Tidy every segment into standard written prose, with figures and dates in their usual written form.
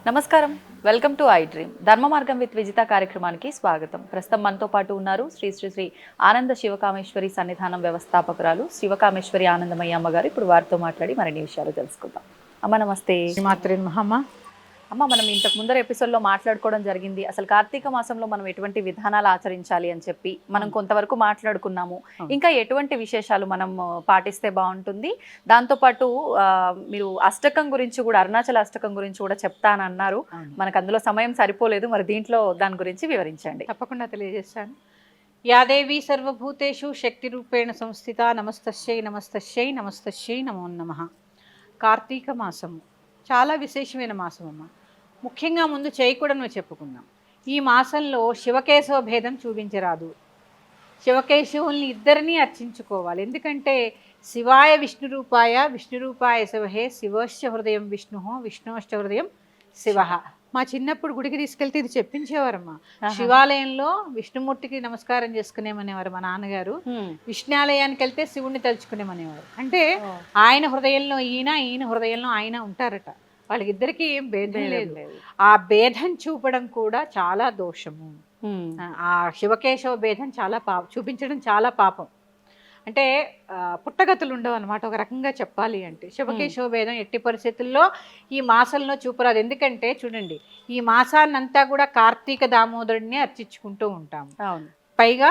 నమస్కారం, welcome to I dream. ధర్మ మార్గం విత్ విజిత కార్యక్రమానికి స్వాగతం. ప్రస్తుతం మనతో పాటు ఉన్నారు శ్రీ శ్రీ శ్రీ ఆనంద శివకామేశ్వరి సన్నిధానం వ్యవస్థాపకురాలు శివకామేశ్వరి ఆనందమయ్య అమ్మగారు. ఇప్పుడు వారితో మాట్లాడి మరిన్ని విషయాలు తెలుసుకుందాం. అమ్మ నమస్తే. శ్రీమాత్రే నమః. అమ్మ, మనం ఇంతకు ముందర ఎపిసోడ్లో మాట్లాడుకోవడం జరిగింది అసలు కార్తీక మాసంలో మనం ఎటువంటి విధానాలు ఆచరించాలి అని చెప్పి మనం కొంతవరకు మాట్లాడుకున్నాము. ఇంకా ఎటువంటి విశేషాలు మనం పాటిస్తే బాగుంటుంది, దాంతోపాటు మీరు అష్టకం గురించి కూడా, అరుణాచల అష్టకం గురించి కూడా చెప్తానన్నారు. మనకు అందులో సమయం సరిపోలేదు, మరి దీంట్లో దాని గురించి వివరించండి. తప్పకుండా తెలియజేస్తాను. యాదేవి సర్వభూతేషు శక్తి రూపేణ సంస్థిత. నమస్తస్యై నమస్తస్యై నమస్తస్యై నమో నమః. కార్తీక మాసము చాలా విశేషమైన మాసం అమ్మ. ముఖ్యంగా ముందు చేయకూడని చెప్పుకుందాం. ఈ మాసంలో శివకేశవ భేదం చూపించరాదు. శివకేశవుల్ని ఇద్దరినీ అర్చించుకోవాలి. ఎందుకంటే శివాయ విష్ణురూపాయ శివహే, శివశ్చ హృదయం విష్ణు, విష్ణుశ్చ హృదయం శివ. మా చిన్నప్పుడు గుడికి తీసుకెళ్తే ఇది చెప్పించేవారమ్మా. శివాలయంలో విష్ణుమూర్తికి నమస్కారం చేసుకునేమనేవారు మా నాన్నగారు. విష్ణాలయానికి వెళ్తే శివుణ్ణి తలుచుకునేమనేవారు. అంటే ఆయన హృదయంలో ఈయన, ఈయన హృదయంలో ఆయన ఉంటారట. వాళ్ళకిద్దరికి ఏం భేదం లేదు. ఆ భేదం చూపడం కూడా చాలా దోషము. ఆ శివకేశవ భేదం చాలా చూపించడం చాలా పాపం. అంటే పుట్టగతులు ఉండవు అనమాట. ఒక రకంగా చెప్పాలి అంటే శివకేశవ భేదం ఎట్టి పరిస్థితుల్లో ఈ మాసంలో చూపరాదు. ఎందుకంటే చూడండి, ఈ మాసాన్నంతా కూడా కార్తీక దామోదరుడిని అర్చించుకుంటూ ఉంటాము. పైగా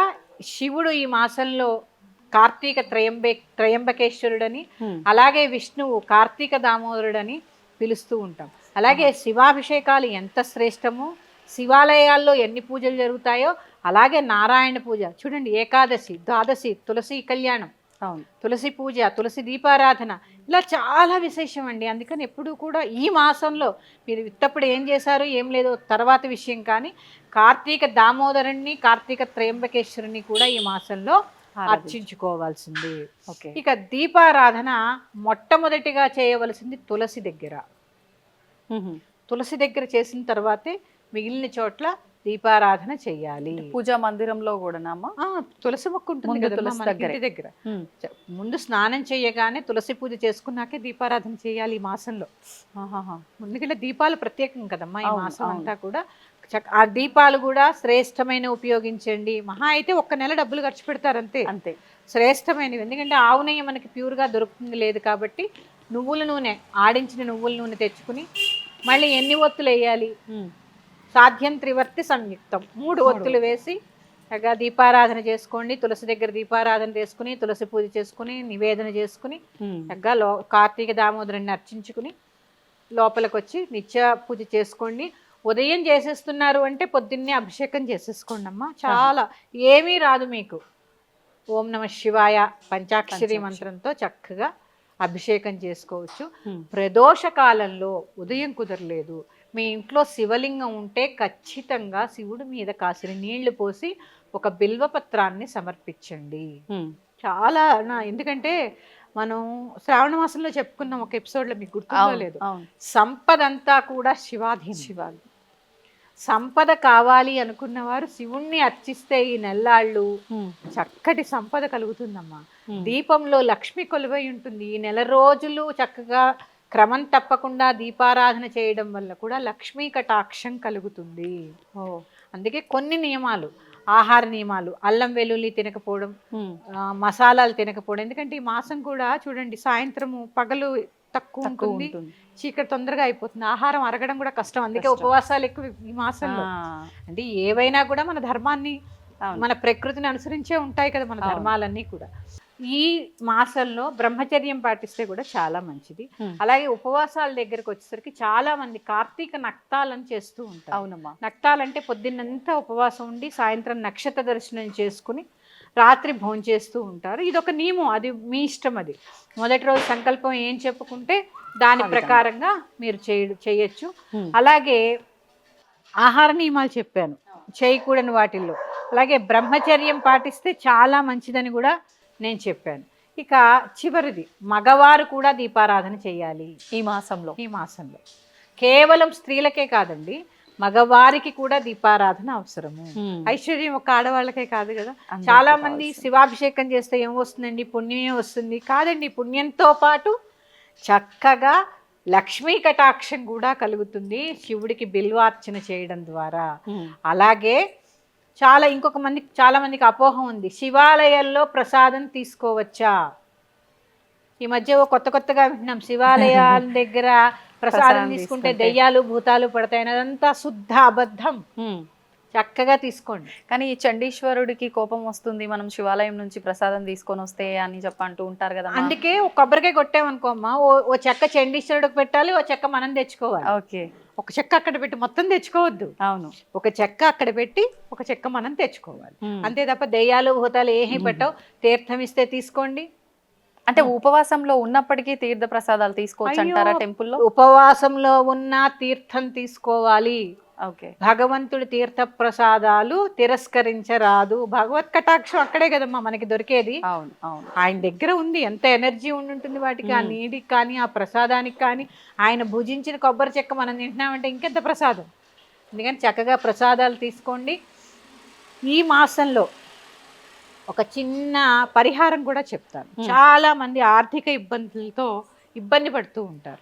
శివుడు ఈ మాసంలో కార్తీక త్రయంబకేశ్వరుడని, అలాగే విష్ణువు కార్తీక దామోదరుడని పిలుస్తూ ఉంటాం. అలాగే శివాభిషేకాలు ఎంత శ్రేష్టమో, శివాలయాల్లో ఎన్ని పూజలు జరుగుతాయో అలాగే నారాయణ పూజ చూడండి, ఏకాదశి, ద్వాదశి, తులసి కళ్యాణం, తులసి పూజ, తులసి దీపారాధన, ఇలా చాలా విశేషం అండి. అందుకని ఎప్పుడు కూడా ఈ మాసంలో మీరు ఇత్తప్పుడు ఏం చేశారు ఏం లేదో తర్వాత విషయం, కానీ కార్తీక దామోదరుణ్ణి, కార్తీక త్రయంబకేశ్వరుని కూడా ఈ మాసంలో అర్చించుకోవాల్సింది. ఇక దీపారాధన మొట్టమొదటిగా చేయవలసింది తులసి దగ్గర. తులసి దగ్గర చేసిన తర్వాతే మిగిలిన చోట్ల దీపారాధన చెయ్యాలి. పూజా మందిరంలో కూడా తులసి మొక్క ఉంటుంది కదా ఇంటి దగ్గర. ముందు స్నానం చేయగానే తులసి పూజ చేసుకున్నాకే దీపారాధన చేయాలి ఈ మాసంలో. ఎందుకంటే దీపాలు ప్రత్యేకం కదమ్మా ఈ మాసం అంతా కూడా. ఆ దీపాలు కూడా శ్రేష్టమైన ఉపయోగించండి. మహా అయితే 1 నెల డబ్బులు ఖర్చు పెడతారు అంతే. శ్రేష్టమైనవి. ఎందుకంటే ఆవు నెయ్యి మనకి ప్యూర్గా దొరుకుతుంది లేదు కాబట్టి నువ్వుల నూనె, ఆడించిన నువ్వుల నూనె తెచ్చుకుని మళ్ళీ ఎన్ని ఒత్తులు వేయాలి, సాధ్యం త్రివర్తి సంయుక్తం, 3 ఒత్తులు వేసి చక్కగా దీపారాధన చేసుకోండి. తులసి దగ్గర దీపారాధన చేసుకుని, తులసి పూజ చేసుకుని, నివేదన చేసుకుని చక్కగా కార్తీక దామోదరుని అర్చించుకుని లోపలికి వచ్చి నిత్య పూజ చేసుకోండి. ఉదయం చేసేస్తున్నారు అంటే పొద్దున్నే అభిషేకం చేసేసుకోండి అమ్మా. చాలా ఏమీ రాదు మీకు. ఓం నమ శివాయ పంచాక్షరి మంత్రంతో చక్కగా అభిషేకం చేసుకోవచ్చు. ప్రదోష కాలంలో ఉదయం కుదరలేదు, మీ ఇంట్లో శివలింగం ఉంటే ఖచ్చితంగా శివుడి మీద కాసిన నీళ్లు పోసి ఒక బిల్వపత్రాన్ని సమర్పించండి. చాలా ఎందుకంటే మనం శ్రావణ మాసంలో చెప్పుకున్నాం ఒక ఎపిసోడ్లో, మీకు గుర్తుందో లేదు, సంపద అంతా కూడా శివాధీనం. సంపద కావాలి అనుకున్న వారు శివుణ్ణి అర్చిస్తే ఈ నెల్లాళ్ళు చక్కటి సంపద కలుగుతుందమ్మా. దీపంలో లక్ష్మి కొలువై ఉంటుంది. ఈ నెల రోజులు చక్కగా క్రమం తప్పకుండా దీపారాధన చేయడం వల్ల కూడా లక్ష్మీ కటాక్షం కలుగుతుంది. అందుకే కొన్ని నియమాలు, ఆహార నియమాలు, అల్లం వెల్లుల్లి తినకపోవడం, మసాలాలు తినకపోవడం. ఎందుకంటే ఈ మాసం కూడా చూడండి, సాయంత్రము పగలు తక్కువ ఉంటుంది, చీకటి తొందరగా అయిపోతుంది, ఆహారం అరగడం కూడా కష్టం. అందుకే ఉపవాసాలు ఎక్కువ ఈ మాసంలో. అంటే ఏవైనా కూడా మన ధర్మాన్ని, మన ప్రకృతిని అనుసరించే ఉంటాయి కదా మన ధర్మాలన్నీ కూడా. ఈ మాసంలో బ్రహ్మచర్యం పాటిస్తే కూడా చాలా మంచిది. అలాగే ఉపవాసాల దగ్గరకు వచ్చేసరికి చాలా మంది కార్తీక నక్తాలను చేస్తూ ఉంటారు. అవునమ్మా. నక్తాలంటే పొద్దున్నంతా ఉపవాసం ఉండి సాయంత్రం నక్షత్ర దర్శనం చేసుకుని రాత్రి భోంచేస్తూ ఉంటారు. ఇది ఒక నియమం, అది మీ ఇష్టం. అది మొదటి రోజు సంకల్పం ఏం చెప్పుకుంటే దాని ప్రకారంగా మీరు చేయొచ్చు. అలాగే ఆహార నియమాలు చెప్పాను చేయకూడని వాటిల్లో. అలాగే బ్రహ్మచర్యం పాటిస్తే చాలా మంచిదని కూడా నేను చెప్పాను. ఇక చివరిది, మగవారు కూడా దీపారాధన చేయాలి ఈ మాసంలో. కేవలం స్త్రీలకే కాదండి, మగవారికి కూడా దీపారాధన అవసరము. ఐశ్వర్యం ఒక ఆడవాళ్ళకే కాదు కదా. చాలా మంది శివాభిషేకం చేస్తే ఏం వస్తుందండి, పుణ్యమే వస్తుంది. కాదండి, పుణ్యంతో పాటు చక్కగా లక్ష్మీ కటాక్షం కూడా కలుగుతుంది శివుడికి బిల్వార్చన చేయడం ద్వారా. అలాగే చాలా మందికి అపోహ ఉంది, శివాలయాల్లో ప్రసాదం తీసుకోవచ్చా? ఈ మధ్య కొత్తగా వింటున్నాం, శివాలయాల దగ్గర ప్రసాదం తీసుకుంటే దెయ్యాలు భూతాలు పడతాయని. అదంతా శుద్ధ అబద్ధం. చక్కగా తీసుకోండి. కానీ ఈ చండీశ్వరుడికి కోపం వస్తుంది మనం శివాలయం నుంచి ప్రసాదం తీసుకొని వస్తే అని అంటూ ఉంటారు కదా. అందుకే ఒక కొబ్బరికాయ కొట్టామనుకోమ్మా, ఓ చెక్క చండీశ్వరుడికి పెట్టాలి, ఓ చెక్క మనం తెచ్చుకోవాలి. ఓకే, ఒక చెక్క అక్కడ పెట్టి మొత్తం తెచ్చుకోవద్దు. అవును, ఒక చెక్క అక్కడ పెట్టి ఒక చెక్క మనం తెచ్చుకోవాలి. అంతే తప్ప దెయ్యాలు భూతాలు ఏమీ పెట్టవు. తీర్థం ఇస్తే తీసుకోండి. అంటే ఉపవాసంలో ఉన్నప్పటికీ తీర్థ ప్రసాదాలు తీసుకోవచ్చు అంటారా టెంపుల్లో? ఉపవాసంలో ఉన్న తీర్థం తీసుకోవాలి. ఓకే, భగవంతుడి తీర్థ ప్రసాదాలు తిరస్కరించరాదు. భగవత్ కటాక్షం అక్కడే కదమ్మా మనకి దొరికేది. అవును అవును, ఆయన దగ్గర ఉంది, ఎంత ఎనర్జీ ఉంటుంది వాటికి, ఆ నీటికి కానీ ఆ ప్రసాదానికి కానీ. ఆయన భుజించిన కొబ్బరి చెక్క మనం తింటున్నామంటే ఇంకెంత ప్రసాదం. అందుకని చక్కగా ప్రసాదాలు తీసుకోండి. ఈ మాసంలో ఒక చిన్న పరిహారం కూడా చెప్తాను. చాలా మంది ఆర్థిక ఇబ్బందులతో ఇబ్బంది పడుతూ ఉంటారు.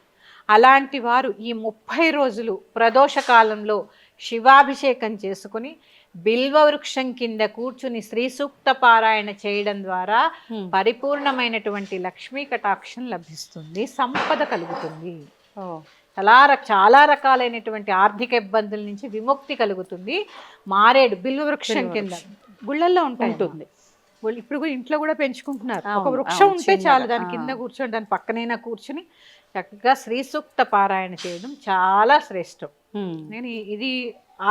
అలాంటి వారు ఈ 30 రోజులు ప్రదోష కాలంలో శివాభిషేకం చేసుకుని బిల్వ వృక్షం కింద కూర్చుని శ్రీ సూక్త పారాయణ చేయడం ద్వారా పరిపూర్ణమైనటువంటి లక్ష్మీ కటాక్షం లభిస్తుంది, సంపద కలుగుతుంది. చాలా రకాలైనటువంటి ఆర్థిక ఇబ్బందుల నుంచి విముక్తి కలుగుతుంది. మారేడు బిల్వ వృక్షం కింద గుళ్ళల్లో ఉంటుంది. ఇప్పుడు కూడా ఇంట్లో కూడా పెంచుకుంటున్నారు. ఒక వృక్షం ఉంటే చాలు, దాని కింద కూర్చొని దాని పక్కనైనా కూర్చుని చక్కగా శ్రీ సూక్త పారాయణ చేయడం చాలా శ్రేష్టం. ఇది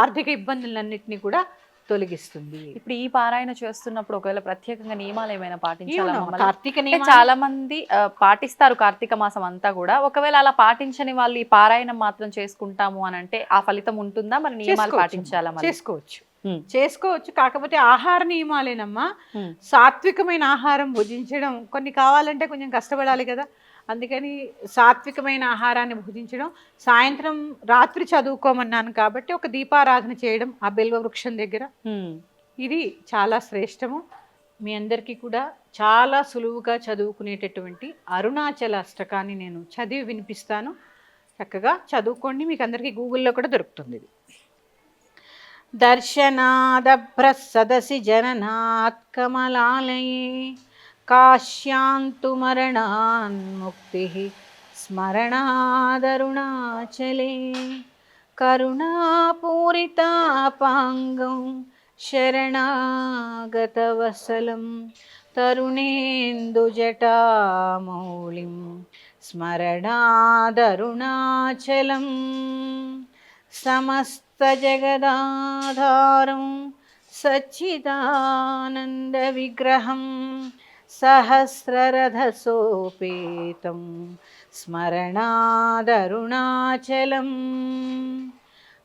ఆర్థిక ఇబ్బందులన్నింటినీ కూడా తొలగిస్తుంది. ఇప్పుడు ఈ పారాయణ చేస్తున్నప్పుడు ఒకవేళ ప్రత్యేకంగా నియమాలు ఏమైనా పాటించాలా? కార్తీక చాలా మంది పాటిస్తారు కార్తీక మాసం అంతా కూడా. ఒకవేళ అలా పాటించని వాళ్ళు ఈ పారాయణం మాత్రం చేసుకుంటాము అని అంటే ఆ ఫలితం ఉంటుందా? మరి నియమాలు పాటించాలా? చేసుకోవచ్చు. కాకపోతే ఆహార నియమాలేనమ్మా. సాత్వికమైన ఆహారం భుజించడం, కొన్ని కావాలంటే కొంచెం కష్టపడాలి కదా. అందుకని సాత్వికమైన ఆహారాన్ని భుజించడం. సాయంత్రం రాత్రి చదువుకోమన్నాను కాబట్టి ఒక దీపారాధన చేయడం ఆ బిల్వ వృక్షం దగ్గర, ఇది చాలా శ్రేష్టము. మీ అందరికీ కూడా చాలా సులువుగా చదువుకునేటటువంటి అరుణాచల అష్టకాన్ని నేను చదివి వినిపిస్తాను. చక్కగా చదువుకోండి, మీకు అందరికీ గూగుల్లో కూడా దొరుకుతుంది. ఇది దర్శనాదభ్ర సదసి జననాత్ కమలాలయే కాశ్యాంతు మరణాన్ముక్తి స్మరణాదరుణాచలే కరుణాపూరితాపాంగం శరణాగతవసలం తరుణేందుజటామౌళిం స్మరణాదరుణాచలం సమస్తజగదాధారం సచ్చిదానందవిగ్రహం సహస్రరథసోపేతం స్మరణాదరుణాచలం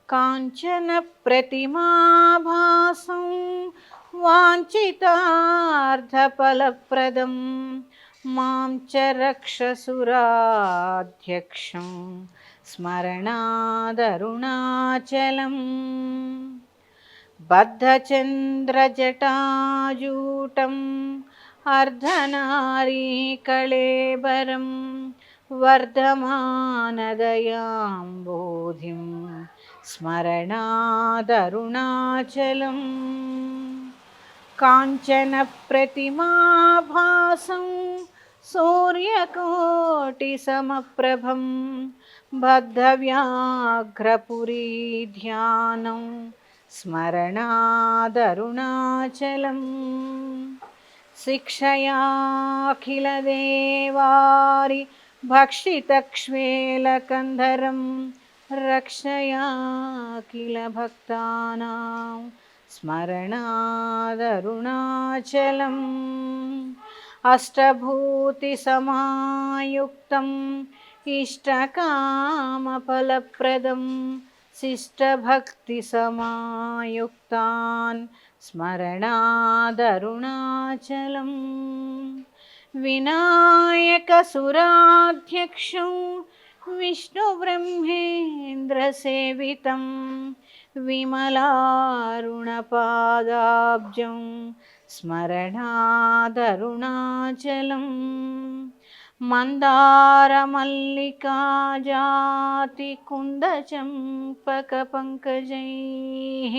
కాంచన ప్రతిమాభాసం వాంఛితార్థఫలప్రదం మాం చ రక్షసురాధ్యక్షం స్మరణాదరుణాచలం బద్ధచంద్రజటాజూటం అర్ధనారీకళేబరం వర్ధమానదయాంబోధిం స్మరణాదరుణాచలం కాంచన ప్రతిమాభాసం సూర్యకోటిసమప్రభం బద్ధవ్యాఘ్రపురీ ధ్యానం స్మరణాదరుణాచలం శిక్షయాఖిలదేవారి భక్షితక్ష్వేలకంధరం రక్షయాఖిల భక్తానాం స్మరణాదరుణాచలం అష్టభూతి సమాయుక్తం ఇష్టకామఫలప్రదం శిష్టభక్తి సమాయుక్తాన్ స్మరణాదరుణాచలం వినాయకసురాధ్యక్షం విష్ణుబ్రహ్మేంద్రసేవితం విమలారుణపాదాబ్జం స్మరణాదరుణాచలం మందార మల్లికా జాతి కుంద చంపక పంకజైః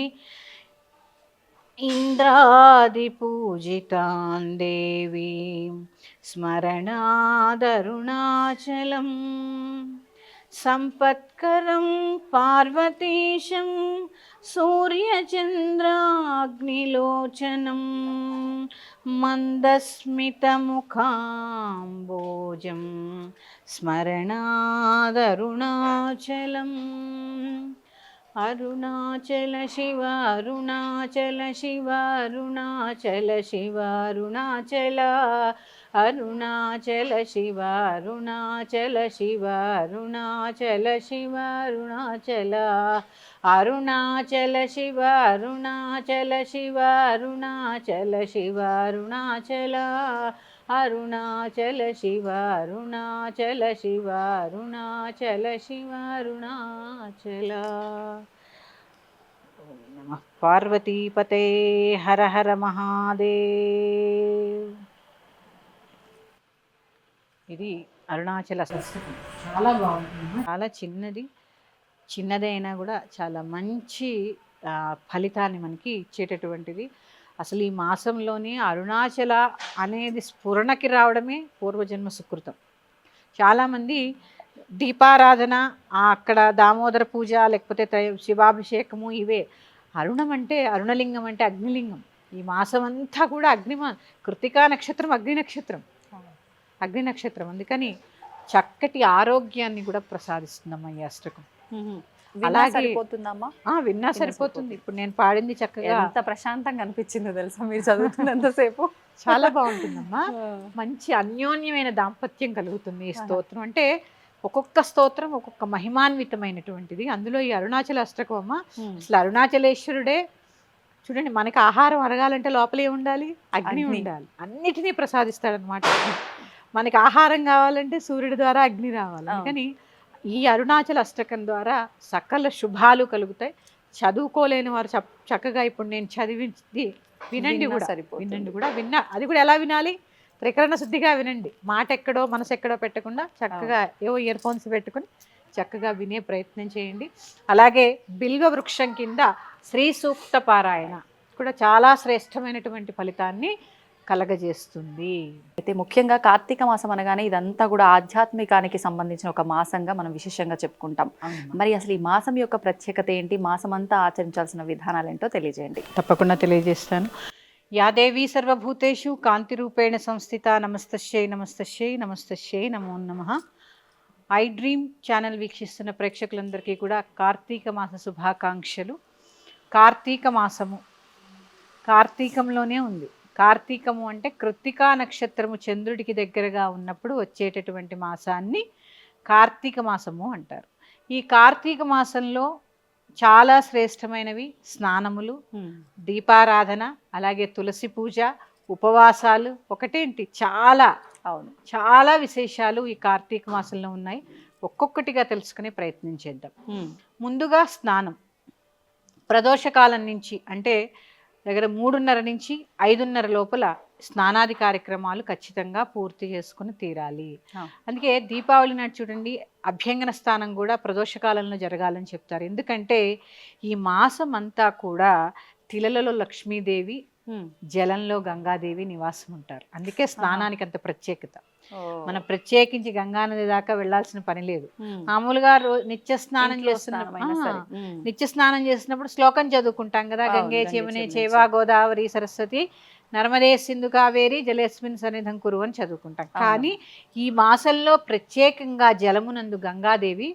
ఇంద్రాది పూజితాం దేవీం స్మరణాదరుణాచలం సంపత్కరం పార్వతీశం సూర్యచంద్రాగ్నిలోచనం మందస్మితముఖాంబోజం స్మరణాదరుణాచలం అరుణాచల శివ అరుణాచల శివ అరుణాచల శివ అరుణాచల అరుణాచల శివ అరుణాచల శివ అరుణాచల శివ అరుణాచల అరుణాచల శివ అరుణాచల శివ అరుణాచల శివ అరుణాచల అరుణాచల శివ అరుణాచల శివ అరుణాచల శివ అరుణాచల. ఓం నమః పార్వతీపతే హర హర మహాదేవ్. ఇది అరుణాచల సంస్కృతం. చాలా బాగుంటుంది, చాలా చిన్నదైనా కూడా చాలా మంచి ఫలితాన్ని మనకి ఇచ్చేటటువంటిది. అసలు ఈ మాసంలోనే అరుణాచల అనేది స్ఫురణకి రావడమే పూర్వజన్మ సుకృతం. చాలామంది దీపారాధన, అక్కడ దామోదర పూజ, లేకపోతే శివాభిషేకము, ఇవే. అరుణం అంటే, అరుణలింగం అంటే అగ్నిలింగం. ఈ మాసం అంతా కూడా కృతికా నక్షత్రం అగ్ని నక్షత్రం. అందుకని చక్కటి ఆరోగ్యాన్ని కూడా ప్రసాదిస్తుందమ్మా ఈ అష్టకం. అలాగే విన్నా సరిపోతుంది. ఇప్పుడు నేను పాడింది చక్కగా ఎంత ప్రశాంతంగా అనిపించిందో తెలుసా మీరు చదువుతున్నంతసేపు. చాలా బాగుంటుందమ్మా. మంచి అన్యోన్యమైన దాంపత్యం కలుగుతుంది ఈ స్తోత్రం. అంటే ఒక్కొక్క స్తోత్రం ఒక్కొక్క మహిమాన్వితమైనటువంటిది. అందులో ఈ అరుణాచల అష్టకం అమ్మ, అసలు అరుణాచలేశ్వరుడే చూడండి, మనకి ఆహారం అరగాలంటే లోపల ఏముండాలి? అగ్ని ఉండాలి. అన్నిటినీ ప్రసాదిస్తాడనమాట. మనకి ఆహారం కావాలంటే సూర్యుడి ద్వారా అగ్ని రావాలి. అందుకని ఈ అరుణాచల అష్టకం ద్వారా సకల శుభాలు కలుగుతాయి. చదువుకోలేని వారు చక్కగా ఇప్పుడు నేను చదివింది వినండి కూడా. అది కూడా ఎలా వినాలి? త్రికరణ శుద్ధిగా వినండి. మాట ఎక్కడో మనసు ఎక్కడో పెట్టకుండా చక్కగా ఏవో ఇయర్ ఫోన్స్ పెట్టుకుని చక్కగా వినే ప్రయత్నం చేయండి. అలాగే బిల్వ వృక్షం కింద శ్రీ సూక్త పారాయణ కూడా చాలా శ్రేష్టమైనటువంటి ఫలితాన్ని కలగజేస్తుంది. అయితే ముఖ్యంగా కార్తీక మాసం అనగానే ఇదంతా కూడా ఆధ్యాత్మికానికి సంబంధించిన ఒక మాసంగా మనం విశేషంగా చెప్పుకుంటాం. మరి అసలు ఈ మాసం యొక్క ప్రత్యేకత ఏంటి, మాసం అంతా ఆచరించాల్సిన విధానాలు ఏంటో తెలియజేయండి. తప్పకుండా తెలియజేస్తాను. యా దేవీ సర్వభూతేషు కాంతి రూపేణ సంస్థిత నమస్తస్యై నమస్తస్యై నమస్తస్యై నమో నమః. ఐ డ్రీమ్ ఛానల్ వీక్షిస్తున్న ప్రేక్షకులందరికీ కూడా కార్తీక మాస శుభాకాంక్షలు. కార్తీక మాసము కార్తీకంలోనే ఉంది. కార్తీకము అంటే కృత్తికా నక్షత్రము చంద్రుడికి దగ్గరగా ఉన్నప్పుడు వచ్చేటటువంటి మాసాన్ని కార్తీక మాసము అంటారు. ఈ కార్తీక మాసంలో చాలా శ్రేష్టమైనవి స్నానములు, దీపారాధన, అలాగే తులసి పూజ, ఉపవాసాలు. ఒకటేంటి, చాలా విశేషాలు ఈ కార్తీక మాసంలో ఉన్నాయి. ఒక్కొక్కటిగా తెలుసుకునే ప్రయత్నం చేద్దాం. ముందుగా స్నానం. ప్రదోషకాలం నుంచి అంటే దగ్గర 3:30 నుంచి 5:30 లోపల స్నానాది కార్యక్రమాలు ఖచ్చితంగా పూర్తి చేసుకుని తీరాలి. అందుకే దీపావళి నాడు చూడండి, అభ్యంగన స్నానం కూడా ప్రదోషకాలంలో జరగాలని చెప్తారు. ఎందుకంటే ఈ మాసం అంతా కూడా తిలలలో లక్ష్మీదేవి, జలంలో గంగాదేవి నివాసం ఉంటారు. అందుకే స్నానానికి అంత ప్రత్యేకత. మనం ప్రత్యేకించి గంగానది దాకా వెళ్లాల్సిన పని లేదు. మామూలుగా నిత్య స్నానం చేస్తున్నప్పుడు శ్లోకం చదువుకుంటాం కదా, గంగే యమునే చైవ గోదావరి సరస్వతి నర్మదే సింధు కావేరి జలేస్మిన్ సన్నిధం కురు అని చదువుకుంటాం. కానీ ఈ మాసంలో ప్రత్యేకంగా జలమునందు గంగాదేవి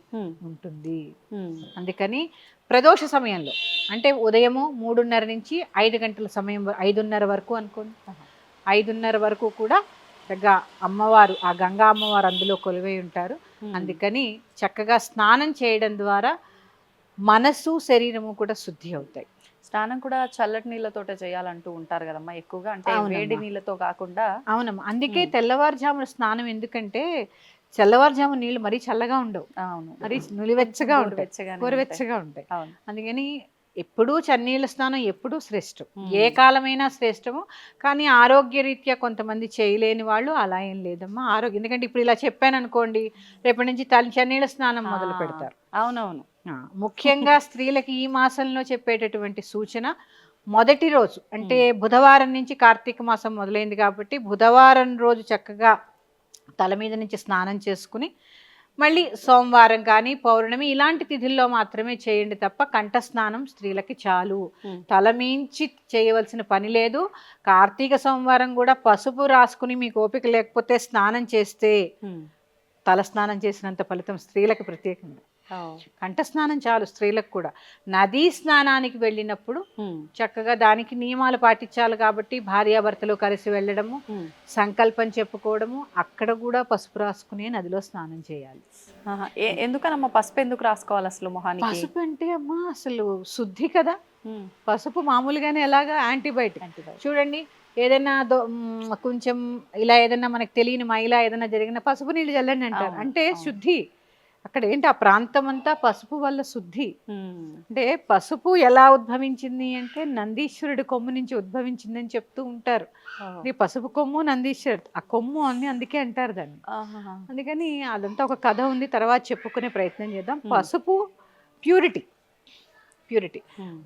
ఉంటుంది. అందుకని ప్రదోష సమయంలో అంటే ఉదయము 3:30 నుంచి 5 గంటల సమయం, 5:30 వరకు అనుకోండి, 5:30 వరకు కూడా అమ్మవారు, ఆ గంగా అమ్మవారు అందులో కొలువై ఉంటారు. అందుకని చక్కగా స్నానం చేయడం ద్వారా మనసు శరీరము కూడా శుద్ధి అవుతాయి. స్నానం కూడా చల్లటి నీళ్ళతో చేయాలంటూ ఉంటారు కదమ్మా ఎక్కువగా, అంటే వేడి నీళ్ళతో కాకుండా. అవునమ్మా, అందుకే తెల్లవారుజామున స్నానం. ఎందుకంటే తెల్లవారుజాము నీళ్ళు మరీ చల్లగా ఉండవు, మరీ నులివెచ్చగా ఉంటాయి, గోరువెచ్చగా ఉంటాయి. అందుకని ఎప్పుడూ చన్నీళ్ళ స్నానం ఎప్పుడూ శ్రేష్టం, ఏ కాలమైనా శ్రేష్టము. కానీ ఆరోగ్యరీత్యా కొంతమంది చేయలేని వాళ్ళు అలా ఏం లేదమ్మా. ఆరోగ్యం ఎందుకంటే ఇప్పుడు ఇలా చెప్పాను అనుకోండి, రేపటి నుంచి చన్నీళ్ళ స్నానం మొదలు పెడతారు. అవునవును. ముఖ్యంగా స్త్రీలకి ఈ మాసంలో చెప్పేటటువంటి సూచన, మొదటి రోజు అంటే బుధవారం నుంచి కార్తీక మాసం మొదలైంది కాబట్టి బుధవారం రోజు చక్కగా తల మీద నుంచి స్నానం చేసుకుని మళ్ళీ సోమవారం కానీ పౌర్ణమి ఇలాంటి తిథుల్లో మాత్రమే చేయండి తప్ప కంఠ స్నానం స్త్రీలకి చాలు. తలమించి చేయవలసిన పని లేదు. కార్తీక సోమవారం కూడా పసుపు రాసుకుని మీకు ఓపిక లేకపోతే స్నానం చేస్తే తల స్నానం చేసినంత ఫలితం స్త్రీలకు ప్రత్యేకంగా. కంఠ స్నానం చాలు స్త్రీలకు కూడా. నదీ స్నానానికి వెళ్ళినప్పుడు చక్కగా దానికి నియమాలు పాటించాలి కాబట్టి భార్యాభర్తలు కలిసి వెళ్ళడము, సంకల్పం చెప్పుకోవడము, అక్కడ కూడా పసుపు రాసుకునే నదిలో స్నానం చేయాలి. ఎందుకనమ్మా పసుపు ఎందుకు రాసుకోవాలి అసలు మొహానికి? పసుపు అంటే అమ్మా అసలు శుద్ధి కదా. పసుపు మామూలుగానే ఎలాగా యాంటీబయాటిక్. చూడండి, ఏదైనా కొంచెం ఇలా ఏదైనా మనకు తెలియని మైలా ఏదైనా జరిగిన పసుపు నీళ్ళు చల్లండి అంటారు. అంటే శుద్ధి. అక్కడ ఏంటి, ఆ ప్రాంతం అంతా పసుపు వల్ల శుద్ధి. అంటే పసుపు ఎలా ఉద్భవించింది అంటే నందీశ్వరుడి కొమ్ము నుంచి ఉద్భవించింది అని చెప్తూ ఉంటారు. పసుపు కొమ్ము నందీశ్వరుడు ఆ కొమ్ము అని అందుకే అంటారు దాన్ని. అందుకని అదంతా ఒక కథ ఉంది, తర్వాత చెప్పుకునే ప్రయత్నం చేద్దాం. పసుపు ప్యూరిటీ.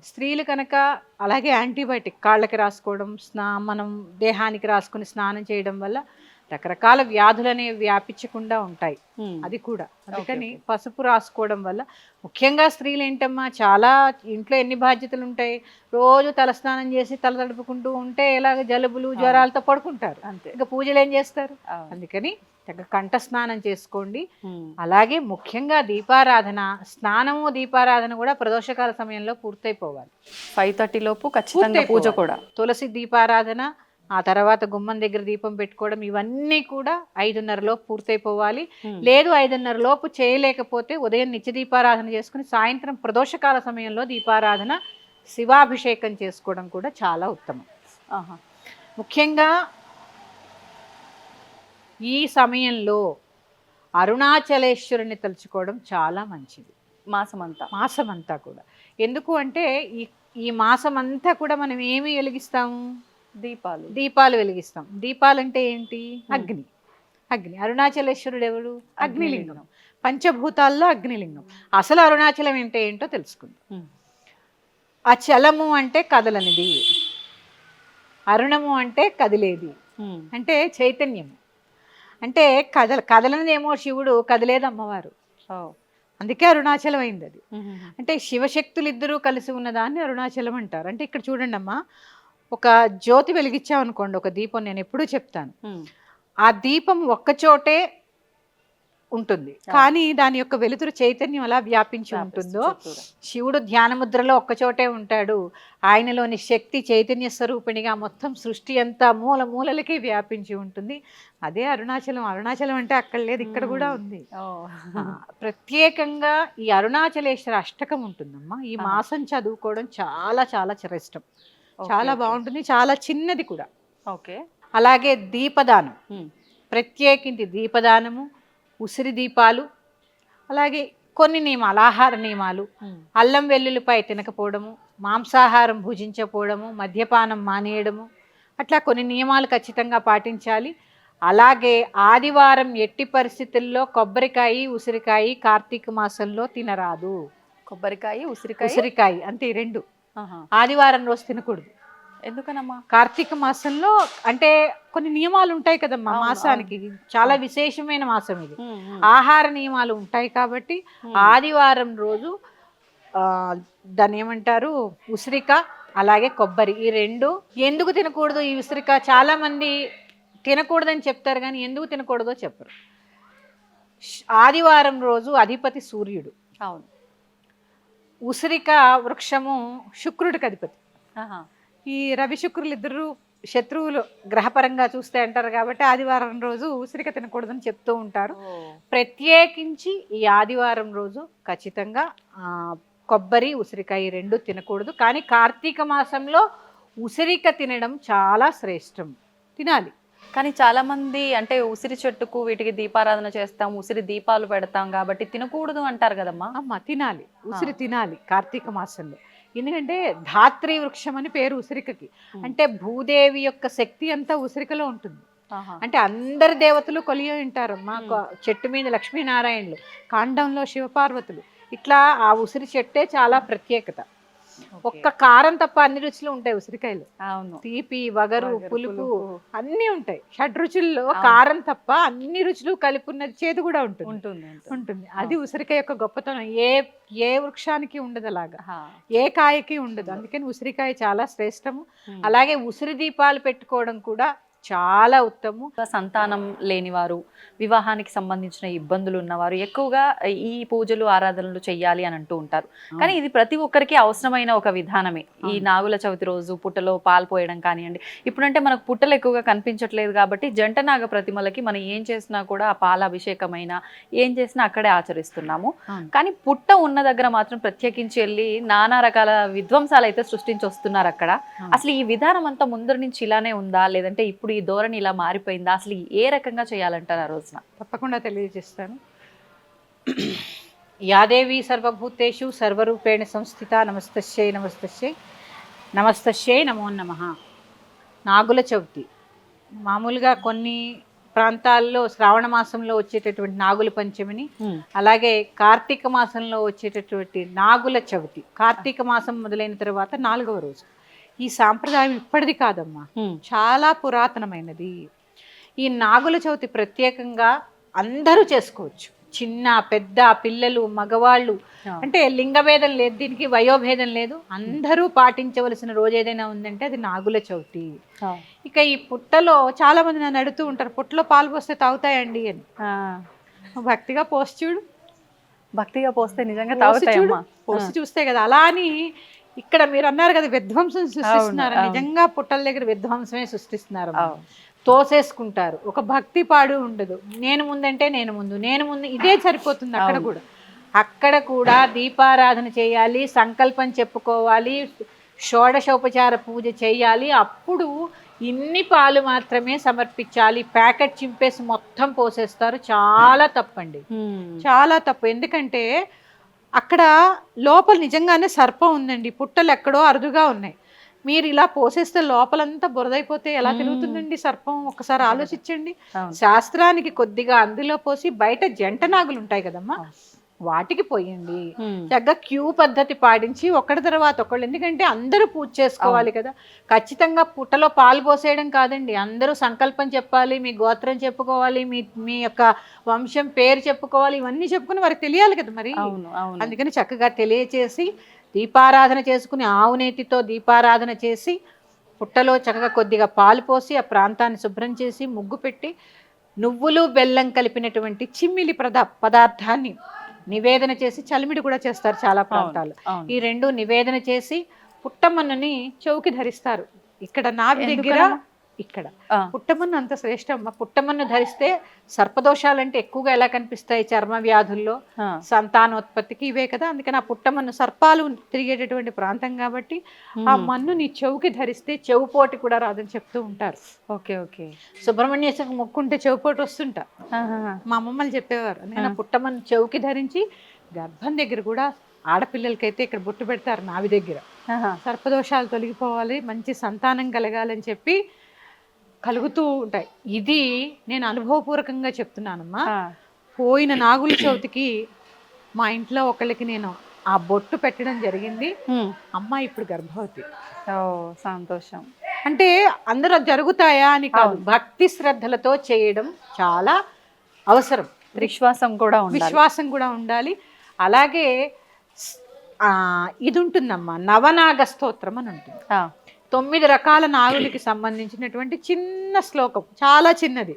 స్త్రీలు కనుక అలాగే యాంటీబయాటిక్ కాళ్ళకి రాసుకోవడం, మనం దేహానికి రాసుకుని స్నానం చేయడం వల్ల రకరకాల వ్యాధులు అనేవి వ్యాపించకుండా ఉంటాయి. అది కూడా అందుకని పసుపు రాసుకోవడం వల్ల ముఖ్యంగా స్త్రీలు ఏంటమ్మా, చాలా ఇంట్లో ఎన్ని బాధ్యతలు ఉంటాయి, రోజు తలస్నానం చేసి తల తడుపుకుంటూ ఉంటే ఎలాగ జలుబులు జ్వరాలతో పడుకుంటారు. అంతే, ఇంకా పూజలు ఏం చేస్తారు. అందుకని కంఠ స్నానం చేసుకోండి. అలాగే ముఖ్యంగా దీపారాధన, స్నానము దీపారాధన కూడా ప్రదోషకాల సమయంలో పూర్తయిపోవాలి. 5:30 లోపు ఖచ్చితంగా పూజ కూడా. తులసి దీపారాధన, ఆ తర్వాత గుమ్మం దగ్గర దీపం పెట్టుకోవడం, ఇవన్నీ కూడా 5:30 లోపు పూర్తయిపోవాలి. లేదు 5:30 లోపు చేయలేకపోతే ఉదయం నిత్య దీపారాధన చేసుకుని సాయంత్రం ప్రదోషకాల సమయంలో దీపారాధన, శివాభిషేకం చేసుకోవడం కూడా చాలా ఉత్తమం. ముఖ్యంగా ఈ సమయంలో అరుణాచలేశ్వరుని తలుచుకోవడం చాలా మంచిది. మాసమంతా కూడా. ఎందుకు అంటే ఈ మాసమంతా కూడా మనం ఏమి వెలిగిస్తాము, దీపాలు వెలిగిస్తాం. దీపాలంటే ఏంటి, అగ్ని. అరుణాచలేశ్వరుడు ఎవరు, అగ్నిలింగం. పంచభూతాల్లో అగ్నిలింగం. అసలు అరుణాచలం అంటే ఏంటో తెలుసుకుందాం. అచలము అంటే కదలనిది, అరుణము అంటే కదిలేది, అంటే చైతన్యము. అంటే కదలనిదేమో శివుడు, కదిలేదు అమ్మవారు. అందుకే అరుణాచలం అయింది అది. అంటే శివశక్తులు ఇద్దరూ కలిసి ఉన్నదాన్ని అరుణాచలం అంటారు. అంటే ఇక్కడ చూడండి అమ్మా, ఒక జ్యోతి వెలిగించామనుకోండి, ఒక దీపం, నేను ఎప్పుడూ చెప్తాను, ఆ దీపం ఒక్కచోటే ఉంటుంది కానీ దాని యొక్క వెలుతురు చైతన్యం అలా వ్యాపించి ఉంటుందో, శివుడు ధ్యానముద్రలో ఒక్కచోటే ఉంటాడు, ఆయనలోని శక్తి చైతన్య స్వరూపిణిగా మొత్తం సృష్టి అంతా మూల మూలలకి వ్యాపించి ఉంటుంది. అదే అరుణాచలం. అరుణాచలం అంటే అక్కడ లేదు, ఇక్కడ కూడా ఉంది. ప్రత్యేకంగా ఈ అరుణాచలేశ్వర అష్టకం ఉంటుందమ్మా. ఈ మాసం చదువుకోవడం చాలా చాలా శ్రేష్టం, చాలా బాగుంటుంది, చాలా చిన్నది కూడా. అలాగే దీపదానం, ప్రత్యేకించి దీపదానము, ఉసిరి దీపాలు, అలాగే కొన్ని నియమాలు, ఆహార నియమాలు, అల్లం వెల్లుల్లిపై తినకపోవడము, మాంసాహారం భుజించకపోవడము, మద్యపానం మానేయడము, అట్లా కొన్ని నియమాలు ఖచ్చితంగా పాటించాలి. అలాగే ఆదివారం ఎట్టి పరిస్థితుల్లో కొబ్బరికాయ, ఉసిరికాయ కార్తీక మాసంలో తినరాదు. కొబ్బరికాయ, ఉసిరికాయ అంతే, రెండు ఆదివారం రోజు తినకూడదు. ఎందుకనమ్మా? కార్తీక మాసంలో అంటే కొన్ని నియమాలు ఉంటాయి కదమ్మా, మాసానికి చాలా విశేషమైన మాసం ఇది, ఆహార నియమాలు ఉంటాయి కాబట్టి ఆదివారం రోజు దాన్ని ఏమంటారు, ఉసిరిక అలాగే కొబ్బరి, ఈ రెండు. ఎందుకు తినకూడదు ఈ ఉసిరిక? చాలా మంది తినకూడదని చెప్తారు కానీ ఎందుకు తినకూడదో చెప్పరు. ఆదివారం రోజు అధిపతి సూర్యుడు. అవును. ఉసిరిక వృక్షము శుక్రుడికి అధిపతి. ఈ రవి శుక్రులు ఇద్దరు శత్రువులు గ్రహపరంగా చూస్తే అంటారు కాబట్టి ఆదివారం రోజు ఉసిరిక తినకూడదని చెప్తూ ఉంటారు. ప్రత్యేకించి ఈ ఆదివారం రోజు ఖచ్చితంగా కొబ్బరి, ఉసిరికాయ రెండు తినకూడదు. కానీ కార్తీక మాసంలో ఉసిరిక తినడం చాలా శ్రేష్టం, తినాలి. కానీ చాలా మంది అంటే ఉసిరి చెట్టుకు వీటికి దీపారాధన చేస్తాం, ఉసిరి దీపాలు పెడతాం కాబట్టి తినకూడదు అంటారు కదమ్మా. అమ్మ, తినాలి, ఉసిరి తినాలి కార్తీక మాసంలో. ఎందుకంటే ధాత్రి వృక్షం అని పేరు ఉసిరికకి. అంటే భూదేవి యొక్క శక్తి అంతా ఉసిరికలో ఉంటుంది. అంటే అందరి దేవతలు కొలియ ఉంటారు. మాకు చెట్టు మీద లక్ష్మీనారాయణులు, కాండంలో శివపార్వతులు, ఇట్లా ఆ ఉసిరి చెట్టే చాలా ప్రత్యేకత. ఒక్క కారం తప్ప అన్ని రుచులు ఉంటాయి ఉసిరికాయలు. అవును, తీపి, వగరు, పులుపు అన్నీ ఉంటాయి. షడ్రుచుల్లో కారం తప్ప అన్ని రుచులు కలిపి ఉన్నది చేదు కూడా ఉంటుంది. అది ఉసిరికాయ యొక్క గొప్పతనం. ఏ వృక్షానికి ఉండదు అలాగా, ఏ కాయకి ఉండదు. అందుకని ఉసిరికాయ చాలా శ్రేష్టము. అలాగే ఉసిరి దీపాలు పెట్టుకోవడం కూడా చాలా ఉత్తమం. సంతానం లేనివారు, వివాహానికి సంబంధించిన ఇబ్బందులు ఉన్నవారు ఎక్కువగా ఈ పూజలు ఆరాధనలు చెయ్యాలి అని అంటూ ఉంటారు. కానీ ఇది ప్రతి ఒక్కరికి అవసరమైన ఒక విధానమే. ఈ నాగుల చవితి రోజు పుట్టలో పాలు పోయడం కానివ్వండి. ఇప్పుడంటే మనకు పుట్టలు ఎక్కువగా కనిపించట్లేదు కాబట్టి జంట నాగ ప్రతిమలకి మనం ఏం చేసినా కూడా ఆ పాల అభిషేకమైనా ఏం చేసినా అక్కడే ఆచరిస్తున్నాము. కానీ పుట్ట ఉన్న దగ్గర మాత్రం ప్రత్యేకించి వెళ్ళి నానా రకాల విధ్వంసాలు అయితే సృష్టించి వస్తున్నారు అక్కడ. అసలు ఈ విధానం అంతా ముందర నుంచి ఇలానే ఉందా, లేదంటే ఇప్పుడు ఈ ధోరణి ఇలా మారిపోయిందా? అసలు ఏ రకంగా చేయాలంటారు ఆ రోజున? తప్పకుండా తెలియజేస్తాను. యాదేవి సర్వభూతేషు సర్వరూపేణ సంస్థిత నమస్తస్యై నమస్తస్యై నమస్తస్యై నమో నమః. నాగుల చవితి మామూలుగా కొన్ని ప్రాంతాల్లో శ్రావణ మాసంలో వచ్చేటటువంటి నాగుల పంచమిని, అలాగే కార్తీక మాసంలో వచ్చేటటువంటి నాగుల చవితి కార్తీక మాసం మొదలైన తర్వాత 4వ రోజు. ఈ సాంప్రదాయం ఇప్పటిది కాదమ్మా, చాలా పురాతనమైనది. ఈ నాగుల చవితి ప్రత్యేకంగా అందరూ చేసుకోవచ్చు. చిన్న పెద్ద, పిల్లలు, మగవాళ్ళు, అంటే లింగభేదం లేదు, దీనికి వయోభేదం లేదు. అందరూ పాటించవలసిన రోజు ఏదైనా ఉందంటే అది నాగుల చవితి. ఇక ఈ పుట్టలో చాలా మంది నన్ను అడుగుతూ ఉంటారు, పుట్టలో పాలు పోస్తే తాగుతాయండి అని. భక్తిగా పోసి చూడు, భక్తిగా పోస్తే నిజంగా తాగుతాయమ్మా. పోసి చూస్తే కదా. అలా అని ఇక్కడ మీరు అన్నారు కదా విధ్వంసం సృష్టిస్తున్నారు, నిజంగా పుట్టల దగ్గర విధ్వంసమే సృష్టిస్తున్నారు. తోసేసుకుంటారు, ఒక భక్తి పాడు ఉండదు. నేను ముందంటే నేను ముందు, నేను ముందు, ఇదే సరిపోతుంది. అక్కడ కూడా దీపారాధన చేయాలి, సంకల్పం చెప్పుకోవాలి, షోడశోపచార పూజ చేయాలి. అప్పుడు ఇన్ని పాలు మాత్రమే సమర్పించాలి. ప్యాకెట్ చింపేసి మొత్తం పోసేస్తారు. చాలా తప్పండి, చాలా తప్పు. ఎందుకంటే అక్కడ లోపల నిజంగానే సర్పం ఉందండి. పుట్టలు ఎక్కడో అరుదుగా ఉన్నాయి. మీరు ఇలా పోసేస్తే లోపలంతా బురదైపోతే ఎలా తిరుగుతుందండి సర్పం? ఒకసారి ఆలోచించండి. శాస్త్రానికి కొద్దిగా అందులో పోసి, బయట జంట నాగులు ఉంటాయి కదమ్మా, వాటికి పోయండి. చక్కగా క్యూ పద్ధతి పాటించి ఒకటి తర్వాత ఒకళ్ళు, ఎందుకంటే అందరూ పూజ చేసుకోవాలి కదా. ఖచ్చితంగా పుట్టలో పాలు పోసేయడం కాదండి, అందరూ సంకల్పం చెప్పాలి, మీ గోత్రం చెప్పుకోవాలి, మీ యొక్క వంశం పేరు చెప్పుకోవాలి, ఇవన్నీ చెప్పుకుని వారికి తెలియాలి కదా మరి. అందుకని చక్కగా తెలియచేసి దీపారాధన చేసుకుని, ఆవు నేతితో దీపారాధన చేసి, పుట్టలో చక్కగా కొద్దిగా పాలు పోసి, ఆ ప్రాంతాన్ని శుభ్రం చేసి, ముగ్గు పెట్టి, నువ్వులు బెల్లం కలిపినటువంటి చిమ్మిలి పదార్థాన్ని నివేదన చేసి, చలిమిడి కూడా చేస్తారు చాలా ప్రాంతాలు. ఈ రెండు నివేదన చేసి పుట్టమన్నుని చౌకి ధరిస్తారు. ఇక్కడ నాభి దగ్గర, ఇక్కడ పుట్టమన్ను అంత శ్రేష్టం. పుట్టమన్ను ధరిస్తే సర్పదోషాలంటే ఎక్కువగా ఎలా కనిపిస్తాయి? చర్మ వ్యాధుల్లో, సంతానోత్పత్తికి ఇవే కదా. అందుకని ఆ పుట్టమన్ను సర్పాలు తిరిగేటటువంటి ప్రాంతం కాబట్టి ఆ మన్నుని చెవుకి ధరిస్తే చెవుపోటి కూడా రాదని చెప్తూ ఉంటారు. Okay okay. సుబ్రహ్మణ్యేశ్వరికి మొక్కుంటే చెవుపోటు వస్తుంటా మా అమ్మమ్మలు చెప్పేవారు. అందుకని పుట్టమన్ను చెవుకి ధరించి, గర్భం దగ్గర కూడా ఆడపిల్లలకైతే ఇక్కడ బొట్టు పెడతారు నావి దగ్గర. సర్పదోషాలు తొలగిపోవాలి, మంచి సంతానం కలగాలని చెప్పి కలుగుతూ ఉంటాయి. ఇది నేను అనుభవపూర్వకంగా చెప్తున్నానమ్మా. పోయిన నాగుల చవితికి మా ఇంట్లో ఒకళ్ళకి నేను ఆ బొట్టు పెట్టడం జరిగింది. అమ్మాయి ఇప్పుడు గర్భవతి. సంతోషం. అంటే అందరూ జరుగుతాయా అని కాదు, భక్తి శ్రద్ధలతో చేయడం చాలా అవసరం. విశ్వాసం కూడా ఉండాలి. అలాగే ఇది ఉంటుందమ్మా, నవనాగ స్తోత్రం అని ఉంటుంది. 9 రకాల నాగులకి సంబంధించినటువంటి చిన్న శ్లోకం, చాలా చిన్నది.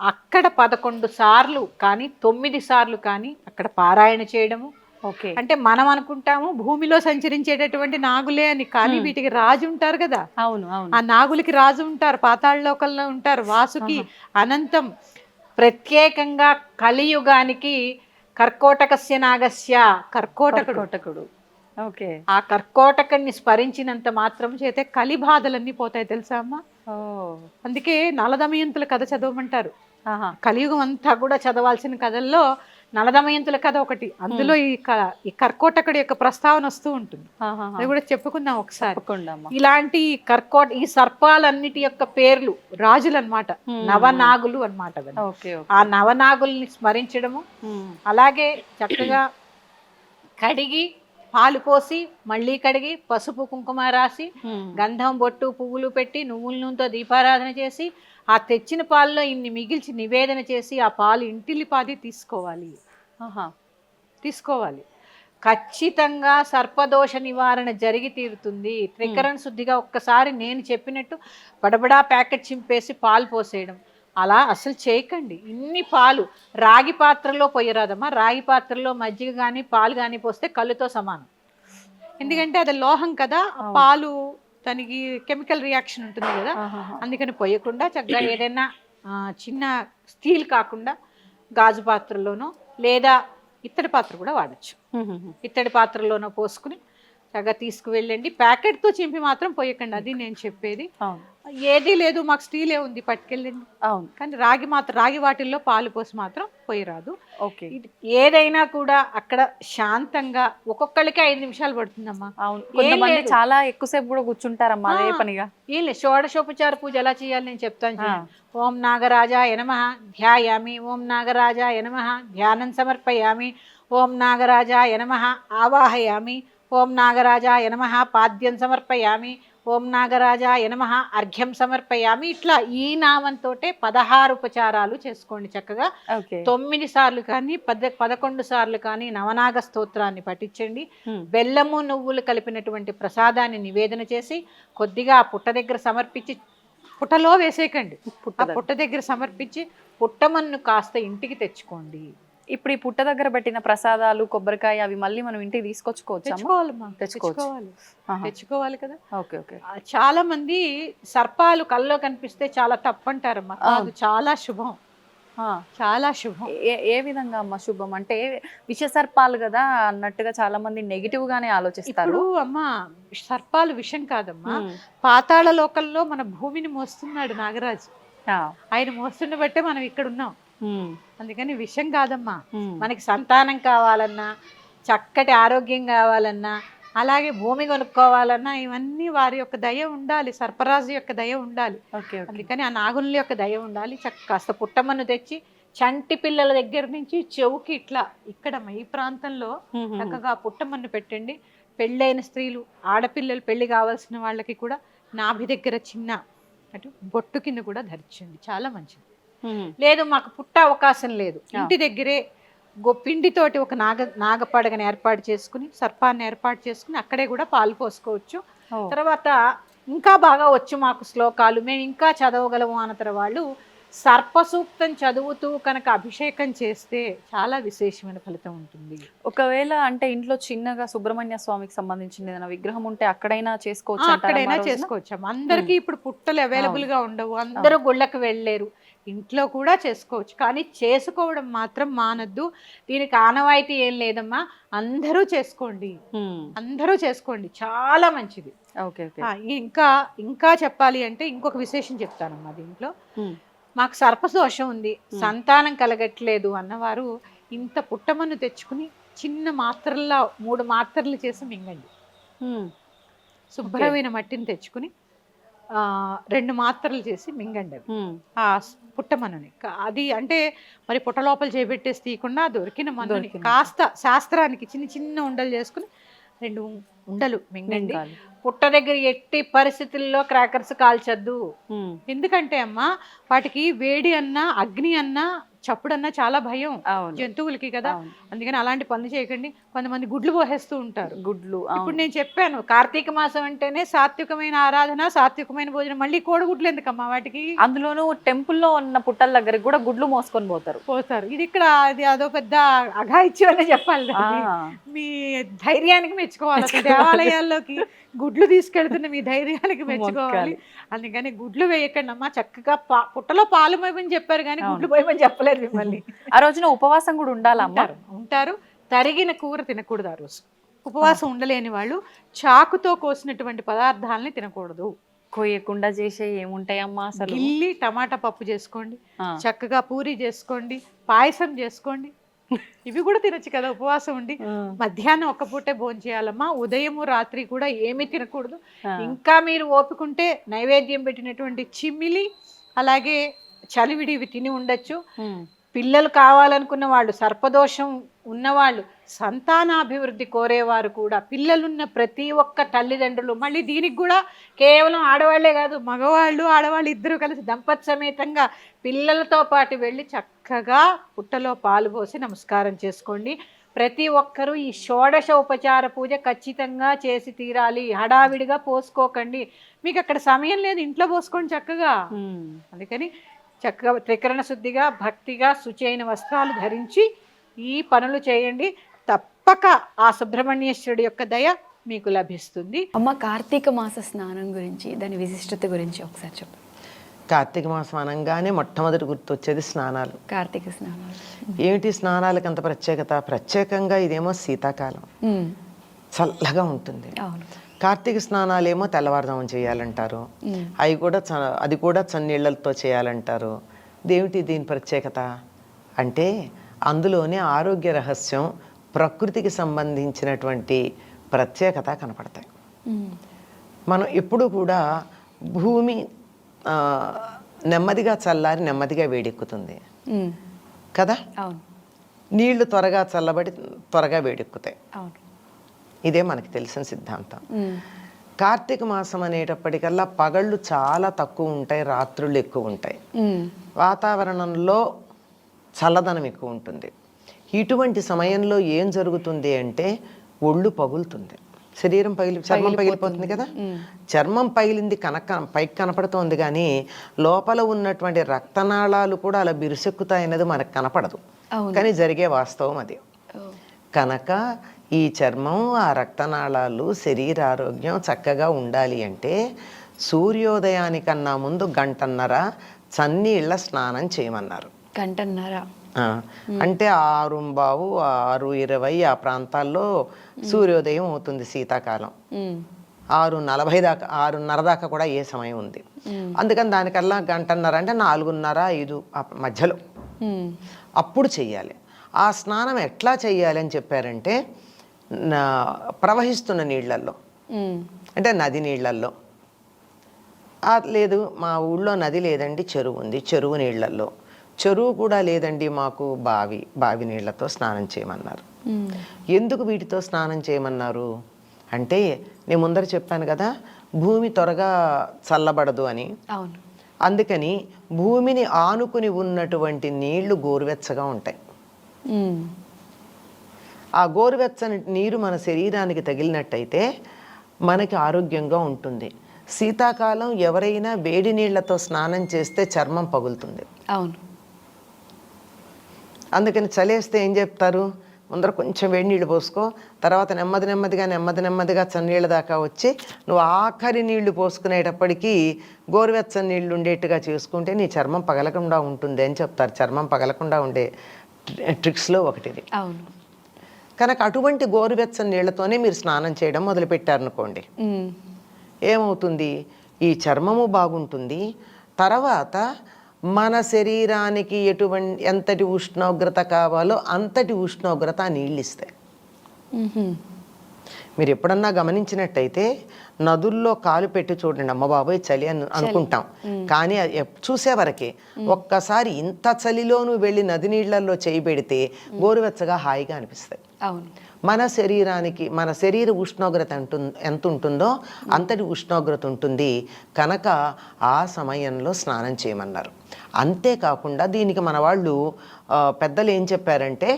అక్కడ 11 సార్లు కానీ 9 సార్లు కానీ అక్కడ పారాయణ చేయడము. ఓకే. అంటే మనం అనుకుంటాము భూమిలో సంచరించేటటువంటి నాగులే అని, కానీ వీటికి రాజు ఉంటారు కదా. అవును అవును. ఆ నాగులకి రాజు ఉంటారు, పాతాళ లోకంలో ఉంటారు, వాసుకి, అనంతం. ప్రత్యేకంగా కలియుగానికి కర్కోటకస్య నాగస్య, కర్కోటకుడు. ఓకే. ఆ కర్కోటకుని స్మరించినంత మాత్రం చేతే కలి బాధలన్నీ పోతాయి తెలుసా అమ్మా. అందుకే నలదమయంతుల కథ చదవమంటారు. కలియుగం అంతా కూడా చదవాల్సిన కథల్లో నలదమయంతుల కథ ఒకటి, అందులో ఈ కర్కోటకుడి యొక్క ప్రస్తావన వస్తూ ఉంటుంది. అది కూడా చెప్పుకుందాం ఒకసారి. ఇలాంటి ఈ సర్పాలన్నిటి యొక్క పేర్లు రాజులు అన్నమాట, నవనాగులు అన్నమాట. ఆ నవనాగుల్ని స్మరించడము, అలాగే చక్కగా కడిగి పాలు పోసి మళ్ళీ కడిగి పసుపు కుంకుమ రాసి గంధం బొట్టు పువ్వులు పెట్టి నువ్వుల నూనెతో దీపారాధన చేసి ఆ తెచ్చిన పాలలో ఇన్ని మిగిల్చి నివేదన చేసి ఆ పాలు ఇంటిల్లిపాది తీసుకోవాలి. ఖచ్చితంగా సర్పదోష నివారణ జరిగి తీరుతుంది. త్రికరణ శుద్ధిగా ఒక్కసారి నేను చెప్పినట్టు బడబడా ప్యాకెట్ చింపేసి పాలు పోసేయడం అలా అసలు చేయకండి. ఇన్ని పాలు రాగి పాత్రలో పోయరాదమ్మా, రాగి పాత్రలో మజ్జిగ కానీ పాలు కానీ పోస్తే కళ్ళుతో సమానం. ఎందుకంటే అది లోహం కదా, పాలు దానికి కెమికల్ రియాక్షన్ ఉంటుంది కదా, అందుకని పోయకుండా చక్కగా ఏదైనా చిన్న స్టీల్ కాకుండా గాజు పాత్రలోనో లేదా ఇత్తడి పాత్ర కూడా వాడచ్చు. ఇత్తడి పాత్రలోనో పోసుకుని చక్కగా తీసుకువెళ్ళండి. ప్యాకెట్తో చింపి మాత్రం పోయకండి, అది నేను చెప్పేది. ఏదీ లేదు మాకు స్టీలే ఉంది పట్టుకెళ్ళండి. అవును, కానీ రాగి వాటిల్లో పాలు పోసి మాత్రం పోయరాదు. ఓకే, ఏదైనా కూడా అక్కడ శాంతంగా ఒక్కొక్కరికి 5 నిమిషాలు పడుతుందమ్మా. అవును, చాలా ఎక్కువసేపు కూడా కూర్చుంటారమ్మా అదే పనిగా. ఏం లేదు, షోడశోపచార పూజ ఎలా చేయాలి నేను చెప్తాను. ఓం నాగరాజాయ నమః ధ్యాయామి, ఓం నాగరాజాయ నమః ధ్యానం సమర్పయామి, ఓం నాగరాజాయ నమః ఆవాహయామి, ఓం నాగరాజాయ నమః పాద్యం సమర్పయామి, ఓం నాగరాజాయ నమః అర్ఘ్యం సమర్పయామి. ఇట్లా ఈ నామంతో 16 ఉపచారాలు చేసుకోండి చక్కగా. 9 సార్లు కానీ 11 సార్లు కానీ నవనాగ స్తోత్రాన్ని పఠించండి. బెల్లము నువ్వులు కలిపినటువంటి ప్రసాదాన్ని నివేదన చేసి కొద్దిగా పుట్ట దగ్గర సమర్పించి, పుట్టలో వేసేయకండి, పుట్ట దగ్గర సమర్పించి పుట్టమన్ను కాస్త ఇంటికి తెచ్చుకోండి. ఇప్పుడు ఈ పుట్ట దగ్గర పెట్టిన ప్రసాదాలు కొబ్బరికాయ అవి మళ్ళీ మనం ఇంటికి తెచ్చుకోవాలి కదా. Okay okay. చాలా మంది సర్పాలు కల్లో కనిపిస్తే చాలా తప్పంటారమ్మా, అది చాలా శుభం, చాలా శుభం. ఏ విధంగా అమ్మ శుభం అంటే? విష సర్పాలు కదా అన్నట్టుగా చాలా మంది నెగిటివ్ గానే ఆలోచిస్తారు. అమ్మా సర్పాలు విషం కాదమ్మా, పాతాళ లోకంలో మన భూమిని మోస్తున్నాడు నాగరాజు, ఆయన మోస్తున్న బట్టే మనం ఇక్కడ ఉన్నాం. అందుకని విషయం కాదమ్మా. మనకి సంతానం కావాలన్నా, చక్కటి ఆరోగ్యం కావాలన్నా, అలాగే భూమి కొనుక్కోవాలన్నా ఇవన్నీ వారి యొక్క దయ ఉండాలి, సర్పరాజు యొక్క దయ ఉండాలి. అందుకని ఆ నాగుల యొక్క దయ ఉండాలి. కాస్త పుట్టమన్ను తెచ్చి చంటి పిల్లల దగ్గర నుంచి చెవుకి ఇట్లా ఇక్కడ ఈ ప్రాంతంలో చక్కగా పుట్టమన్ను పెట్టండి. పెళ్ళైన స్త్రీలు, ఆడపిల్లలు పెళ్లి కావాల్సిన వాళ్ళకి కూడా నాభి దగ్గర చిన్న అటు బొట్టు కింద కూడా ధరించండి, చాలా మంచిది. లేదు మాకు పుట్ట అవకాశం లేదు, ఇంటి దగ్గరే పిండితోటి ఒక నాగపడగని ఏర్పాటు చేసుకుని సర్పాన్ని ఏర్పాటు చేసుకుని అక్కడే కూడా పాలు పోసుకోవచ్చు. తర్వాత ఇంకా బాగా వచ్చు మాకు శ్లోకాలు, మేము ఇంకా చదవగలము అన్న వాళ్ళు సర్పసూక్తం చదువుతూ కనుక అభిషేకం చేస్తే చాలా విశేషమైన ఫలితం ఉంటుంది. ఒకవేళ అంటే ఇంట్లో చిన్నగా సుబ్రహ్మణ్య స్వామికి సంబంధించిన ఏదైనా విగ్రహం ఉంటే అక్కడైనా చేసుకోవచ్చు, అందరికీ ఇప్పుడు పుట్టలు అవైలబుల్ గా ఉండవు, అందరూ గుళ్ళకి వెళ్ళలేరు, ఇంట్లో కూడా చేసుకోవచ్చు. కానీ చేసుకోవడం మాత్రం మానద్దు. దీనికి ఆనవాయితీ ఏం లేదమ్మా, అందరూ చేసుకోండి, అందరూ చేసుకోండి, చాలా మంచిది. ఇంకా చెప్పాలి అంటే ఇంకొక విశేషం చెప్తానమ్మా. దీంట్లో మాకు సర్పదోషం ఉంది, సంతానం కలగట్లేదు అన్నవారు ఇంత పుట్టమన్ను తెచ్చుకుని చిన్న మాత్రల్లో 3 మాత్రలు చేసి మింగండి. శుభ్రమైన మట్టిని తెచ్చుకుని 2 మాత్రలు చేసి మింగండి అవి ఆ పుట్టమన్నుని. అది అంటే మరి పుట్ట లోపల చేపెట్టేసి తీయకుండా దొరికిన మన్నుని కాస్త శాస్త్రానికి చిన్న చిన్న ఉండలు చేసుకుని 2 ఉండలు మింగండి. పుట్ట దగ్గర ఎట్టి పరిస్థితుల్లో క్రాకర్స్ కాల్చద్దు. ఎందుకంటే అమ్మా వాటికి వేడి అన్నా అగ్ని అన్నా చప్పుడన్నా చాలా భయం జంతువులకి కదా, అందుకని అలాంటి పనులు చేయకండి. కొంతమంది గుడ్లు పోసేస్తూ ఉంటారు. ఇప్పుడు నేను చెప్పాను కార్తీక మాసం అంటేనే సాత్వికమైన ఆరాధన, సాత్వికమైన భోజనం. మళ్ళీ కోడిగుడ్లు ఎందుకమ్మా వాటికి? అందులోనూ టెంపుల్లో ఉన్న పుట్టల దగ్గర కూడా గుడ్లు మోసుకొని పోతారు. ఇది ఇక్కడ అదో పెద్ద అఘాయిత్యం అనే చెప్పాలి. మీ ధైర్యానికి మెచ్చుకోవాలి. దేవాలయాల్లోకి గుడ్లు తీసుకెళ్తున్న మీ ధైర్యానికి మెచ్చుకోవాలి. అందుకని గుడ్లు వేయకండి అమ్మా, చక్కగా పుట్టలో పాలు పోయమని చెప్పారు కానీ గుడ్లు పోయమని చెప్పలేదు మిమ్మల్ని. ఆ రోజున ఉపవాసం కూడా ఉండాలమ్మా. ఉంటారు. తరిగిన కూర తినకూడదు ఆ రోజు. ఉపవాసం ఉండలేని వాళ్ళు చాకుతో కోసినటువంటి పదార్థాలని తినకూడదు. కోయకుండా చేసే ఏముంటాయమ్మా అసలు? గిల్లి టమాటా పప్పు చేసుకోండి, చక్కగా పూరి చేసుకోండి, పాయసం చేసుకోండి, ఇవి కూడా తినొచ్చు కదా ఉపవాసం ఉండి. మధ్యాహ్నం ఒక్క పూటే భోజనం చేయాలమ్మా, ఉదయము రాత్రి కూడా ఏమీ తినకూడదు. ఇంకా మీరు ఓపికంటే నైవేద్యం పెట్టినటువంటి చిమ్మిలి అలాగే చలివిడి ఇవి తిని ఉండొచ్చు. పిల్లలు కావాలనుకున్న వాళ్ళు, సర్పదోషం ఉన్నవాళ్ళు, సంతానాభివృద్ధి కోరేవారు కూడా, పిల్లలున్న ప్రతి ఒక్క తల్లిదండ్రులు, మళ్ళీ దీనికి కూడా కేవలం ఆడవాళ్లే కాదు, మగవాళ్ళు ఆడవాళ్ళు ఇద్దరు కలిసి దంపతి సమేతంగా పిల్లలతో పాటు వెళ్ళి చక్కగా పుట్టలో పాలు పోసి నమస్కారం చేసుకోండి. ప్రతి ఒక్కరూ ఈ షోడశ ఉపచార పూజ ఖచ్చితంగా చేసి తీరాలి. హడావిడిగా పోసుకోకండి. మీకు అక్కడ సమయం లేదు, ఇంట్లో పోసుకోండి చక్కగా. అందుకని చక్కగా త్రికరణ శుద్ధిగా, భక్తిగా, శుచైన వస్త్రాలు ధరించి ఈ పనులు చేయండి. తప్పక ఆ సుబ్రహ్మణ్యేశ్వరుడి యొక్క దయ మీకు లభిస్తుంది. అమ్మ, కార్తీక మాస స్నానం గురించి, దాని విశిష్టత గురించి ఒకసారి చెప్పండి. కార్తీక మాసం అనగానే మొట్టమొదటి గుర్తొచ్చేది స్నానాలు. కార్తీక స్నానాలు ఏమిటి స్నానాలకు అంత ప్రత్యేకత? ప్రత్యేకంగా ఇదేమో శీతాకాలం, చల్లగా ఉంటుంది. అవును. కార్తీక స్నానాలు ఏమో తెల్లవారుజామున చేయాలంటారు. అది కూడా చన్నీళ్లతో చేయాలంటారు. దేమిటి దీని ప్రత్యేకత అంటే అందులోనే ఆరోగ్య రహస్యం, ప్రకృతికి సంబంధించినటువంటి ప్రత్యేకత కనపడతాయి. మనం ఎప్పుడు కూడా భూమి నెమ్మదిగా చల్లారి నెమ్మదిగా వేడెక్కుతుంది కదా. అవును. నీళ్లు త్వరగా చల్లబడి త్వరగా వేడెక్కుతాయి. అవును. ఇదే మనకి తెలిసిన సిద్ధాంతం. కార్తీక మాసం అనేటప్పటికల్లా పగళ్ళు చాలా తక్కువ ఉంటాయి, రాత్రులు ఎక్కువ ఉంటాయి. వాతావరణంలో చల్లదనం ఎక్కువ ఉంటుంది. ఇటువంటి సమయంలో ఏం జరుగుతుంది అంటే ఒళ్ళు పగులుతుంది, శరీరం చర్మం పగిలిపోతుంది కదా. చర్మం పగిలింది పైకి కనపడుతోంది, కానీ లోపల ఉన్నటువంటి రక్తనాళాలు కూడా అలా బిరుసెక్కుతాయన్నది మనకు కనపడదు, కానీ జరిగే వాస్తవం అది. కనుక ఈ చర్మం, ఆ రక్తనాళాలు, శరీరారోగ్యం చక్కగా ఉండాలి అంటే సూర్యోదయానికన్నా ముందు గంటన్నర చన్నీళ్ళ స్నానం చేయమన్నారు. గంటన్నర అంటే 6:15, 6:20 ఆ ప్రాంతాల్లో సూర్యోదయం అవుతుంది శీతాకాలం. 6:40 దాకా, 6:30 దాకా కూడా ఏ సమయం ఉంది. అందుకని దానికల్లా గంటన్నర అంటే 4:30, 5 మధ్యలో అప్పుడు చెయ్యాలి. ఆ స్నానం ఎట్లా చెయ్యాలి అని చెప్పారంటే ప్రవహిస్తున్న నీళ్లల్లో, అంటే నది నీళ్లల్లో. లేదు మా ఊళ్ళో నది లేదండి, చెరువు ఉంది, చెరువు నీళ్లల్లో. చెరువు కూడా లేదండి మాకు, బావి నీళ్లతో స్నానం చేయమన్నారు. ఎందుకు వీటితో స్నానం చేయమన్నారు అంటే నేను ముందర చెప్పాను కదా, భూమి త్వరగా చల్లబడదు అని. అవును. అందుకని భూమిని ఆనుకుని ఉన్నటువంటి నీళ్లు గోరువెచ్చగా ఉంటాయి. ఆ గోరువెచ్చని నీరు మన శరీరానికి తగిలినట్టయితే మనకి ఆరోగ్యంగా ఉంటుంది. శీతాకాలం ఎవరైనా వేడి నీళ్లతో స్నానం చేస్తే చర్మం పగులుతుంది. అవును. అందుకని చలేస్తే ఏం చెప్తారు, ముందర కొంచెం వేడి నీళ్ళు పోసుకో, తర్వాత నెమ్మదిగా చన్నీళ్ళ దాకా వచ్చి నువ్వు ఆఖరి నీళ్లు పోసుకునేటప్పటికీ గోరువెచ్చని నీళ్ళు ఉండేట్టుగా చేసుకుంటే నీ చర్మం పగలకుండా ఉంటుంది అని చెప్తారు. చర్మం పగలకుండా ఉండే ట్రిక్స్లో ఒకటిది. అవును. కనుక అటువంటి గోరువెచ్చని నీళ్లతోనే మీరు స్నానం చేయడం మొదలుపెట్టారనుకోండి, ఏమవుతుంది, ఈ చర్మము బాగుంటుంది. తర్వాత మన శరీరానికి ఎంతటి ఉష్ణోగ్రత కావాలో అంతటి ఉష్ణోగ్రత ఆ నీళ్ళు ఇస్తాయి. మీరు ఎప్పుడన్నా గమనించినట్టయితే నదుల్లో కాలు పెట్టి చూడండి, అమ్మ బాబోయ్ చలి అని అనుకుంటాం, కానీ చూసే వరకే. ఒక్కసారి ఇంత చలిలోనూ వెళ్ళి నది నీళ్లలో చేయి పెడితే గోరువెచ్చగా హాయిగా అనిపిస్తాయి. మన శరీరానికి, మన శరీర ఉష్ణోగ్రత ఎంత ఉంటుందో అంతటి ఉష్ణోగ్రత ఉంటుంది. కనుక ఆ సమయంలో స్నానం చేయమన్నారు. అంతేకాకుండా దీనికి మన వాళ్ళు పెద్దలు ఏం చెప్పారంటే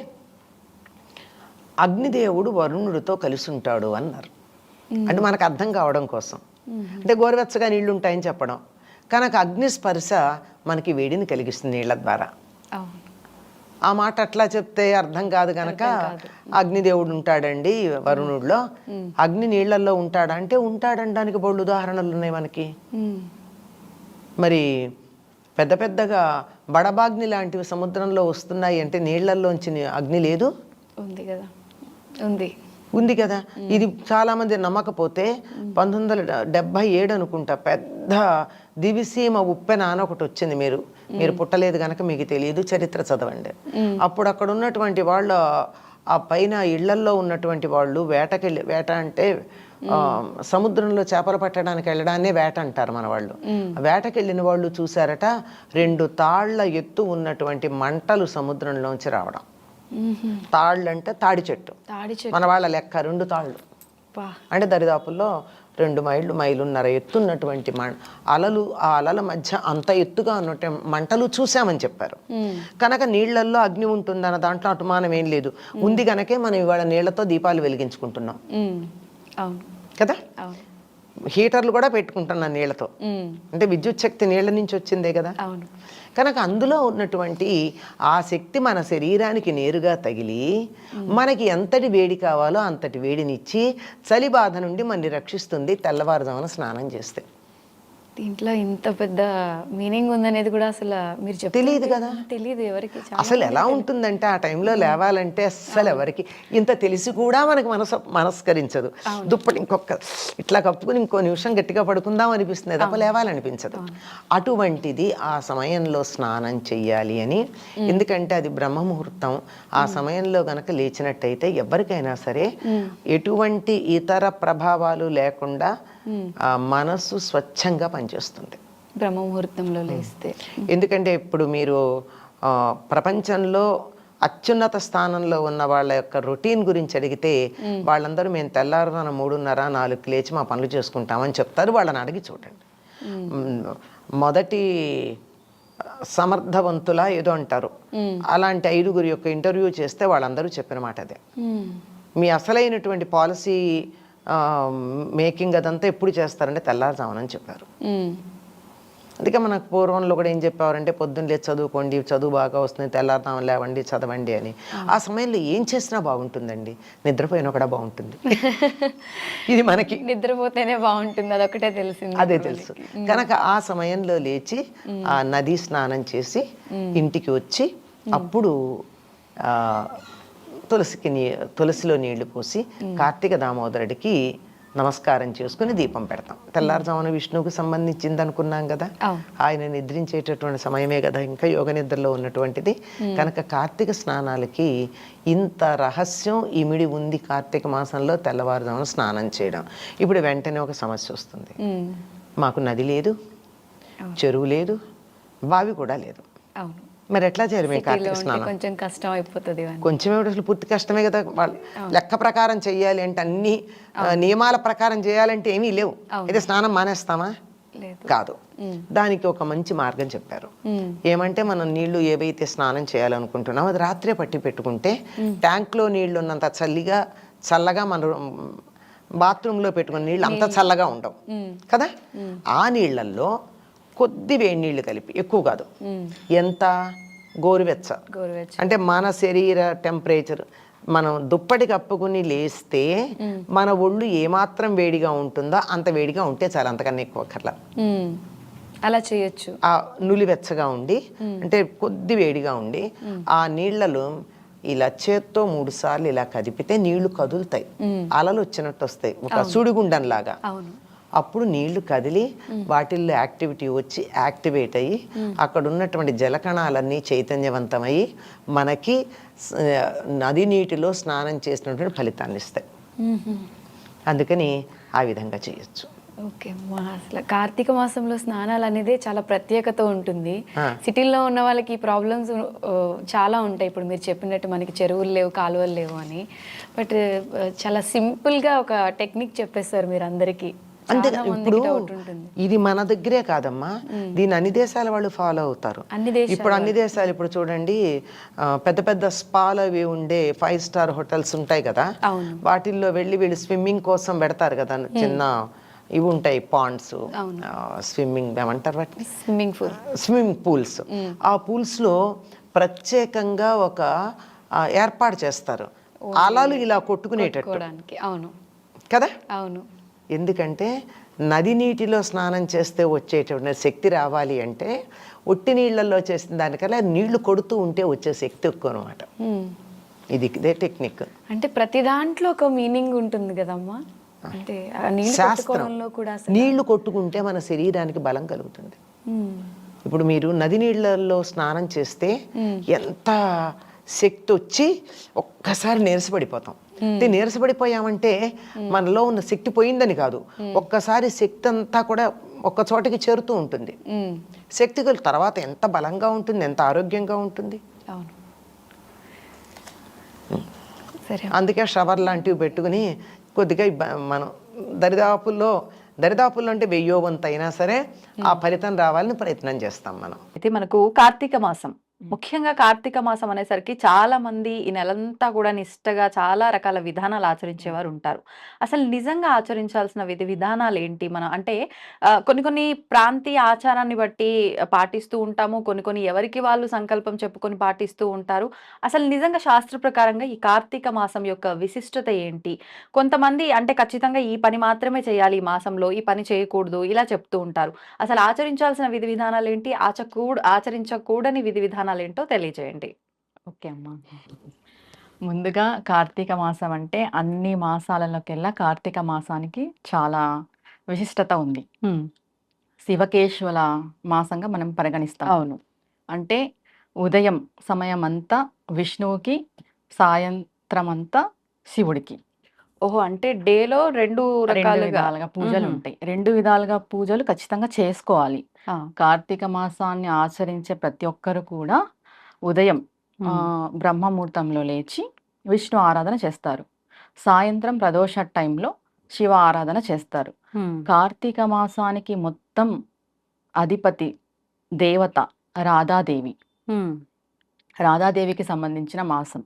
అగ్నిదేవుడు వరుణుడితో కలిసి ఉంటాడు అన్నారు. అంటే మనకు అర్థం కావడం కోసం, అంటే గోరువెచ్చగా నీళ్లు ఉంటాయని చెప్పడం. కనుక అగ్ని స్పర్శ మనకి వేడిని కలిగిస్తుంది నీళ్ల ద్వారా. ఆ మాట అట్లా చెప్తే అర్థం కాదు కనుక అగ్నిదేవుడు ఉంటాడండి వరుణుడిలో, అగ్ని నీళ్లలో ఉంటాడా అంటే ఉంటాడనడానికి బోళ్ళు ఉదాహరణలు ఉన్నాయి మనకి. మరి పెద్ద పెద్దగా బడబాగ్ని లాంటివి సముద్రంలో వస్తున్నాయి అంటే నీళ్లల్లోంచి అగ్ని లేదు, ఉంది కదా. ఇది చాలామంది నమ్మకపోతే 1977 అనుకుంటా పెద్ద దివిసీమ ఉప్పెన అని ఒకటి వచ్చింది, మీరు మీరు పుట్టలేదు కనుక మీకు తెలియదు, చరిత్ర చదవండి. అప్పుడు అక్కడ ఉన్నటువంటి వాళ్ళు, ఆ పైన ఇళ్లల్లో ఉన్నటువంటి వాళ్ళు వేట అంటే సముద్రంలో చేపలు పట్టడానికి వెళ్ళడాన్నే వేట అంటారు మన వాళ్ళు. వేటకెళ్ళిన వాళ్ళు చూసారట 2 తాళ్ల ఎత్తు ఉన్నటువంటి మంటలు సముద్రంలోంచి రావడం. తాళ్ళు అంటే తాడి చెట్టు, మన వాళ్ళ లెక్క 2 తాళ్ళు అంటే దరిదాపుల్లో 2 మైలున్నర ఎత్తున్నటువంటి అలలు, ఆ అలల మధ్య అంత ఎత్తుగా ఉన్నట్టు మంటలు చూసామని చెప్పారు. కనుక నీళ్లల్లో అగ్ని ఉంటుందన్న దాంట్లో అనుమానం ఏం లేదు. ఉంది కనుకే మనం ఇవాళ నీళ్లతో దీపాలు వెలిగించుకుంటున్నాం కదా. హీటర్లు కూడా పెట్టుకుంటున్నాం నీళ్లతో, అంటే విద్యుత్ శక్తి నీళ్ల నుంచి వచ్చిందే కదా. కనుక అందులో ఉన్నటువంటి ఆ శక్తి మన శరీరానికి నేరుగా తగిలి మనకి ఎంతటి వేడి కావాలో అంతటి వేడినిచ్చి చలి బాధ నుండి మనని రక్షిస్తుంది తెల్లవారుజామున స్నానం చేస్తే. దీంట్లో ఇంత పెద్ద మీనింగ్ ఉందనేది కూడా అసలు మీరు తెలియదు కదా, తెలియదు ఎవరికి. అసలు ఎలా ఉంటుందంటే ఆ టైంలో లేవాలంటే అస్సలు ఎవరికి ఇంత తెలిసి కూడా మనకు మనస్కరించదు. దుప్పటి ఇంకొక ఇట్లా కప్పుకుని ఇంకో నిమిషం గట్టిగా పడుకుందాం అనిపిస్తుంది తప్ప లేవాలనిపించదు. అటువంటిది ఆ సమయంలో స్నానం చెయ్యాలి అని, ఎందుకంటే అది బ్రహ్మ ముహూర్తం. ఆ సమయంలో గనక లేచినట్టయితే ఎవరికైనా సరే ఎటువంటి ఇతర ప్రభావాలు లేకుండా మనసు స్వచ్ఛంగా పనిచేస్తుంది బ్రహ్మ ముహూర్తంలో లేస్తే. ఎందుకంటే ఇప్పుడు మీరు ప్రపంచంలో అత్యున్నత స్థానంలో ఉన్న వాళ్ళ యొక్క రొటీన్ గురించి అడిగితే వాళ్ళందరూ మేము తెల్లారున 3:30, 4కి లేచి మా పనులు చేసుకుంటామని చెప్తారు. వాళ్ళని అడిగి చూడండి. మొదటి సమర్థవంతులా ఏదో అంటారు, అలాంటి 5గురి యొక్క ఇంటర్వ్యూ చేస్తే వాళ్ళందరూ చెప్పిన మాట అదే. మీ అసలైనటువంటి పాలసీ మేకింగ్ అదంతా ఎప్పుడు చేస్తారంటే తెల్లారుజామునని చెప్పారు. అందుకే మనకు పూర్వంలో కూడా ఏం చెప్పేవారంటే పొద్దున్న లేచి చదువుకోండి, చదువు బాగా వస్తుంది, తెల్లారుజామున లేవండి, చదవండి అని. ఆ సమయంలో ఏం చేసినా బాగుంటుందండి, నిద్రపోయినా కూడా బాగుంటుంది. ఇది మనకి నిద్రపోతేనే బాగుంటుంది, అదొకటే తెలిసింది, అదే తెలుసు. కనుక ఆ సమయంలో లేచి ఆ నదీ స్నానం చేసి ఇంటికి వచ్చి అప్పుడు తులసిలో నీళ్లు పోసి కార్తీక దామోదరుడికి నమస్కారం చేసుకుని దీపం పెడతాం. తెల్లారుజామున విష్ణువుకు సంబంధించింది అనుకున్నాం కదా, ఆయన నిద్రించేటటువంటి సమయమే కదా, ఇంకా యోగ నిద్రలో ఉన్నటువంటిది. కనుక కార్తీక స్నానాలకి ఇంత రహస్యం ఇమిడి ఉంది. కార్తీక మాసంలో తెల్లవారుజామున స్నానం చేయడం. ఇప్పుడు వెంటనే ఒక సమస్య వస్తుంది, మాకు నది లేదు, చెరువు లేదు, బావి కూడా లేదు, మరి ఎట్లా చేయాలి మేము కార్తీక స్నానం? కొంచెం కష్టం అయిపోతుంది. కొంచెం అసలు పూర్తి కష్టమే కదా. వాళ్ళు లెక్క ప్రకారం చెయ్యాలి అంటే, అన్ని నియమాల ప్రకారం చేయాలంటే ఏమీ లేవు. అయితే స్నానం మానేస్తామా? కాదు. దానికి ఒక మంచి మార్గం చెప్పారు. ఏమంటే మనం నీళ్లు ఏవైతే స్నానం చేయాలనుకుంటున్నామో అది రాత్రే పట్టి పెట్టుకుంటే ట్యాంక్లో నీళ్లు ఉన్నంత చల్లగా మనం బాత్రూంలో పెట్టుకున్న నీళ్ళు అంత చల్లగా ఉండవు కదా. ఆ నీళ్లలో కొద్ది వేడి నీళ్లు కలిపి, ఎక్కువ కాదు, ఎంత గోరువెచ్చ, అంటే మన శరీర టెంపరేచర్, మనం దుప్పటి కప్పుకుని లేస్తే మన ఒళ్ళు ఏమాత్రం వేడిగా ఉంటుందో అంత వేడిగా ఉంటే చాలా, అంతకన్నా ఎక్కువ అక్కర్లా. అలా చేయొచ్చు. ఆ నులివెచ్చగా ఉండి, అంటే కొద్ది వేడిగా ఉండి ఆ నీళ్లలో ఇలా చేత్తో 3 సార్లు ఇలా కదిపితే నీళ్లు కదులుతాయి, అలలు వచ్చినట్టు వస్తాయి, ఒక సుడిగుండం లాగా. అప్పుడు నీళ్లు కదిలి వాటిల్లో యాక్టివిటీ వచ్చి యాక్టివేట్ అయ్యి అక్కడ ఉన్నటువంటి జలకణాలన్నీ చైతన్యవంతమయ్యి మనకి నది నీటిలో స్నానం చేసినటువంటి ఫలితాన్ని ఇస్తాయి. అందుకని ఆ విధంగా చేయొచ్చు. ఓకే, అసలు కార్తీక మాసంలో స్నానాలు అనేది చాలా ప్రత్యేకత ఉంటుంది. సిటీల్లో ఉన్న వాళ్ళకి ఈ ప్రాబ్లమ్స్ చాలా ఉంటాయి. ఇప్పుడు మీరు చెప్పినట్టు మనకి చెరువులు లేవు, కాలువలు లేవు అని. బట్ చాలా సింపుల్గా ఒక టెక్నిక్ చెప్పేస్తారు మీరు అందరికీ. అంతే. ఇప్పుడు ఇది మన దగ్గరే కాదమ్మా, దీన్ని అన్ని దేశాల వాళ్ళు ఫాలో అవుతారు. ఇప్పుడు అన్ని దేశాలు, ఇప్పుడు చూడండి పెద్ద పెద్ద స్పాలు అవి ఉండే 5 స్టార్ హోటల్స్ ఉంటాయి కదా, వాటిల్లో వెళ్ళి వీళ్ళు స్విమ్మింగ్ కోసం పెడతారు కదా, చిన్న ఇవి ఉంటాయి పాండ్స్, స్విమ్మింగ్ ఏమంటారు వాటిని, స్విమ్మింగ్ పూల్స్. ఆ పూల్స్ లో ప్రత్యేకంగా ఒక ఏర్పాటు చేస్తారు, అలలు ఇలా కొట్టుకునేటట్టు కదా. అవును, ఎందుకంటే నది నీటిలో స్నానం చేస్తే వచ్చేటువంటి శక్తి రావాలి అంటే ఒట్టి నీళ్లలో చేసిన దానికల్లా నీళ్లు కొడుతూ ఉంటే వచ్చే శక్తి ఎక్కువ అనమాట. ఇదే టెక్నిక్. అంటే ప్రతి దాంట్లో ఒక మీనింగ్ ఉంటుంది కదమ్మా. అంటే శాస్త్రం, నీళ్లు కొట్టుకుంటే మన శరీరానికి బలం కలుగుతుంది. ఇప్పుడు మీరు నది నీళ్ళల్లో స్నానం చేస్తే ఎంత శక్తి వచ్చి ఒక్కసారి నీరసపడిపోతాం. నీరసపడిపోయామంటే మనలో ఉన్న శక్తి పోయిందని కాదు, ఒక్కసారి శక్తి అంతా కూడా ఒక్క చోటకి చేరుతూ ఉంటుంది. శక్తి తర్వాత ఎంత బలంగా ఉంటుంది, ఎంత ఆరోగ్యంగా ఉంటుంది. అవును. సరే, అందుకే షవర్ లాంటివి పెట్టుకుని కొద్దిగా మనం దరిదాపుల్లో అంటే 1000 వంతు అయినా సరే ఆ ఫలితం రావాలని ప్రయత్నం చేస్తాం మనం. అయితే మనకు కార్తీక మాసం, ముఖ్యంగా కార్తీక మాసం అనేసరికి చాలా మంది ఈ నెలంతా కూడా నిష్టగా చాలా రకాల విధానాలు ఆచరించేవారు ఉంటారు. అసలు నిజంగా ఆచరించాల్సిన విధి విధానాలు ఏంటి? మనం అంటే కొన్ని కొన్ని ప్రాంతీయ ఆచారాన్ని బట్టి పాటిస్తూ ఉంటాము, కొన్ని ఎవరికి వాళ్ళు సంకల్పం చెప్పుకొని పాటిస్తూ ఉంటారు. అసలు నిజంగా శాస్త్ర ప్రకారంగా ఈ కార్తీక మాసం యొక్క విశిష్టత ఏంటి? కొంతమంది అంటే ఖచ్చితంగా ఈ పని మాత్రమే చేయాలి ఈ మాసంలో, ఈ పని చేయకూడదు ఇలా చెప్తూ ఉంటారు. అసలు ఆచరించాల్సిన విధి విధానాలు ఏంటి? ఆచరించకూడని విధి విధానాలు ఏంటో తెలియజేయండి. ఓకే అమ్మా. ముందుగా కార్తీక మాసం అంటే అన్ని మాసాలలోకెల్లా కార్తీక మాసానికి చాలా విశిష్టత ఉంది. శివకేశవుల మాసంగా మనం పరిగణిస్తాం. అవును. అంటే ఉదయం సమయం అంతా విష్ణువుకి, సాయంత్రం అంతా శివుడికి. ఓహో, అంటే డేలో రెండు రెండు రకాలుగా విధాలుగా పూజలు ఉంటాయి. రెండు విధాలుగా పూజలు ఖచ్చితంగా చేసుకోవాలి. కార్తీక మాసాన్ని ఆచరించే ప్రతి ఒక్కరు కూడా ఉదయం బ్రహ్మముహూర్తంలో లేచి విష్ణు ఆరాధన చేస్తారు. సాయంత్రం ప్రదోష టైంలో శివ ఆరాధన చేస్తారు. కార్తీక మాసానికి మొత్తం అధిపతి దేవత రాధాదేవి. రాధాదేవికి సంబంధించిన మాసం.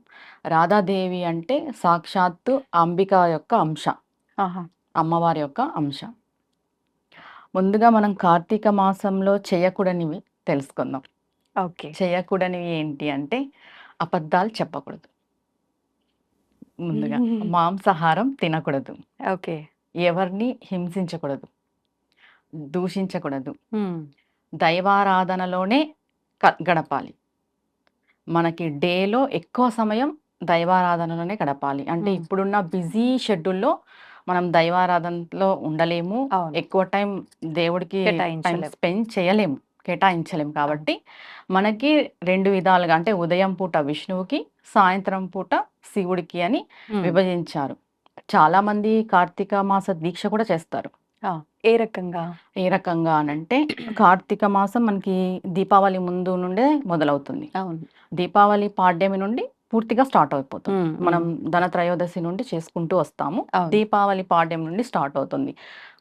రాధాదేవి అంటే సాక్షాత్తు అంబిక యొక్క అంశ, అమ్మవారి యొక్క అంశ. ముందుగా మనం కార్తీక మాసంలో చేయకూడనివి తెలుసుకుందాం. ఓకే. చేయకూడనివి ఏంటి అంటే అబద్ధాలు చెప్పకూడదు. ముందుగా మాంసాహారం తినకూడదు. ఓకే. ఎవరిని హింసించకూడదు, దూషించకూడదు. దైవారాధనలోనే గడపాలి. మనకి డేలో ఎక్కువ సమయం దైవారాధనలోనే గడపాలి. అంటే ఇప్పుడున్న బిజీ షెడ్యూల్లో మనం దైవారాధనలో ఉండలేము, ఎక్కువ టైం దేవుడికి టైం స్పెండ్ చేయలేము, కేటాయించలేము. కాబట్టి మనకి రెండు విధాలుగా అంటే ఉదయం పూట విష్ణువుకి, సాయంత్రం పూట శివుడికి అని విభజించారు. చాలా మంది కార్తీక మాస దీక్ష కూడా చేస్తారు. ఏ రకంగా? ఏ రకంగా అనంటే కార్తీక మాసం మనకి దీపావళి ముందు నుండే మొదలవుతుంది. అవును. దీపావళి పాడ్యమి నుండి పూర్తిగా స్టార్ట్ అయిపోతుంది. మనం ధనత్రయోదశి నుండి చేసుకుంటూ వస్తాము. దీపావళి పాడ్యం నుండి స్టార్ట్ అవుతుంది.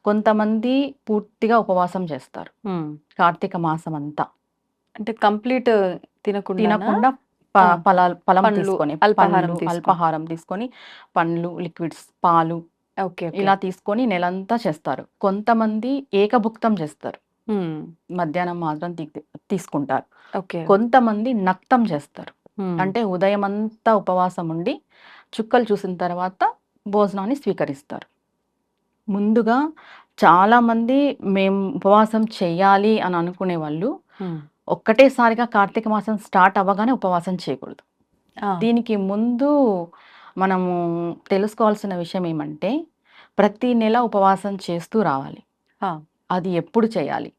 కొంతమంది పూర్తిగా ఉపవాసం చేస్తారు కార్తీక మాసం అంతా. అంటే కంప్లీట్ తినకుండా ఫలం తీసుకొని, అల్పాహారం తీసుకొని, పండ్లు, లిక్విడ్స్, పాలు ఇలా తీసుకొని నెలంతా చేస్తారు. కొంతమంది ఏకభుక్తం చేస్తారు, మధ్యాహ్నం మాత్రం తీసుకుంటారు. కొంతమంది నక్తం చేస్తారు, అంటే ఉదయం అంతా ఉపవాసం ఉండి చుక్కలు చూసిన తర్వాత భోజనాన్ని స్వీకరిస్తారు. ముందుగా చాలా మంది మేము ఉపవాసం చెయ్యాలి అని అనుకునే వాళ్ళు ఒక్కటేసారిగా కార్తీక మాసం స్టార్ట్ అవ్వగానే ఉపవాసం చేయకూడదు. దీనికి ముందు మనము తెలుసుకోవాల్సిన విషయం ఏమంటే ప్రతి నెల ఉపవాసం చేస్తూ రావాలి. అది ఎప్పుడు చేయాలి?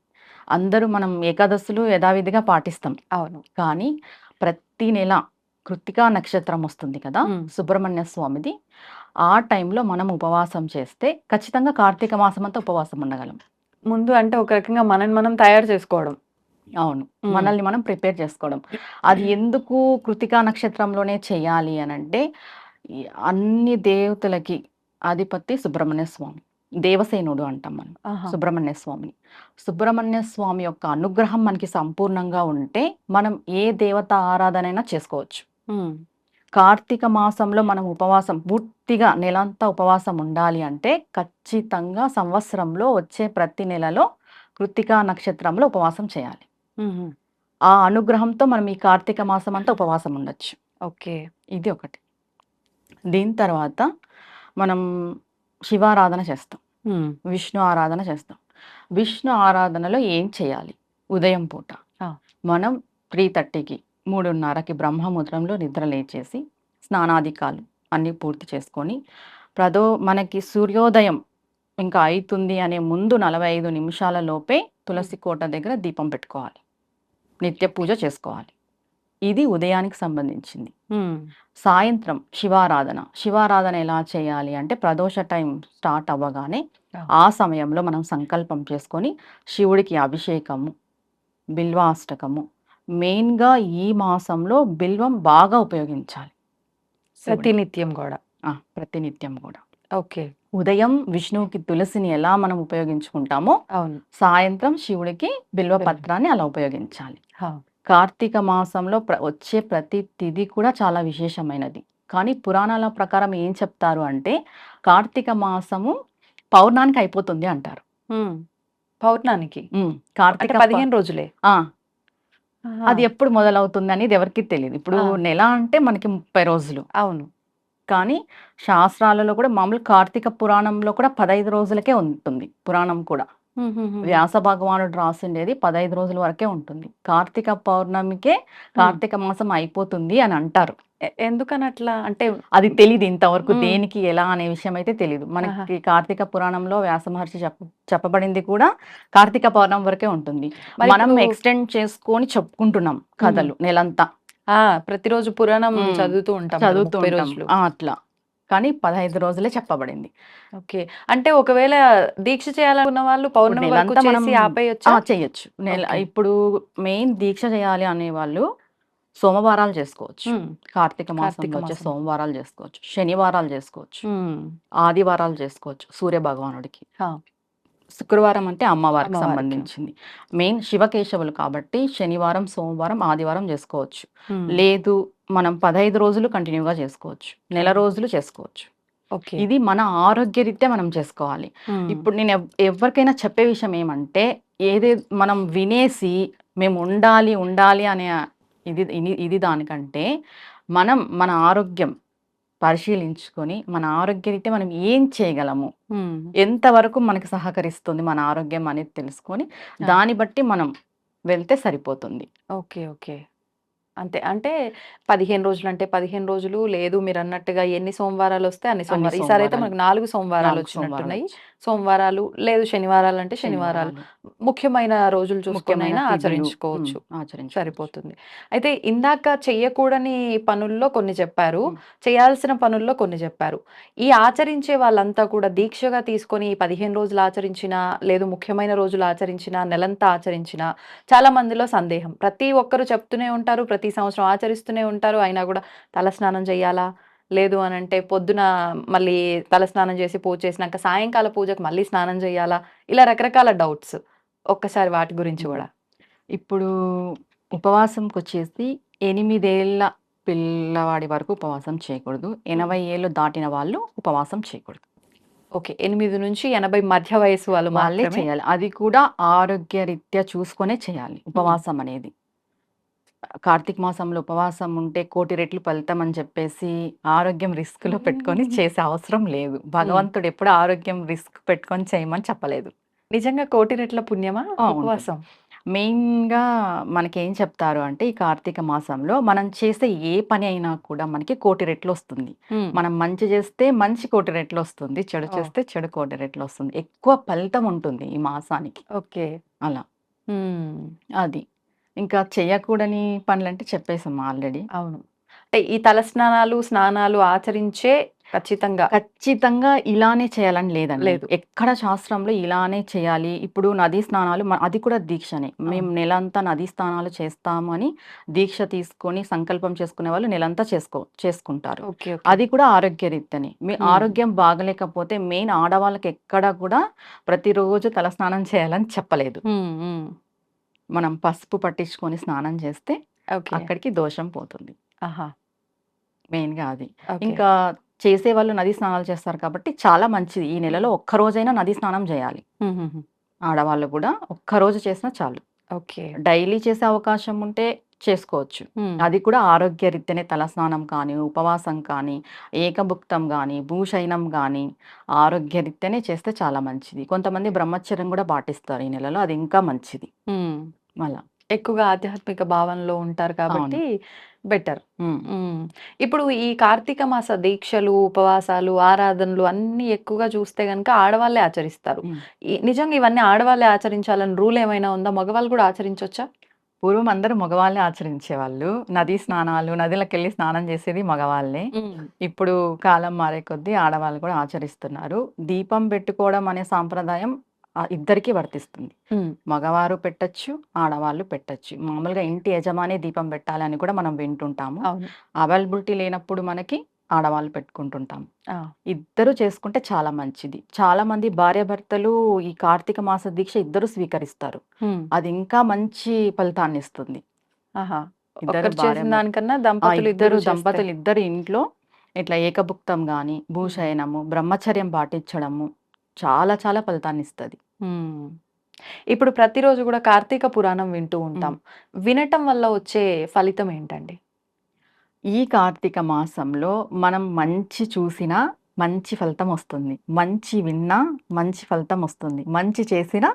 అందరూ మనం ఏకాదశులు యథావిధిగా పాటిస్తాం. అవును. కానీ ప్రతి నెల కృత్తికా నక్షత్రం వస్తుంది కదా, సుబ్రహ్మణ్య స్వామిది, ఆ టైంలో మనం ఉపవాసం చేస్తే ఖచ్చితంగా కార్తీక మాసం అంతా ఉపవాసం ఉండగలం. ముందు అంటే ఒక రకంగా మనం తయారు చేసుకోవడం. అవును, మనల్ని మనం ప్రిపేర్ చేసుకోవడం. అది ఎందుకు కృత్తికా నక్షత్రంలోనే చేయాలి అని అంటే అన్ని దేవతలకి అధిపతి సుబ్రహ్మణ్య స్వామి, దేవసేనుడు అంటాం మనం సుబ్రహ్మణ్య స్వామిని. సుబ్రహ్మణ్య స్వామి యొక్క అనుగ్రహం మనకి సంపూర్ణంగా ఉంటే మనం ఏ దేవత ఆరాధన అయినా చేసుకోవచ్చు. కార్తీక మాసంలో మనం ఉపవాసం పూర్తిగా నెలంతా ఉపవాసం ఉండాలి అంటే ఖచ్చితంగా సంవత్సరంలో వచ్చే ప్రతి నెలలో కృత్తికా నక్షత్రంలో ఉపవాసం చేయాలి. ఆ అనుగ్రహంతో మనం ఈ కార్తీక మాసం అంతా ఉపవాసం ఉండొచ్చు. ఓకే, ఇది ఒకటి. దీని తర్వాత మనం శివారాధన చేస్తాం, విష్ణు ఆరాధన చేస్తాం. విష్ణు ఆరాధనలో ఏం చేయాలి? ఉదయం పూట మనం 3:30కి 3:30కి బ్రహ్మముహూర్తంలో నిద్ర లేచేసి స్నానాధికాలు అన్నీ పూర్తి చేసుకొని మనకి సూర్యోదయం ఇంకా అవుతుంది అనే ముందు 45 నిమిషాల లోపే తులసి కోట దగ్గర దీపం పెట్టుకోవాలి. నిత్య పూజ చేసుకోవాలి. ఇది ఉదయానికి సంబంధించింది. సాయంత్రం శివారాధన ఎలా చేయాలి అంటే ప్రదోష టైం స్టార్ట్ అవ్వగానే ఆ సమయంలో మనం సంకల్పం చేసుకొని శివుడికి అభిషేకము, బిల్వాష్టకము, మెయిన్గా ఈ మాసంలో బిల్వం బాగా ఉపయోగించాలి ప్రతినిత్యం కూడా. ప్రతినిత్యం కూడా. ఓకే. ఉదయం విష్ణువుకి తులసిని ఎలా మనం ఉపయోగించుకుంటామో అవును. సాయంత్రం శివుడికి బిల్వ పత్రాన్ని అలా ఉపయోగించాలి. హా. కార్తీక మాసంలో వచ్చే ప్రతి తిథి కూడా చాలా విశేషమైనది. కానీ పురాణాల ప్రకారం ఏం చెప్తారు అంటే కార్తీక మాసము పౌర్ణానికి అయిపోతుంది అంటారు. పౌర్ణానికి కార్తీక 15 రోజులే. అది ఎప్పుడు మొదలవుతుంది అనేది ఎవరికి తెలియదు. ఇప్పుడు నెల అంటే మనకి 30 రోజులు. అవును. కానీ శాస్త్రాలలో కూడా మామూలు కార్తీక పురాణంలో కూడా 15 రోజులకే ఉంటుంది. పురాణం కూడా వ్యాస భగవానుడు రాసిండేది 15 రోజుల వరకే ఉంటుంది. కార్తీక పౌర్ణమికే కార్తీక మాసం అయిపోతుంది అని అంటారు. ఎందుకని అట్లా అంటే అది తెలీదు ఇంతవరకు దేనికి ఎలా అనే విషయం అయితే తెలీదు. మనకి కార్తీక పురాణంలో వ్యాస మహర్షి చెప్పబడింది కూడా కార్తీక పౌర్ణమి వరకే ఉంటుంది. మనం ఎక్స్టెండ్ చేసుకొని చెప్పుకుంటున్నాం కథలు నెలంతా. ప్రతిరోజు పురాణం చదువుతూ ఉంటాం. అట్లా కానీ 15 రోజులే చెప్పబడింది. ఓకే. అంటే ఒకవేళ దీక్ష చేయాలనుకున్న వాళ్ళు పౌర్ణమి వరకు చేసి ఆపేయొచ్చా? చేయొచ్చు. ఇప్పుడు మెయిన్ దీక్ష చేయాలి అనే వాళ్ళు సోమవారాలు చేసుకోవచ్చు. కార్తీక మాసంలో వచ్చే సోమవారాలు చేసుకోవచ్చు, శనివారాలు చేసుకోవచ్చు, ఆదివారాలు చేసుకోవచ్చు సూర్య భగవానుడికి. శుక్రవారం అంటే అమ్మవారికి సంబంధించింది. మెయిన్ శివకేశవులు కాబట్టి శనివారం, సోమవారం, ఆదివారం చేసుకోవచ్చు. లేదు మనం 15 రోజులు కంటిన్యూగా చేసుకోవచ్చు, నెల రోజులు చేసుకోవచ్చు. ఇది మన ఆరోగ్యరీత్యా మనం చేసుకోవాలి. ఇప్పుడు నేను ఎవరికైనా చెప్పే విషయం ఏమంటే మనం వినేసి మేము ఉండాలి అనే ఇది దానికంటే మనం మన ఆరోగ్యం పరిశీలించుకొని మన ఆరోగ్యరీత్యా మనం ఏం చేయగలము, ఎంతవరకు మనకి సహకరిస్తుంది మన ఆరోగ్యం అనేది తెలుసుకొని దాన్ని బట్టి మనం వెళ్తే సరిపోతుంది. ఓకే. ఓకే. అంతే. అంటే 15 రోజులు అంటే 15 రోజులు లేదు, మీరు అన్నట్టుగా ఎన్ని సోమవారాలు వస్తే అన్ని సోమవారాలు. ఈసారి అయితే మనకు 4 సోమవారాలు వచ్చినట్టున్నాయి. సోమవారాలు లేదు శనివారాలు అంటే శనివారాలు, ముఖ్యమైన రోజులు చూసుకునైనా ఆచరించుకోవచ్చు. సరిపోతుంది. అయితే ఇందాక చెయ్యకూడని పనుల్లో కొన్ని చెప్పారు, చేయాల్సిన పనుల్లో కొన్ని చెప్పారు. ఈ ఆచరించే వాళ్ళంతా కూడా దీక్షగా తీసుకొని 15 రోజులు ఆచరించినా లేదు ముఖ్యమైన రోజులు ఆచరించినా నెలంతా ఆచరించినా చాలా మందిలో సందేహం. ప్రతి ఒక్కరు చెప్తూనే ఉంటారు, ప్రతి సంవత్సరం ఆచరిస్తూనే ఉంటారు. అయినా కూడా తలస్నానం చేయాలా, లేదు అని అంటే పొద్దున మళ్ళీ తలస్నానం చేసి పూజ చేసినాక సాయంకాల పూజకు మళ్ళీ స్నానం చేయాలా, ఇలా రకరకాల డౌట్స్. ఒక్కసారి వాటి గురించి కూడా. ఇప్పుడు ఉపవాసంకి వచ్చేసి 8 ఏళ్ళ పిల్లవాడి వరకు ఉపవాసం చేయకూడదు, 80 ఏళ్ళు దాటిన వాళ్ళు ఉపవాసం చేయకూడదు. ఓకే. 8 నుంచి 80 మధ్య వయసు వాళ్ళే చేయాలి. అది కూడా ఆరోగ్య రీత్యా చూసుకొనే చేయాలి ఉపవాసం అనేది. కార్తీక మాసంలో ఉపవాసం ఉంటే 1,000,000 రెట్లు ఫలితం అని చెప్పేసి ఆరోగ్యం రిస్క్ లో పెట్టుకొని చేసే అవసరం లేదు. భగవంతుడు ఎప్పుడు ఆరోగ్యం రిస్క్ పెట్టుకొని చేయమని చెప్పలేదు. నిజంగా 1,000,000 రెట్ల పుణ్యమా ఉపవాసం? మెయిన్గా మనకి ఏం చెప్తారు అంటే ఈ కార్తీక మాసంలో మనం చేసే ఏ పని అయినా కూడా మనకి 1,000,000 రెట్లు వస్తుంది. మనం మంచి చేస్తే మంచి 1,000,000 రెట్లు వస్తుంది, చెడు చేస్తే చెడు 1,000,000 రెట్లు వస్తుంది. ఎక్కువ ఫలితం ఉంటుంది ఈ మాసానికి. ఓకే. అలా అది ఇంకా చేయకూడని పనులు అంటే చెప్పేసాం ఆల్రెడీ. అవును. అంటే ఈ తలస్నానాలు స్నానాలు ఆచరించే ఖచ్చితంగా ఇలానే చేయాలని లేదు. ఎక్కడ శాస్త్రంలో ఇలానే చేయాలి. ఇప్పుడు నదీ స్నానాలు అది కూడా దీక్షనే. మేము నెలంతా నదీ స్నానాలు చేస్తాము అని దీక్ష తీసుకొని సంకల్పం చేసుకునే వాళ్ళు నెలంతా చేసుకుంటారు. అది కూడా ఆరోగ్య రీత్యనే. మీ ఆరోగ్యం బాగలేకపోతే మెయిన్ ఆడవాళ్ళకి ఎక్కడ కూడా ప్రతిరోజు తలస్నానం చేయాలని చెప్పలేదు. మనం పసుపు పట్టించుకొని స్నానం చేస్తే అక్కడికి దోషం పోతుంది. మెయిన్గా అది. ఇంకా చేసేవాళ్ళు నదీ స్నానాలు చేస్తారు కాబట్టి చాలా మంచిది. ఈ నెలలో ఒక్కరోజైనా నదీ స్నానం చేయాలి. ఆడవాళ్ళు కూడా ఒక్కరోజు చేసినా చాలు. ఓకే. డైలీ చేసే అవకాశం ఉంటే చేసుకోవచ్చు. అది కూడా ఆరోగ్య రీత్యనే తలస్నానం కానీ, ఉపవాసం కానీ, ఏకభుక్తం కానీ, భూశయనం కానీ ఆరోగ్య రీత్యనే చేస్తే చాలా మంచిది. కొంతమంది బ్రహ్మచర్యం కూడా పాటిస్తారు ఈ నెలలో, అది ఇంకా మంచిది. అలా ఎక్కువగా ఆధ్యాత్మిక భావనలో ఉంటారు కాబట్టి బెటర్. ఇప్పుడు ఈ కార్తీక మాస దీక్షలు, ఉపవాసాలు, ఆరాధనలు అన్ని ఎక్కువగా చూస్తే గనుక ఆడవాళ్ళే ఆచరిస్తారు. నిజంగా ఇవన్నీ ఆడవాళ్ళే ఆచరించాలని రూల్ ఏమైనా ఉందా? మగవాళ్ళు కూడా ఆచరించవచ్చా? పూర్వం అందరూ మగవాళ్ళే ఆచరించేవాళ్ళు. నదీ స్నానాలు, నదులకెళ్ళి స్నానం చేసేది మగవాళ్ళే. ఇప్పుడు కాలం మారే కొద్దీ ఆడవాళ్ళు కూడా ఆచరిస్తున్నారు. దీపం పెట్టుకోవడం అనే సాంప్రదాయం ఇద్దరికీ వర్తిస్తుంది. మగవారు పెట్టొచ్చు, ఆడవాళ్ళు పెట్టొచ్చు. మామూలుగా ఇంటి యజమానే దీపం పెట్టాలని కూడా మనం వింటుంటాము. అవును. అవైలబిలిటీ లేనప్పుడు మనకి ఆడవాళ్ళు పెట్టుకుంటుంటాం. ఇద్దరు చేసుకుంటే చాలా మంచిది. చాలా మంది భార్యాభర్తలు ఈ కార్తీక మాస దీక్ష ఇద్దరు స్వీకరిస్తారు. అది ఇంకా మంచి ఫలితాన్ని ఇస్తుంది. ఇద్దరు చేసిన దానికన్నా దంపతులు దంపతులు ఇద్దరు ఇంట్లో ఇట్లా ఏకభుక్తం గాని, భూశయనము, బ్రహ్మచర్యం పాటించడము చాలా చాలా ఫలితాన్ని ఇస్తుంది. ఇప్పుడు ప్రతిరోజు కూడా కార్తీక పురాణం వింటూ ఉంటాం. వినటం వల్ల వచ్చే ఫలితం ఏంటండి? ఈ కార్తీక మాసంలో మనం మంచి చూసినా మంచి ఫలితం వస్తుంది. మంచి విన్నా మంచి ఫలితం వస్తుంది. మంచి చేసినా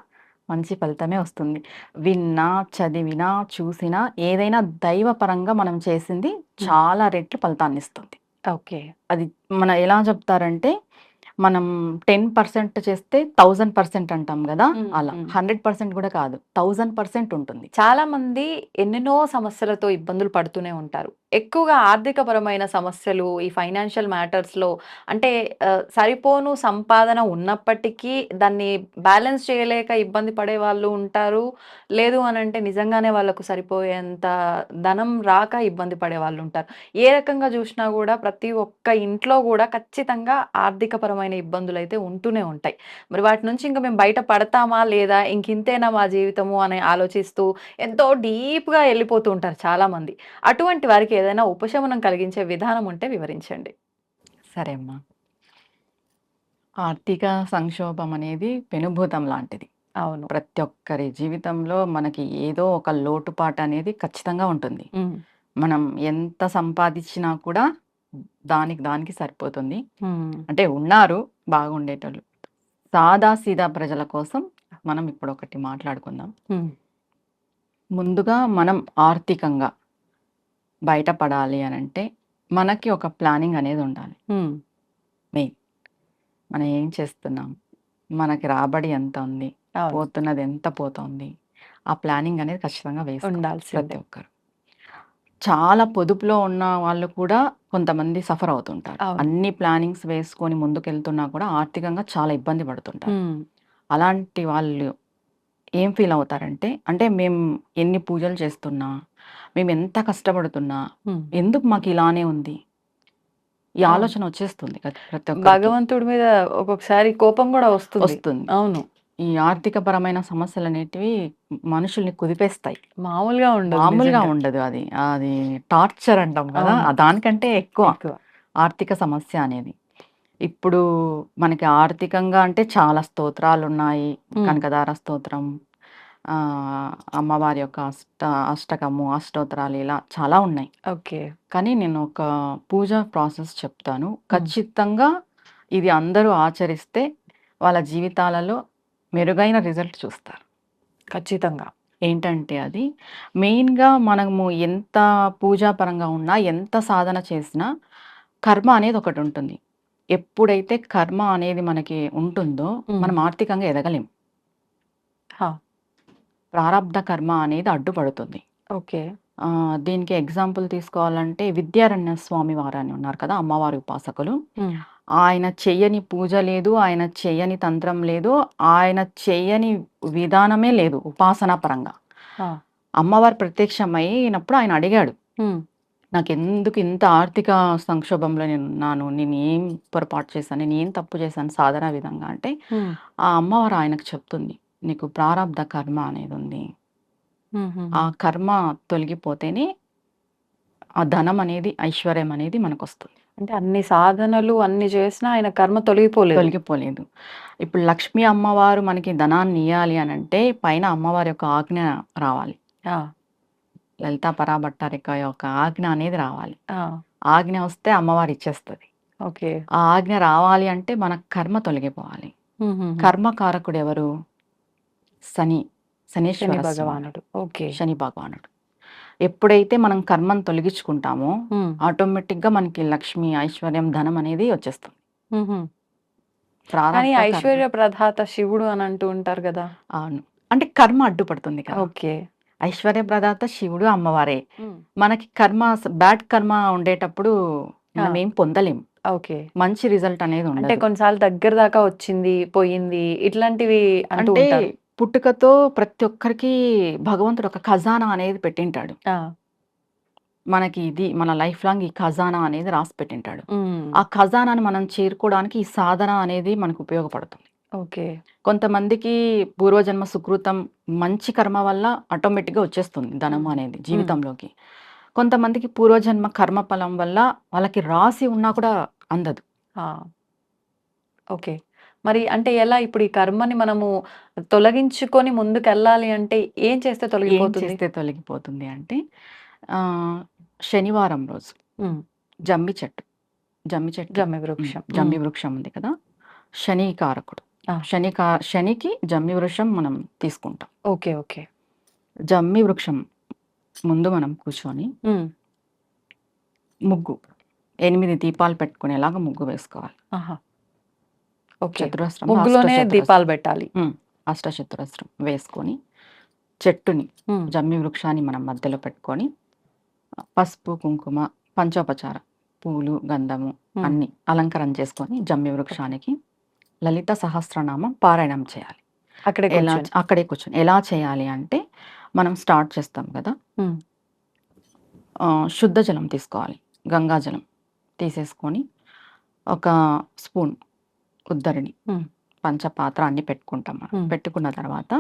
మంచి ఫలితమే వస్తుంది. విన్నా, చదివినా, చూసినా ఏదైనా దైవపరంగా మనం చేసింది చాలా రెట్లు ఫలితాన్ని ఇస్తుంది. ఓకే. అది మన ఎలా చెప్తారంటే, మనం 10% చేస్తే 1000% అంటాం కదా, అలా 100% కూడా కాదు, 1000% ఉంటుంది. చాలా మంది ఎన్నెన్నో సమస్యలతో ఇబ్బందులు పడుతూనే ఉంటారు. ఎక్కువగా ఆర్థికపరమైన సమస్యలు, ఈ ఫైనాన్షియల్ మ్యాటర్స్‌లో అంటే సరిపోను సంపాదన ఉన్నప్పటికీ దాన్ని బ్యాలెన్స్ చేయలేక ఇబ్బంది పడే వాళ్ళు ఉంటారు. లేదు అనంటే నిజంగానే వాళ్ళకు సరిపోయేంత ధనం రాక ఇబ్బంది పడే వాళ్ళు ఉంటారు. ఏ రకంగా చూసినా కూడా ప్రతి ఒక్క ఇంట్లో కూడా ఖచ్చితంగా ఆర్థికపరమైన ఇబ్బందులైతే ఉంటూనే ఉంటాయి. మరి వాటి నుంచి ఇంక మేము బయట పడతామా లేదా, ఇంకింతేనా మా జీవితము అని ఆలోచిస్తూ ఎంతో డీప్‌గా వెళ్ళిపోతూ ఉంటారు చాలామంది. అటువంటి వారికి ఏదైనా ఉపశమనం కలిగించే విధానం ఉంటే వివరించండి. సరే అమ్మా. ఆర్థిక సంక్షోభం అనేది పెనుభూతం లాంటిది. అవును. ప్రతి ఒక్కరి జీవితంలో మనకి ఏదో ఒక లోటుపాటు అనేది ఖచ్చితంగా ఉంటుంది. మనం ఎంత సంపాదించినా కూడా దానికి సరిపోతుంది. అంటే ఉన్నారు బాగుండేటోళ్ళు. సాదాసీదా ప్రజల కోసం మనం ఇప్పుడు ఒకటి మాట్లాడుకుందాం. ముందుగా మనం ఆర్థికంగా బయటపడాలి అనంటే మనకి ఒక ప్లానింగ్ అనేది ఉండాలి. మెయిన్ మనం ఏం చేస్తున్నాం, మనకి రాబడి ఎంత ఉంది, పోతున్నది ఎంత పోతుంది, ఆ ప్లానింగ్ అనేది ఖచ్చితంగా వేసి ఉండాల్సిందే. ప్రతి ఒక్కరు. చాలా పొదుపులో ఉన్న వాళ్ళు కూడా కొంతమంది సఫర్ అవుతుంటారు. అన్ని ప్లానింగ్స్ వేసుకొని ముందుకెళ్తున్నా కూడా ఆర్థికంగా చాలా ఇబ్బంది పడుతుంటారు. అలాంటి వాళ్ళు ఏం ఫీల్ అవుతారంటే, అంటే మేము ఎన్ని పూజలు చేస్తున్నా, మేము ఎంత కష్టపడుతున్నా, ఎందుకు మాకు ఇలానే ఉంది, ఈ ఆలోచన వచ్చేస్తుంది ప్రతి ఒక్కరికి. భగవంతుడి మీద ఒక్కొక్కసారి కోపం కూడా వస్తుంది. అవును. ఈ ఆర్థిక పరమైన సమస్యలు అనేటివి మనుషుల్ని కుదిపేస్తాయి. మామూలుగా ఉండదు. అది టార్చర్ అంటాం కదా, దానికంటే ఎక్కువ ఆర్థిక సమస్య అనేది. ఇప్పుడు మనకి ఆర్థికంగా అంటే చాలా స్తోత్రాలు ఉన్నాయి. కనకదార స్తోత్రం, అమ్మవారి యొక్క అష్టకము, అష్టోత్తరాలు, ఇలా చాలా ఉన్నాయి. ఓకే. కానీ నేను ఒక పూజ ప్రాసెస్ చెప్తాను. ఖచ్చితంగా ఇది అందరూ ఆచరిస్తే వాళ్ళ జీవితాలలో మెరుగైన రిజల్ట్ చూస్తారు. ఖచ్చితంగా. ఏంటంటే అది మెయిన్గా మనము ఎంత పూజాపరంగా ఉన్నా, ఎంత సాధన చేసినా కర్మ అనేది ఒకటి ఉంటుంది. ఎప్పుడైతే కర్మ అనేది మనకి ఉంటుందో మనం ఆర్థికంగా ఎదగలేం. ప్రారబ్ధ కర్మ అనేది అడ్డుపడుతుంది. ఓకే. దీనికి ఎగ్జాంపుల్ తీసుకోవాలంటే విద్యారణ్య స్వామి వారు అని ఉన్నారు కదా, అమ్మవారి ఉపాసకులు. ఆయన చెయ్యని పూజ లేదు, ఆయన చెయ్యని తంత్రం లేదు, ఆయన చెయ్యని విధానమే లేదు ఉపాసనా పరంగా. అమ్మవారు ప్రత్యక్షమైనప్పుడు ఆయన అడిగాడు, నాకెందుకు ఇంత ఆర్థిక సంక్షోభంలో నేనున్నాను, నేను ఏం పొరపాటు చేశాను, నేను ఏం తప్పు చేశాను సాధన విధంగా అంటే, ఆ అమ్మవారు ఆయనకు చెప్తుంది, నీకు ప్రారబ్ధ కర్మ అనేది ఉంది. ఆ కర్మ తొలగిపోతేనే ఆ ధనం అనేది, ఐశ్వర్యం అనేది మనకు వస్తుంది. అంటే అన్ని సాధనలు అన్ని చేసినా ఆయన కర్మ తొలగిపోలేదు. ఇప్పుడు లక్ష్మీ అమ్మవారు మనకి ధనాన్ని ఇయ్యాలి అని అంటే పైన అమ్మవారి యొక్క ఆజ్ఞ రావాలి. లలితా పరాభట్టారిక యొక్క ఆజ్ఞ అనేది రావాలి. ఆజ్ఞ వస్తే అమ్మవారు ఇచ్చేస్తుంది. ఓకే. ఆ ఆజ్ఞ రావాలి అంటే మన కర్మ తొలగిపోవాలి. కర్మకారకుడు ఎవరు? శనీశ్వర భగవానుడు. ఓకే. శని భగవానుడు. ఎప్పుడైతే మనం కర్మను తొలగించుకుంటామో ఆటోమేటిక్ గా మనకి లక్ష్మి, ఐశ్వర్యం, ధనం అనేది వచ్చేస్తుంది. కానీ ఐశ్వర్య ప్రదాత శివుడు అని అంటూ ఉంటారు కదా. అవును, అంటే కర్మ అడ్డుపడుతుంది కదా. ఓకే. ఐశ్వర్య ప్రదాత శివుడు అమ్మవారే. మనకి కర్మ బ్యాడ్ కర్మ ఉండేటప్పుడు మనం ఏం పొందలేం. ఓకే. మంచి రిజల్ట్ అనేది అంటే ఉండదు. కొన్నిసార్లు దగ్గర దాకా వచ్చింది, పోయింది ఇట్లాంటివి అంటూ అంటే ఉంటారు. పుట్టుకతో ప్రతి ఒక్కరికి భగవంతుడు ఒక ఖజానా అనేది పెట్టింటాడు. ఆ! మనకి ఇది మన లైఫ్ లాంగ్ ఈ ఖజానా అనేది రాసి పెట్టింటాడు. హ్మ్. ఆ ఖజానాని మనం చేరుకోవడానికి ఈ సాధన అనేది మనకు ఉపయోగపడుతుంది. ఓకే. కొంతమందికి పూర్వజన్మ సుకృతం మంచి కర్మ వల్ల ఆటోమేటిక్‌గా వచ్చేస్తుంది ధనం హ్మ్. అనేది జీవితంలోకి. కొంతమందికి పూర్వజన్మ కర్మఫలం వల్ల వాళ్ళకి రాసి ఉన్నా కూడా అందదు. ఆ! ఓకే. మరి అంటే ఎలా ఇప్పుడు ఈ కర్మని మనము తొలగించుకొని ముందుకెళ్ళాలి అంటే ఏం చేస్తే ఏం తొలగిపోతుంది? చేస్తే తొలగిపోతుంది అంటే శనివారం రోజు హ్మ్. జమ్మి చెట్టు. జమ్మి చెట్టు. జమ్మి వృక్షం. జమ్మి వృక్షం ఉంది కదా! శని కారకుడు. ఆ! శనికి జమ్మి వృక్షం మనం తీసుకుంటాం. ఓకే. ఓకే. జమ్మి వృక్షం ముందు మనం కూర్చొని హ్మ్. ముగ్గు 8 దీపాలు పెట్టుకునేలాగా ముగ్గు వేసుకోవాలి. ఆహా! ఓకే. చతురస్రం ముగ్గులోనే దీపాలు పెట్టాలి. అష్టచతురస్రం వేసుకొని చెట్టుని హ్మ్. జమ్మి వృక్షాన్ని మనం మధ్యలో పెట్టుకొని పసుపు, కుంకుమ, పంచోపచార పూలు, గంధము హ్మ్. అన్ని అలంకరణ చేసుకొని జమ్మి వృక్షానికి లలిత సహస్రనామం పారాయణం చేయాలి. అక్కడే కూర్చొని. అక్కడే కూర్చొని ఎలా చేయాలి అంటే మనం స్టార్ట్ చేస్తాం కదా! హ్మ్. శుద్ధ జలం తీసుకోవాలి. గంగా జలం తీసేసుకొని ఒక స్పూన్ ఉద్దరిని హ్మ్. పంచపాత్ర అన్ని పెట్టుకుంటాం మనం. హ్మ్. పెట్టుకున్న తర్వాత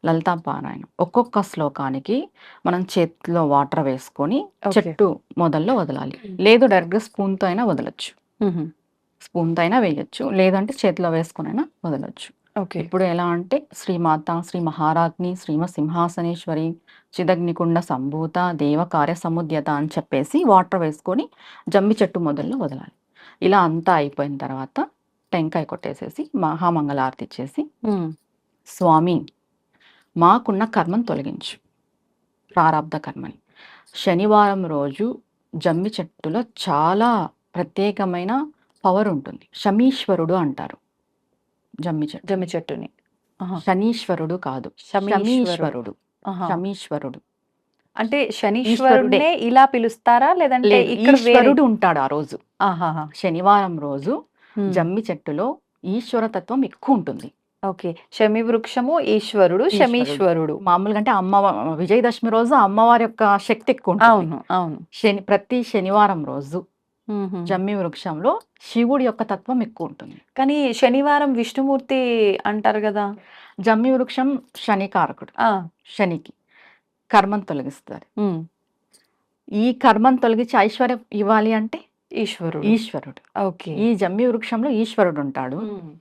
లలితా పారాయణం ఒక్కొక్క శ్లోకానికి మనం చేతిలో వాటర్ వేసుకొని ఓకే. చెట్టు మొదల్లో వదలాలి. లేదు డైరెక్ట్‌గా స్పూన్‌తో అయినా వదలొచ్చు. హుహు. స్పూన్‌తో అయినా వేయొచ్చు. లేదంటే చేతిలో వేసుకొనైనా వదలొచ్చు. ఓకే. ఇప్పుడు ఎలా అంటే శ్రీమాత, శ్రీ మహారాజ్ఞి, శ్రీమ సింహాసనేశ్వరి, చిదగ్నికుండ సంభూత, దేవ కార్య సముద్యత అని చెప్పేసి వాటర్ వేసుకొని జమ్మి చెట్టు మొదల్లో వదలాలి. ఇలా అంతా అయిపోయిన తర్వాత టెంకాయ కొట్టేసేసి మహామంగళారతి ఇచ్చేసి, హ్మ్. స్వామి మాకున్న కర్మను తొలగించు. ప్రారబ్ధ కర్మని. శనివారం రోజు జమ్మి చెట్టులో చాలా ప్రత్యేకమైన పవర్ ఉంటుంది. శమీశ్వరుడు అంటారు జమ్మి చెట్టు. జమ్మి చెట్టుని. ఆహా! శనీశ్వరుడు కాదు. శమీశ్వరుడు. శమీశ్వరుడు. ఆహా! శమీశ్వరుడు. అంటే ఈశ్వరుడే. శనీశ్వరుడినే ఇలా పిలుస్తారా? లేదంటే లేదు. ఇక్కడ వేరే ఈశ్వరుడు ఉంటాడు ఆ రోజు. ఆహాహా! శనివారం రోజు హ్మ్. జమ్మి చెట్టులో ఈశ్వరతత్వం ఎక్కువ ఉంటుంది. ఓకే. శమి వృక్షము ఈశ్వరుడు, ఈశ్వరుడు. శమీశ్వరుడు. మామూలుగా అంటే విజయదశమి రోజు అమ్మవారి యొక్క శక్తి ఎక్కువ ఉంటుంది. అవును. అవును. ప్రతి శనివారం రోజు హుహు. జమ్మి వృక్షంలో శివుడి యొక్క తత్వం ఎక్కువ ఉంటుంది. కానీ శనివారం విష్ణుమూర్తి అంటారు గదా! జమ్మి వృక్షం శనికారకుడు. ఆ! శనికి కర్మను తొలగిస్తారు. హ్మ్. ఈ కర్మను తొలగించి ఐశ్వర్యం ఇవ్వాలి అంటే ఈశ్వరుడు. ఈశ్వరుడు. ఓకే. ఈ జమ్మి వృక్షంలో ఈశ్వరుడు ఉంటాడు. హ్మ్.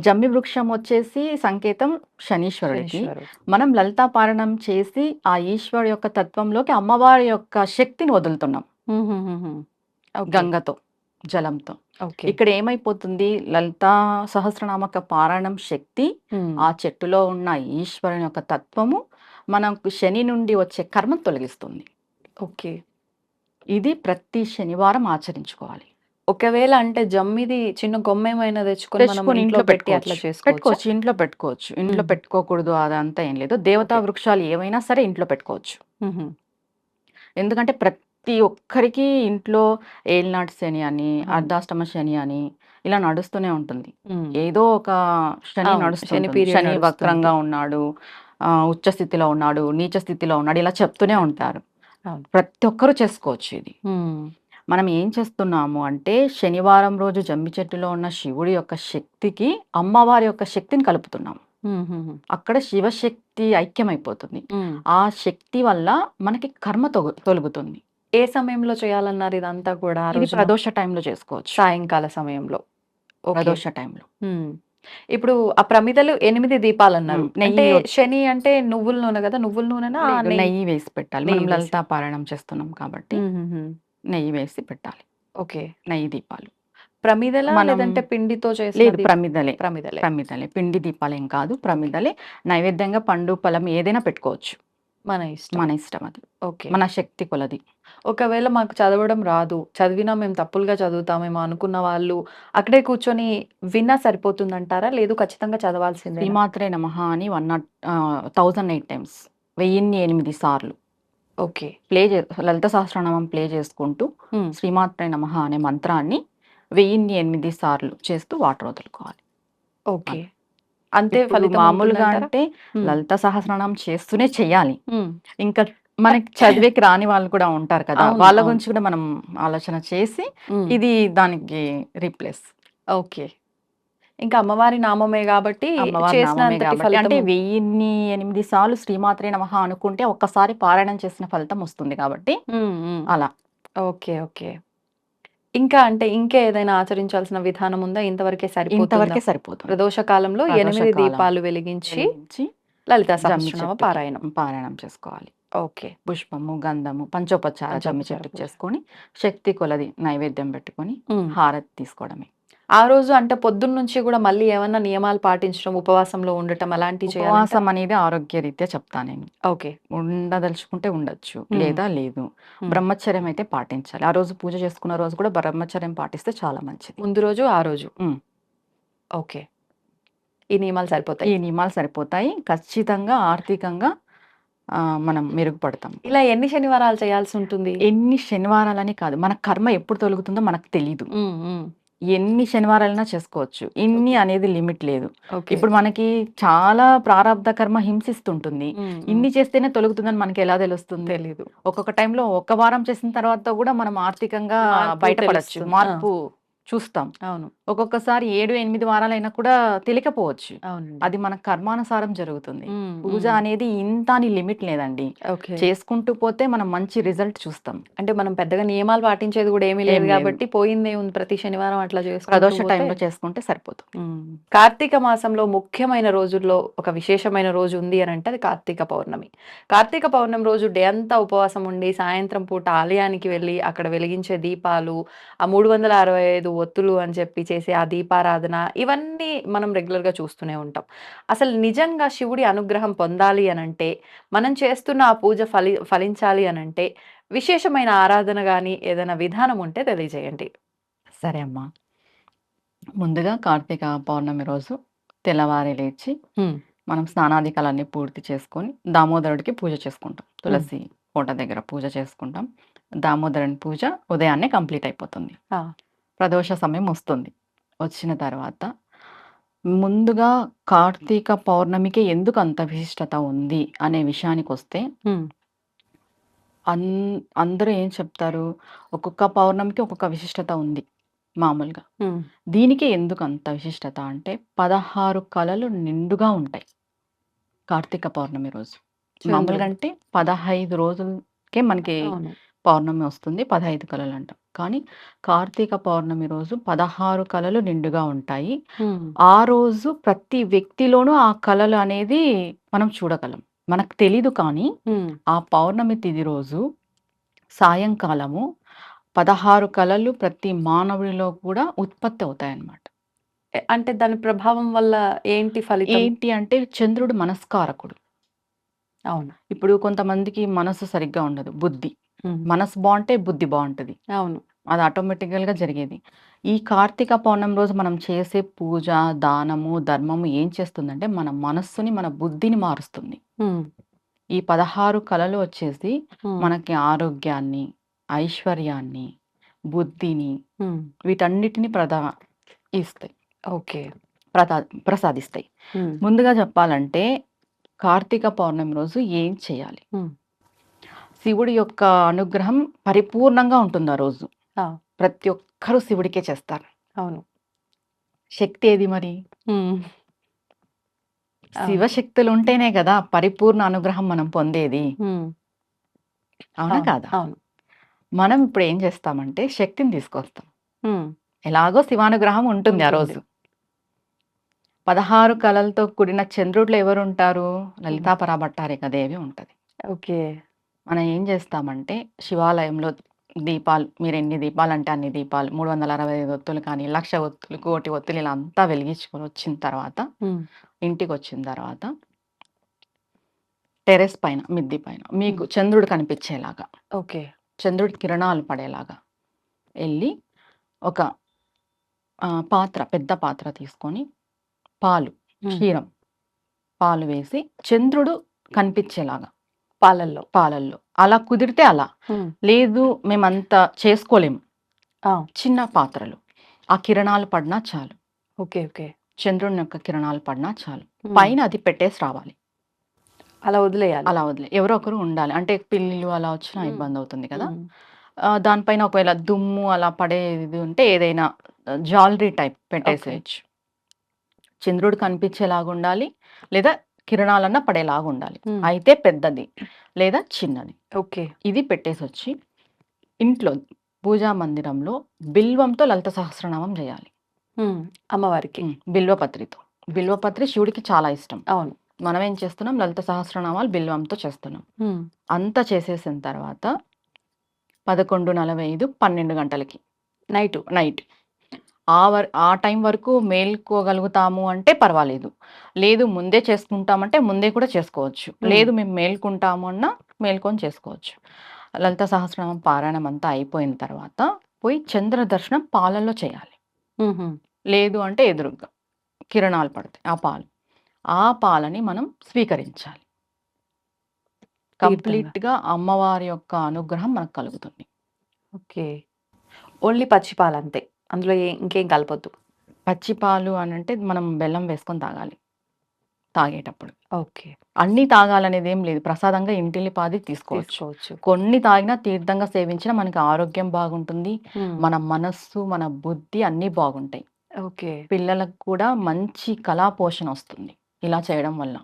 జమ్మి వృక్షం వచ్చేసి సంకేతం శనీశ్వరుడికి. శనీశ్వరుడు. మనం లలితా పారాయణం చేసి ఆ ఈశ్వరుడు యొక్క తత్వంలోకి అమ్మవారి యొక్క శక్తిని వదులుతున్నాం హుహుహుహు. ఓకే. గంగతో, జలంతో. ఓకే. ఇక్కడ ఏమైపోతుంది లలితా సహస్రనామక పారాయణం శక్తి హ్మ్. ఆ చెట్టులో ఉన్న ఈశ్వరుని యొక్క తత్వము మనకు శని నుండి వచ్చే కర్మను తొలగిస్తుంది. ఓకే. ఇది ప్రతి శనివారం ఆచరించుకోవాలి. ఒకవేళ అంటే జమ్మిది చిన్న కొమ్మేమైనా తెచ్చుకొని మనం తెచ్చుకొని ఇంట్లో పెట్టి అట్లా చేసుకోవచ్చా? పెట్టుకోవచ్చు. ఇంట్లో పెట్టుకోవచ్చు. ఇంట్లో హ్మ్. పెట్టుకోకూడదు అదంతా ఏం లేదు. దేవతా ఓకే. వృక్షాలు ఏవైనా సరే ఇంట్లో పెట్టుకోవచ్చు. హుహు. ఎందుకంటే ప్రతి ఒక్కరికి ఇంట్లో ఏలినాటి శని అని, అవును. అర్ధాష్టమ శని అని ఇలా నడుస్తూనే ఉంటుంది. హ్మ్. ఏదో ఒక శని అవును. శని నడుస్తుంటుంది. పీరియడ్ శని నడుస్తుంది. వక్రంగా ఉన్నాడు, ఉచ్చ స్థితిలో ఉన్నాడు, నీచ స్థితిలో ఉన్నాడు ఇలా చెప్తూనే ఉంటారు. అవును. ప్రతి ఒక్కరు చేసుకోవచ్చు ఇది. హ్మ్. మనం ఏం చేస్తున్నాము అంటే శనివారం రోజు జమ్మి చెట్టులో ఉన్న శివుడి యొక్క శక్తికి అమ్మవారి యొక్క శక్తిని కలుపుతున్నాము. హుహుహు. అక్కడ శివశక్తి ఐక్యమైపోతుంది. హ్మ్. ఆ శక్తి వల్ల మనకి కర్మ తొలుగుతుంది. ఏ సమయంలో చేయాలన్నారు ఇదంతా కూడా ఆ ఇది రోజున? ప్రదోష టైంలో చేసుకోవచ్చు. సాయంకాల సమయంలో. ఓకే. ప్రదోష టైంలో. హ్మ్. ఇప్పుడు ఆ ప్రమిదలు 8 దీపాలన్నారు. అంటే నెయ్యి శని అంటే నువ్వుల నూనె గదా! నువ్వుల నూనెనా? లేదు, నెయ్యి వేసి పెట్టాలి. నెయ్యి మనం వేసి. లలితా పారాయణం చేస్తున్నాం కాబట్టి హుహుహు. నెయ్యి వేసి పెట్టాలి. ఓకే. నెయ్యి దీపాలు. ప్రమిదలా మనం లేదంటే పిండితో చేసిన లేదు ప్రమిదలే. ప్రమిదలే. ప్రమిదలే. పిండి దీపాలేం కాదు. ప్రమిదలే. నైవేద్యంగా పండు, ఫలం ఏదైనా పెట్టుకోవచ్చు. మన ఇష్టం. మన ఇష్టం అది. ఓకే. మన శక్తి కొలది. ఒకవేళ మాకు చదవడం రాదు, చదివినా మేము తప్పులుగా చదువుతామేమో అనుకున్న వాళ్ళు అక్కడే కూర్చొని విన్నా సరిపోతుందంటారా? లేదు ఖచ్చితంగా చదవాల్సిందేనా? శ్రీమాత్రే నమః అని 1008 టైమ్స్ 1008 సార్లు ఓకే. లలిత సహస్రనామం ప్లే చేసుకుంటూ శ్రీమాత్రే నమః అనే మంత్రాన్ని 1008 సార్లు చేస్తూ వాటర్ వదులుకోవాలి. ఓకే. అంతే ఇప్పుడు ఫలితం మామూలుగా ఉంటుందంటారా? అంటే హ్మ్. లలిత సహస్రనామం చేస్తూనే చెయ్యాలి. హ్మ్. ఇంకా మనకి చదివేకి రాని వాళ్ళు కూడా ఉంటారు కదా! అవును. వాళ్ళ అవును. గురించి కూడా మనం ఆలోచన చేసి హ్మ్. ఇది దానికి రీప్లేస్. ఓకే. ఇంకా అమ్మవారి నామమే గాబట్టి అమ్మవారి చేసిన నామమే అంతటి కాబట్టి ఫలితం అంటే 1008 సార్లు శ్రీమాత్రే నమః అనుకుంటే ఒక్కసారి పారాయణం చేసిన ఫలితం వస్తుంది కాబట్టి హ్మ్. హ్మ్. అలా. ఓకే. ఓకే. ఇంకా అంటే ఇంకా ఏదైనా ఆచరించాల్సిన విధానం ఉందా? ఇంతవరకే సరిపోతుందా? ఇంతవరకే సరిపోతుంది. ప్రదోష కాలంలో 8 ప్రదోషకాలం దీపాలు వెలిగించి వెలిగించి లలితా జమ్మి సహస్రనామ చెట్టుకి పారాయణం. పారాయణం చేసుకోవాలి. ఓకే. పుష్పము, గంధము, పంచోపచార జమ్మి పంచోపచార చెట్టుకి పూజ. చేసుకొని శక్తి కొలది నైవేద్యం పెట్టుకొని హ్మ్. హారతి తీసుకోవడమే. ఆ రోజు అంటే పొద్దున్న నుంచి గూడా మళ్ళీ ఏమన్నా నియమాలు పాటించడం, ఉపవాసంలో ఉండటం అలాంటివి చేయాలంటారా? ఉపవాసం అనేది ఆరోగ్యరీత్యా చెప్తా నేను. ఓకే. ఉండదలుచుకుంటే ఉండొచ్చు. హ్మ్. లేదా లేదు. హ్మ్. బ్రహ్మచర్యం అయితే పాటించాలి. ఆ రోజు పూజ చేసుకున్న రోజు కూడా బ్రహ్మచర్యం పాటిస్తే చాలా మంచిది. ముందు రోజు, ఆ రోజు. హ్మ్. ఓకే. ఈ నియమాలు ఈ సరిపోతాయి. నియమాలు సరిపోతాయి. ఖచ్చితంగా ఆర్థికంగా మనం మెరుగుపడతాం. ఇలా ఎన్ని శనివారాలు చేయాల్సుంటుంది? ఎన్ని శనివారాలని కాదు. మన కర్మ ఎప్పుడు తొలగుతుందో మనకు తెలీదు. హ్మ్. హ్మ్. ఎన్ని శనివారాలైనా చేసుకోవచ్చు. ఇన్ని ఓకే. అనేది లిమిట్ లేదు. ఓకే. ఇప్పుడు మనకి చాలా ప్రారబ్ధ కర్మ హింసిస్తుంటుంది. హ్మ్. హ్మ్. ఇన్ని చేస్తేనే తొలగుతుందని మనకెలా తెలుస్తుంది? తెలీదు. ఒక్కొక్క టైంలో ఒక వారం చేసిన తర్వాత కూడా మనం ఆర్థికంగా మార్పు బయటపడొచ్చు. తెలుస్తుంది. ఆ! మార్పు చూస్తాం. అవును. ఒక్కొక్కసారి 7, 8 వారాలైనా కూడా తెలియకపోవచ్చు. అవునండి. అది మన కర్మానుసారం జరుగుతుంది. హ్మ్. పూజ హ్మ్. అనేది ఇంత అని లిమిట్ లేదండి. ఓకే. చేసుకుంటూ పోతే మనం మంచి రిజల్ట్ చూస్తాం. అంటే మనం పెద్దగా నియమాలు పాటించేది గూడా ఏమీ లేదు ఏం లేదు. గాబట్టి పోయిందేముంది ప్రతి శనివారం అట్లా చేసుకుంటూ ప్రదోష పోతే టైంలో చేసుకుంటే సరిపోతుంది. హ్మ్. కార్తీక మాసంలో ముఖ్యమైన రోజుల్లో ఒక విశేషమైన రోజు ఉంది అనంటే అది కార్తీక పౌర్ణమి. కార్తీక పౌర్ణమి రోజు డే అంతా ఉపవాసం ఉండి, సాయంత్రం పూట ఆలయానికి వెళ్ళి, అక్కడ వెలిగించే దీపాలు, ఆ 365 ఒత్తులు అని చెప్పి చేసే ఆ దీపారాధన, ఇవన్నీ మనం రెగ్యులర్‌గా చూస్తూనే ఉంటాం. అసలు నిజంగా శివుడి అనుగ్రహం పొందాలి అనంటే, మనం చేస్తున్న ఆ పూజ ఫలించాలి అనంటే, విశేషమైన ఆరాధన గాని, ఏదైనా విధానం ఉంటే తెలియజేయండి? సరే అమ్మా. ముందుగా కార్తీక పౌర్ణమి రోజు తెల్లవారి లేచి హ్మ్. మనం స్నానాధికాలన్నీ పూర్తి చేసుకొని దామోదరుడికి పూజ చేసుకుంటాం. హ్మ్. తులసి కోట దగ్గర పూజ చేసుకుంటాం. దామోదరుని పూజ ఉదయాన్నే కంప్లీట్ అయిపోతుంది. ఆ! ప్రదోష సమయం వస్తుంది. వచ్చిన తర్వాత ముందుగా కార్తీక పౌర్ణమికి ఎందుకు అంత విశిష్టత ఉంది అనే విషయానికొస్తే హ్మ్. అన్ అందరూ ఏం చెప్తారు? ఒక్కొక్క పౌర్ణమికి ఒక్కొక్క విశిష్టత ఉంది మామూలుగా. హ్మ్. దీనికి ఎందుకు అంత విశిష్టత అంటే 16 కళలు నిండుగా ఉంటాయి కార్తీక పౌర్ణమి రోజు. మామూలుగా చంద్రుడు. అంటే 15 రోజులకే మనకి అవును. పౌర్ణమి వస్తుంది. 15 కళలు అంటాం. కానీ కార్తీక పౌర్ణమి రోజు 16 కళలు నిండుగా ఉంటాయి. హ్మ్. ఆ రోజు ప్రతి వ్యక్తిలోనూ ఆ కళలు అనేది మనం చూడగలం. మనకు తెలీదు కానీ హ్మ్. ఆ పౌర్ణమి తిథి రోజు సాయంకాలము 16 కళలు ప్రతి మానవుడిలో కూడా ఉత్పత్తి అవుతాయన్నమాట. అంటే దాని ప్రభావం వల్ల ఏంటి ఫలితం? ఏంటి అంటే చంద్రుడు మనస్కారకుడు. అవును. ఇప్పుడు కొంతమందికి మనసు సరిగ్గా ఉండదు. బుద్ధి. హ్మ్. మనసు బావుంటే బుద్ధి బావుంటది. అవును. అది ఆటోమేటికల్‌గా జరిగేది. ఈ కార్తీక పౌర్ణమి రోజు మనం చేసే పూజ, దానము, ధర్మము ఏం చేస్తుందంటే మన మనస్సుని, మన బుద్ధిని మారుస్తుంది. హ్మ్. ఈ 16 కళలు వచ్చేసి హ్మ్. మనకి ఆరోగ్యాన్ని, ఐశ్వర్యాన్ని, బుద్ధిని హ్మ్. వీటన్నిటిని ఇస్తాయి. ఓకే. ప్రతా ప్రసాదిస్తాయి. హ్మ్. ముందుగా చెప్పాలంటే కార్తీక పౌర్ణమి రోజు ఏం చేయాలి? హ్మ్. శివుడి యొక్క అనుగ్రహం పరిపూర్ణంగా ఉంటుంది ఆ రోజు. ఆ! ప్రతి ఒక్కరు శివుడికే చేస్తారు. అవును. శక్తి ఏది మరి? హ్మ్. అవును. శివశక్తులు ఉంటేనే గదా పరిపూర్ణ అనుగ్రహం మనం పొందేది. హ్మ్. అవునా అవును. కాదా? అవును. మనం ఇప్పుడు ఏం చేస్తామంటే శక్తిని తీసుకొస్తాం. హ్మ్. ఎలాగో శివానుగ్రహం ఉంటుంది ఆ ఉంటుంది. రోజు. 16 కళలతో కూడిన చంద్రుడిలో ఎవరుంటారు? హ్మ్. లలితా పరాభట్టారికాదేవి ఉంటది. ఓకే. మనం ఏం చేస్తామంటే శివాలయంలో దీపాలు మీరెన్ని దీపాలంటే అన్ని దీపాలు 365 ఒత్తులు కానీ, 1,00,000 ఒత్తులు, 1,00,00,000 ఒత్తులు ఇలా అంతా వెలిగించుకొని వచ్చిన తర్వాత హ్మ్. ఇంటికొచ్చిన తర్వాత టెర్రస్ పైన, మిద్ది పైన మీకు హ్మ్. చంద్రుడు కనిపించేలాగా, ఓకే. చంద్రుడి కిరణాలు పడేలాగా ఎళ్లి ఒక పాత్ర పెద్ద పాత్ర తీసుకొని పాలు, హ్మ్. క్షీరం, పాలు వేసి చంద్రుడు కనిపించేలాగా పాలల్లో. పాలల్లో. అలా కుదిరితే అలా. లేదు మేమంతా చేసుకోలేము. ఆ! చిన్న పాత్రలు. ఆ కిరణాలు పడినా చాలు. ఓకే. ఓకే. చంద్రుని యొక్క కిరణాలు పడినా చాలు. హ్మ్. పైన అది పెట్టేసి రావాలి. అలా వదిలేయాలి. అలా ఎవరో ఒకరు ఉండాలి. అంటే పిల్లులు అలా వచ్చినా హ్మ్. ఇబ్బందవుతుంది కదా! హ్మ్. దానిపైన ఒకవేళ దుమ్ము అలా పడేది ఉంటే ఏదైనా జ్యువెలరీ టైప్ ఓకే. పెట్టేసేయొచ్చు. చంద్రుడు కనిపించేలాగుండాలి. లేదా కిరణాలన్నా పడేలాగుండాలి. హ్మ్. అయితే పెద్దది లేదా చిన్నది. ఓకే. ఇది పెట్టేసొచ్చి ఇంట్లో పూజా మందిరంలో బిల్వంతో లలిత సహస్రనామం చేయాలి. అమ్మవారికి. బిల్వపత్రితో. బిల్వపత్రి శివుడికి చాలా ఇష్టం. అవును. మనం ఏం చేస్తున్నాం లలిత సహస్రనామాలు బిల్వంతో చేస్తున్నాం. అంతా చేసేసిన తర్వాత 11:45, 12 గంటలకి నైట్. ఆ టైం వరకు మేల్కోగలుగుతాము అంటే పర్వాలేదు. లేదు ముందే చేసుకుంటామంటే ముందే కూడా చేసుకోవచ్చు. లేదు మేము మేల్కుంటాము అన్నా మేల్కొని చేసుకోవచ్చు. లలిత సహస్రనామం పారాయణం అంతా అయిపోయిన తర్వాత పోయి చంద్ర దర్శనం పాలల్లో చేయాలి. లేదు అంటే ఎదురుగ్గా కిరణాలు పడతాయి ఆ పాలు. ఆ పాలని మనం స్వీకరించాలి. తీర్థంగా. కంప్లీట్‌గా అమ్మవారి యొక్క అనుగ్రహం మనకు కలుగుతుంది. ఓకే. ఓన్లీ పచ్చి పాలంతే. అందులో ఇంకేం కలపొద్దు. పచ్చి పాలు అనంటే మనం బెల్లం వేసుకొని తాగాలి. తాగేటప్పుడు. ఓకే. అన్నీ తాగాలనేదేం లేదు. ప్రసాదంగా ఇంటిల్లిపాది తీసుకోవచ్చు. కొన్ని తాగినా తీర్థంగా సేవించినా మనకి ఆరోగ్యం బాగుంటుంది. మన మనస్సు, మన బుద్ధి అన్నీ బాగుంటాయి. ఓకే. పిల్లలకు కూడా మంచి కళా పోషణ వస్తుంది ఇలా చేయడం వల్ల.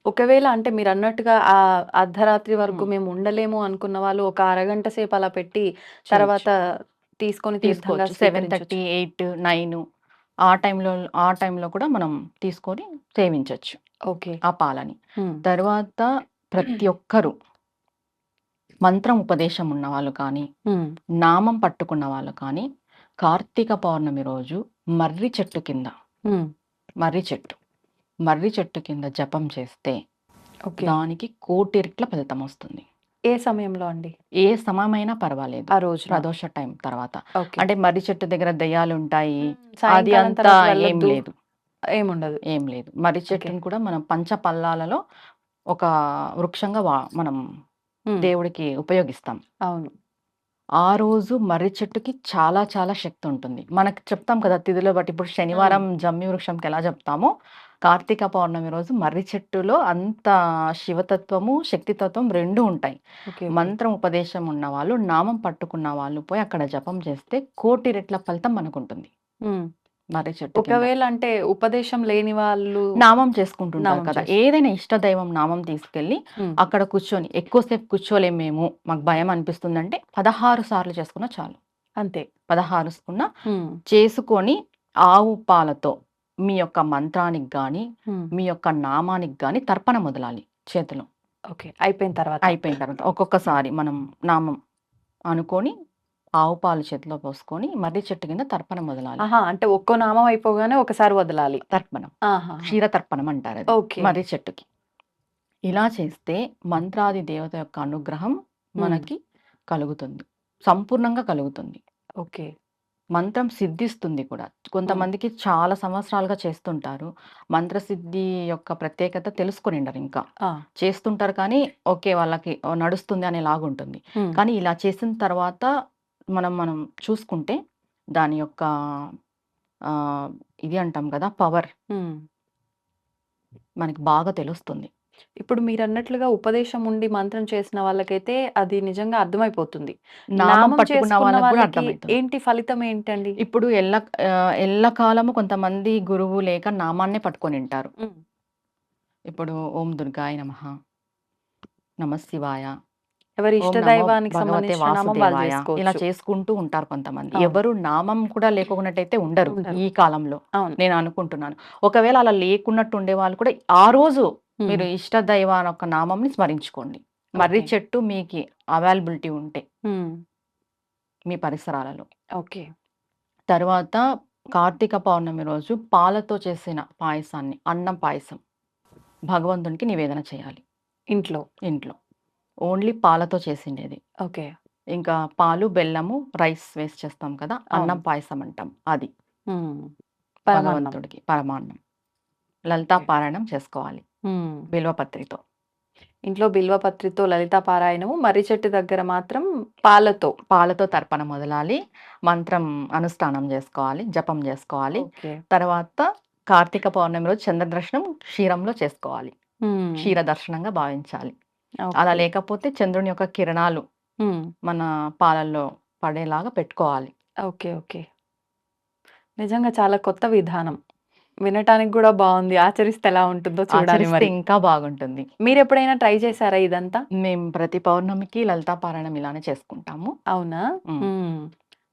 ఒకవేళ అంటే మీరన్నట్టుగా అర్ధరాత్రి వరకు మేము ఉండలేము అనుకున్న వాళ్ళు ఒక అరగంట సేపు అలా పెట్టి తర్వాత తీసుకొని తీర్థంగా తీసుకోవచ్చు. 7:30, స్వీకరించొచ్చు. 8, 9 ఆ టైంలో కూడా మనం తీసుకొని సేవించొచ్చు ఓకే. ఆ పాలని. తర్వాత ప్రతి ఒక్కరు మంత్రం ఉపదేశం ఉన్నవాళ్ళు కానీ, నామం పట్టుకున్న వాళ్ళు కానీ, కార్తీక పౌర్ణమి రోజు మర్రి చెట్టు కింద మర్రి చెట్టు కింద జపం చేస్తే ఓకే. దానికి 1,00,00,000 రెట్ల ఫలితం వస్తుంది. ఏ సమయంలో అండి? ఏ సమయమైనా పర్వాలేదు. ఆ రోజున. ప్రదోష టైం తర్వాత. ఓకే. అంటే మర్రి చెట్టు దగ్గర దెయ్యాలుంటాయి. అది సాయంకాలం అంతా తర్వాత ఏం వెళ్ళొద్దు. లేదు. ఏముండదు. ఏం లేదు. మర్రి ఓకే. చెట్టుని కూడా మనం పంచపల్లాలలో ఒక వృక్షంగా మనం దేవుడికి ఉపయోగిస్తాం. అవును. ఆ రోజు మర్రి చెట్టుకి చాలా చాలా శక్తి ఉంటుంది. మనకి చెప్తాం కదా తిథులు బట్టి ఇప్పుడు శనివారం జమ్మి వృక్షంకి ఎలా చెప్తామో, కార్తీక పౌర్ణమి రోజు మర్రి చెట్టులో అంత శివతత్వము, శక్తితత్వం 2 ఉంటాయి. ఓకే. మంత్రం ఉపదేశం ఉన్నవాళ్ళు, నామం పట్టుకున్న వాళ్ళు పోయి అక్కడ జపం చేస్తే 1,00,00,000 రెట్ల ఫలితం మనకుంటుంది. మర్రి చెట్టు కింద. ఒకవేళ అంటే ఉపదేశం లేని వాళ్ళు నామం చేసుకుంటుంటారు నామం కదా! చేసు ఏదైనా ఇష్టదైవం నామం తీసుకెళ్ళి అక్కడ కూర్చొని ఎక్కువసేపు కూర్చోలేము మేము. మాకు భయం అనిపిస్తుందంటే 16 సార్లు చేసుకున్నా చాలు. అంతే. 16 చేసుకొని ఆవు పాలతో మీ యొక్క మంత్రానికి గాని, మీ యొక్క నామానికి గాని తర్పణ మొదలాలి చేతిలో. ఓకే. అయిపోయిన తర్వాత. ఒక్కొక్కసారి మనం నామం అనుకోని ఆవు పాలు చేతిలో పోసుకొని మర్రి చెట్టు కింద తర్పణ మొదలాలి. అంటే ఒక్కో నామం అయిపోగానే ఒకసారి వదలాలి. తర్పణం. క్షీర తర్పణం అంటారు అది. ఓకే. మర్రి చెట్టుకి. ఇలా చేస్తే మంత్రాది దేవత యొక్క అనుగ్రహం మనకి కలుగుతుంది. సంపూర్ణంగా కలుగుతుంది. ఓకే. మంత్రం సిద్ధిస్తుంది కూడా. కొంతమందికి చాలా సంవత్సరాలుగా చేస్తుంటారు. మంత్రసిద్ధి యొక్క ప్రత్యేకత తెలుసుకొనిండరు ఇంకా. చేస్తుంటారు కానీ ఓకే వాళ్ళకి నడుస్తుంది అనేలాగుంటుంది. కానీ ఇలా చేసిన తర్వాత మనం చూసుకుంటే దాని యొక్క ఇది అంటాం కదా పవర్ మనకి బాగా తెలుస్తుంది. ఇప్పుడు మీరన్నట్లుగా ఉపదేశం ఉండి మంత్రం చేసిన వాళ్ళకైతే అది నిజంగా అర్థమైపోతుంది. నామం నామం పట్టుకున్న చేసుకున్న వాళ్ళకి కూడా వాళ్ళకి అర్థమైతుంది. ఏంటి ఫలితం ఏంటండి? ఇప్పుడు ఎల్లకాలము కొంతమంది గురువు లేక నామాన్నే పట్టుకొనింటారు. ఇప్పుడు ఓం దుర్గాయ నమః, నమః శివాయ, ఎవరి ఓం ఇష్ట నమో దైవానికి భగవతే సంబంధించిన నామం వాళ్ళు వాసుదేవాయ ఇలా చేసుకోవచ్చు. చేసుకుంటూ ఉంటారు కొంతమంది. అవును. ఎవరు నామం కూడా లేకున్నట్టయితే ఉండరు ఉండరు. ఈ కాలంలో. అవును. నేను అనుకుంటున్నాను. ఒకవేళ అలా లేకున్నట్టు ఉండేవాళ్ళు కూడా ఆ రోజు మీరు ఇష్ట దైవాన్ని యొక్క నామంని స్మరించుకోండి. మర్రి ఓకే. చెట్టు మీకు అవైలబిలిటీ ఉంటే హ్మ్. మీ పరిసరాలలో. ఓకే. తర్వాత కార్తీక పౌర్ణమి రోజు పాలతో చేసిన పాయసాన్ని, అన్నం పాయసం భగవంతునికి నివేదన చేయాలి ఇంట్లో. ఇంట్లో. ఓన్లీ పాలతో చేసిండేది. ఓకే. ఇంకా పాలు, బెల్లము, రైస్ వేసి చేస్తాం కదా! అన్నం పాయసం అంటాం అది. పరమాన్నం. భగవంతుడికి పరమాన్నం. లలితా ఓకే. పారాయణం చేసుకోవాలి బిల్వపత్రితో. ఇంట్లో బిల్వపత్రితో లలితా పారాయణము, మర్రి చెట్టు దగ్గర మాత్రం పాలతో. పాలతో తర్పణ మొదలాలి, మంత్రం అనుష్ఠానం చేసుకోవాలి, జపం చేసుకోవాలి. ఓకే. తర్వాత కార్తీక పౌర్ణమి రోజు చంద్రదర్శనం క్షీరంలో చేసుకోవాలి. క్షీర దర్శనంగా భావించాలి. అలా లేకపోతే చంద్రుని యొక్క కిరణాలు మన పాలల్లో పడేలాగా పెట్టుకోవాలి. ఓకే. ఓకే. నిజంగా చాలా కొత్త విధానం. వినటానికి కూడా బాగుంది. ఆచరిస్తే ఎలా ఉంటుందో చూడాలి ఆచరిస్తే మరి. ఇంకా బాగుంటుంది. మీరెప్పుడైనా ట్రై చేశారా ఇదంతా? మేము ప్రతి పౌర్ణమికి లలితా పారాయణం ఇలానే చేసుకుంటాము. అవునా? ఉమ్. హ్మ్.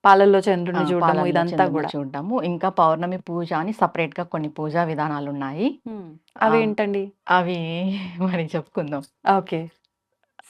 పాలల్లో చంద్రుడిని చూడడము పాలల్లో ఇదంతా చంద్రుడిని కూడా. చూడటము, ఇంకా పౌర్ణమి పూజ అని సపరేట్ గా కొన్ని పూజా విధానాలు ఉన్నాయి. అవేంటండి? అవి మరి చెప్పుకుందాం. ఓకే.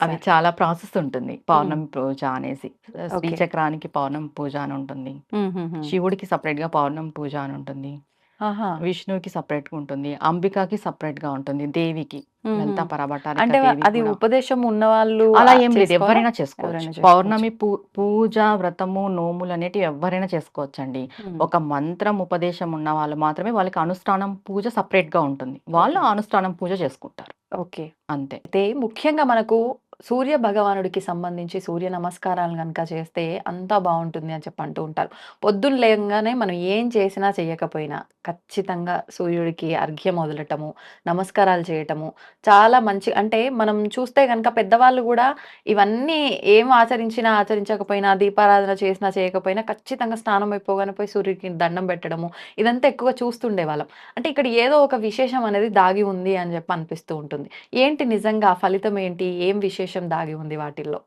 అవి సరే. చాలా ప్రాసెస్ ఉంటుంది. పౌర్ణమి పూజ అనేసి ఓకే. శ్రీచక్రానికి పౌర్ణమి పూజ అని ఉంటుంది. హుహుహు. శివుడికి సపరేట్ గా పౌర్ణమి పూజ అని ఉంటుంది. ఆహా! విష్ణువుకి సపరేట్ గా ఉంటుంది. అంబికకి సపరేట్ గా ఉంటుంది. దేవికి హుహు. లలితా పరాభట్టారిక అంటే దేవి అది కూడా. ఉపదేశం ఉన్నవాళ్ళు అలా ఏం లేదు, చేసుకోవాలా? ఎవరైనా చేసుకోవచ్చు. ఎవరైనా చేసుకోవచ్చు. పౌర్ణమి పూజ, వ్రతము, నోములు అనేటివి ఎవరైనా చేసుకోవచ్చండి. హ్మ్. ఒక మంత్రం ఉపదేశం ఉన్న వాళ్ళు మాత్రమే, వాళ్ళకి అనుష్ఠానం పూజ సపరేట్ గా ఉంటుంది. వాళ్ళు ఓకే. అనుష్ఠానం పూజ చేసుకుంటారు. ఓకే. అంతే. అయితే ముఖ్యంగా మనకు సూర్య భగవానుడికి సంబంధించి సూర్య నమస్కారాలు గనుక చేస్తే అంతా బావుంటుంది అని చెప్పి అంటూ ఉంటారు. పొద్దున్న లేవంగానే మనం ఏం చేసినా చేయకపోయినా ఖచ్చితంగా సూర్యుడికి అర్ఘ్యం వదలటము, నమస్కారాలు చేయటము చాలా మంచి అంటే మనం చూస్తే గనుక పెద్దవాళ్ళు గూడా ఇవన్నీ ఏం ఆచరించినా, ఆచరించకపోయినా, దీపారాధన చేసినా, చేయకపోయినా ఖచ్చితంగా స్నానం అయిపోగానే పోయి సూర్యుడికి దండం పెట్టడము ఇదంతా ఎక్కువగా చూస్తుండేవాళ్ళం. అంటే ఇక్కడ ఏదో ఒక విశేషం అనేది దాగి ఉంది అని చెప్పి అనిపిస్తూ ఉంటుంది. ఏంటి నిజంగా ఆ ఫలితం ఏంటి? ఏం విశేషం దాగి ఉంది వాటిల్లో?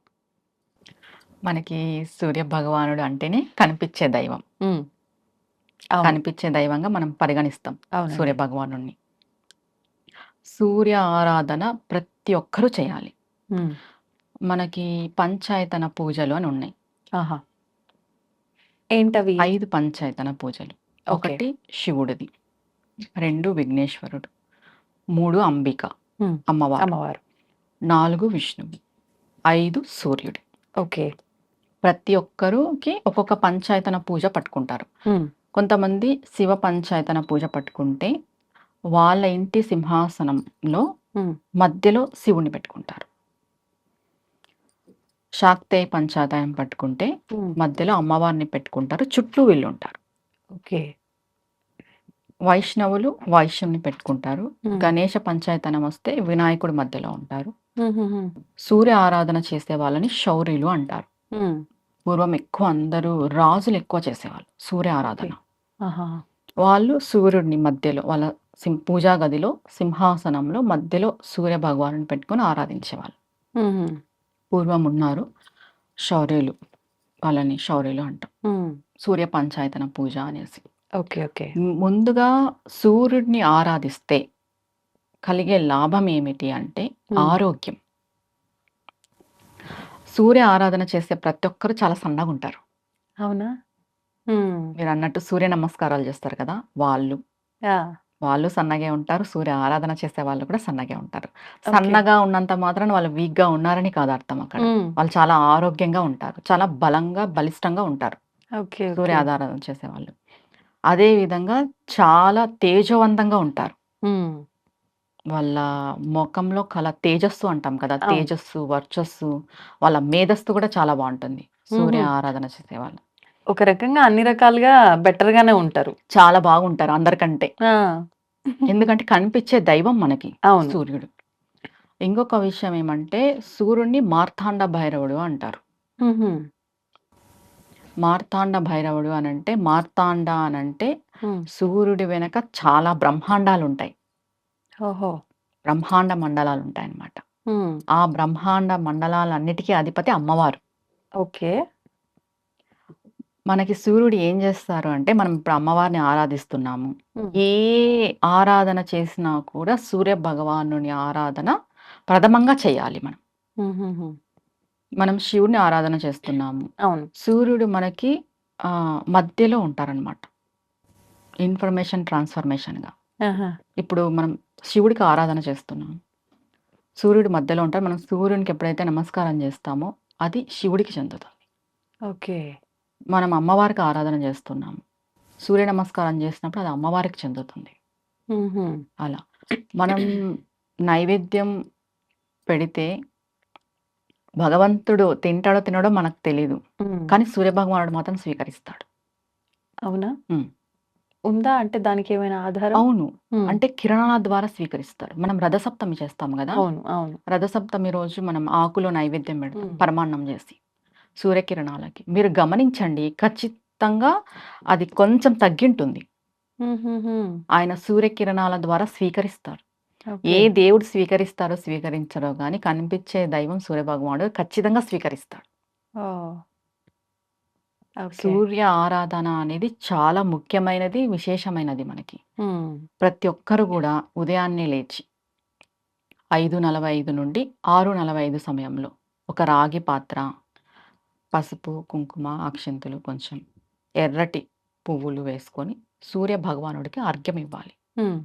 మనకి సూర్య భగవానుడు అంటేనే కనిపించే దైవం. హ్మ్. అవును. కనిపించే దైవంగా మనం పరిగణిస్తాం అవునండి. సూర్య భగవానుడిని. సూర్య ఆరాధన ప్రతి ఒక్కరూ చేయాలి. హ్మ్. మనకి పంచాయతన పూజలు అని ఉన్నాయి. ఆహా! ఏంటవి? 5 పంచాయతన పూజలు. ఓకే. 1 శివుడిది, 2 విఘ్నేశ్వరుడు, 3 అంబిక హ్మ్. అమ్మవారు, అమ్మవారు. 4 విష్ణువు, 5 సూర్యుడు. ఓకే. ప్రతి ఒక్కరికి ఒక్కొక్క పంచాయతన పూజ పట్టుకుంటారు. హ్మ్. కొంతమంది శివ పంచాయతన పూజ పట్టుకుంటే వాళ్ళ ఇంటి సింహాసనంలో హ్మ్. మధ్యలో శివుడిని పెట్టుకుంటారు. శాక్తేయ పంచాయతనం పట్టుకుంటే హ్మ్. మధ్యలో అమ్మవారిని పెట్టుకుంటారు. చుట్టూ వీళ్ళుంటారు. ఓకే. వైష్ణవులు వైశ్యుని పెట్టుకుంటారు. హ్మ్. గణేష పంచాయతనం వస్తే వినాయకుడు మధ్యలో ఉంటారు. హుహుహు. సూర్య ఆరాధన చేసే వాళ్ళని శౌర్యులు అంటారు. హ్మ్. పూర్వం ఎక్కువ అందరూ రాజులు ఎక్కువ చేసేవాళ్ళు సూర్య ఆరాధన. ఆహా! వాళ్ళు సూర్యుడిని మధ్యలో వాళ్ళ పూజా గదిలో సింహాసనంలో మధ్యలో సూర్య భగవానుని పెట్టుకొని ఆరాధించేవాళ్ళు. హుహు. పూర్వం ఉన్నారు శౌర్యులు, వాళ్ళని శౌర్యులు అంటాం. హ్మ్. సూర్య పంచాయతన పూజ అనేసి. ఓకే. ఓకే. ముందుగా సూర్యుడిని ఆరాధిస్తే కలిగే లాభం ఏమిటి అంటే హ్మ్. ఆరోగ్యం. సూర్య ఆరాధన చేసే ప్రతి ఒక్కరు చాలా సన్నగా ఉంటారు. అవునా? హ్మ్. మీరు అన్నట్టు సూర్య నమస్కారాలు చేస్తారు కదా, వాళ్ళు యాహ్! వాళ్ళు సన్నగే ఉంటారు. సూర్య ఆరాధన చేసే వాళ్ళు కూడా సన్నగే ఉంటారు. ఓకే. సన్నగా ఉన్నంత మాత్రాన వాళ్ళు వీక్‌గా ఉన్నారని కాదు అర్థం అక్కడ. హ్మ్. వాళ్ళు చాలా ఆరోగ్యంగా ఉంటారు. చాలా బలంగా, బలిష్టంగా ఉంటారు ఓకే. సూర్య ఓకే. ఆరాధన చేసేవాళ్ళు. అదే విధంగా చాలా తేజోవంతంగా ఉంటారు. హ్మ్. వాళ్ళ మొఖంలో కల తేజస్సు అంటాం కదా, అవును. తేజస్సు, వర్చస్సు, వాళ్ళ మేధస్సు కూడా చాలా బావుంటుంది సూర్య హుహు. ఆరాధన చేసేవాళ్ళు. ఒక రకంగా అన్ని రకాలుగా బెటర్‌గానే ఉంటారు. చాలా బాగుంటారు అందరికంటే. ఆ! ఎందుకంటే కనిపించే దైవం మనకి అవును. సూర్యుడు. ఇంకొక విషయం ఏమంటే సూర్యుడిని మార్తాండ భైరవుడు అంటారు. హుహు. మార్తాండ భైరవుడు అనంటే మార్తాండ అనంటే హ్మ్. సూర్యుడి వెనక చాలా బ్రహ్మాండాలుంటాయి. ఓహో! బ్రహ్మాండ మండలాలుంటాయన్నమాట. హ్మ్. ఆ బ్రహ్మాండ మండలాలన్నిటికీ అధిపతి అమ్మవారు. ఓకే. మనకి సూర్యుడు ఏం చేస్తారు అంటే, మనం ఇప్పుడు అమ్మవారిని ఆరాధిస్తున్నాము. హ్మ్. ఏ ఆరాధన చేసినా కూడా సూర్య భగవానుని ఆరాధన ప్రథమంగా చేయాలి మనం. హుహుహు. మనం శివుడిని ఆరాధన చేస్తున్నాము. అవును. సూర్యుడు మనకి మధ్యలో ఉంటారనమాట. ఇన్ఫర్మేషన్ ట్రాన్స్‌ఫర్మేషన్‌గా. ఆహా! ఇప్పుడు మనం శివుడికి ఆరాధన చేస్తున్నాం. సూర్యుడు మధ్యలో ఉంటారు. మనం సూర్యునికి ఎప్పుడైతే నమస్కారం చేస్తామో అది శివుడికి చెందుతుంది. ఓకే. మనం అమ్మవారికి ఆరాధన చేస్తున్నాము. సూర్య నమస్కారం చేసినప్పుడు అది అమ్మవారికి చెందుతుంది. హుహు. అలా. మనం నైవేద్యం పెడితే భగవంతుడు తింటాడో తినడో మనకు తెలీదు. కానీ సూర్యభగవానుడు మాత్రం స్వీకరిస్తాడు. అవునా? హ్మ్. ఉందా? అంటే దానికేమైనా ఆధారం? అవును. హ్మ్. అంటే కిరణాల ద్వారా స్వీకరిస్తాడు. మనం రథసప్తమి చేస్తాం గదా! అవును. అవును. రథసప్తమి రోజు మనం ఆకులో నైవేద్యం పెడతాం. హ్మ్. పరమాన్నం చేసి. సూర్యకిరణాలకి. మీరు గమనించండి ఖచ్చితంగా అది కొంచెం తగ్గింటుంది. హుహుహు. ఆయన సూర్యకిరణాల ద్వారా స్వీకరిస్తారు. ఓకే. ఏ దేవుడు స్వీకరిస్తారో, స్వీకరించరో గాని కనిపించే దైవం సూర్యభగవానుడు ఖచ్చితంగా స్వీకరిస్తాడు. ఓహ్! ఓకే. సూర్య ఆరాధన అనేది చాలా ముఖ్యమైనది, విశేషమైనది మనకి. హ్మ్. ప్రతి ఒక్కరు గూడా ఉదయాన్నే లేచి 5:45 నుండి 6:45 సమయంలో ఒక రాగి పాత్ర, పసుపు, కుంకుమ, అక్షింతలు కొంచెం, ఎర్రటి పువ్వులు వేసుకొని సూర్య భగవానుడికి అర్ఘ్యం ఇవ్వాలి. హ్మ్.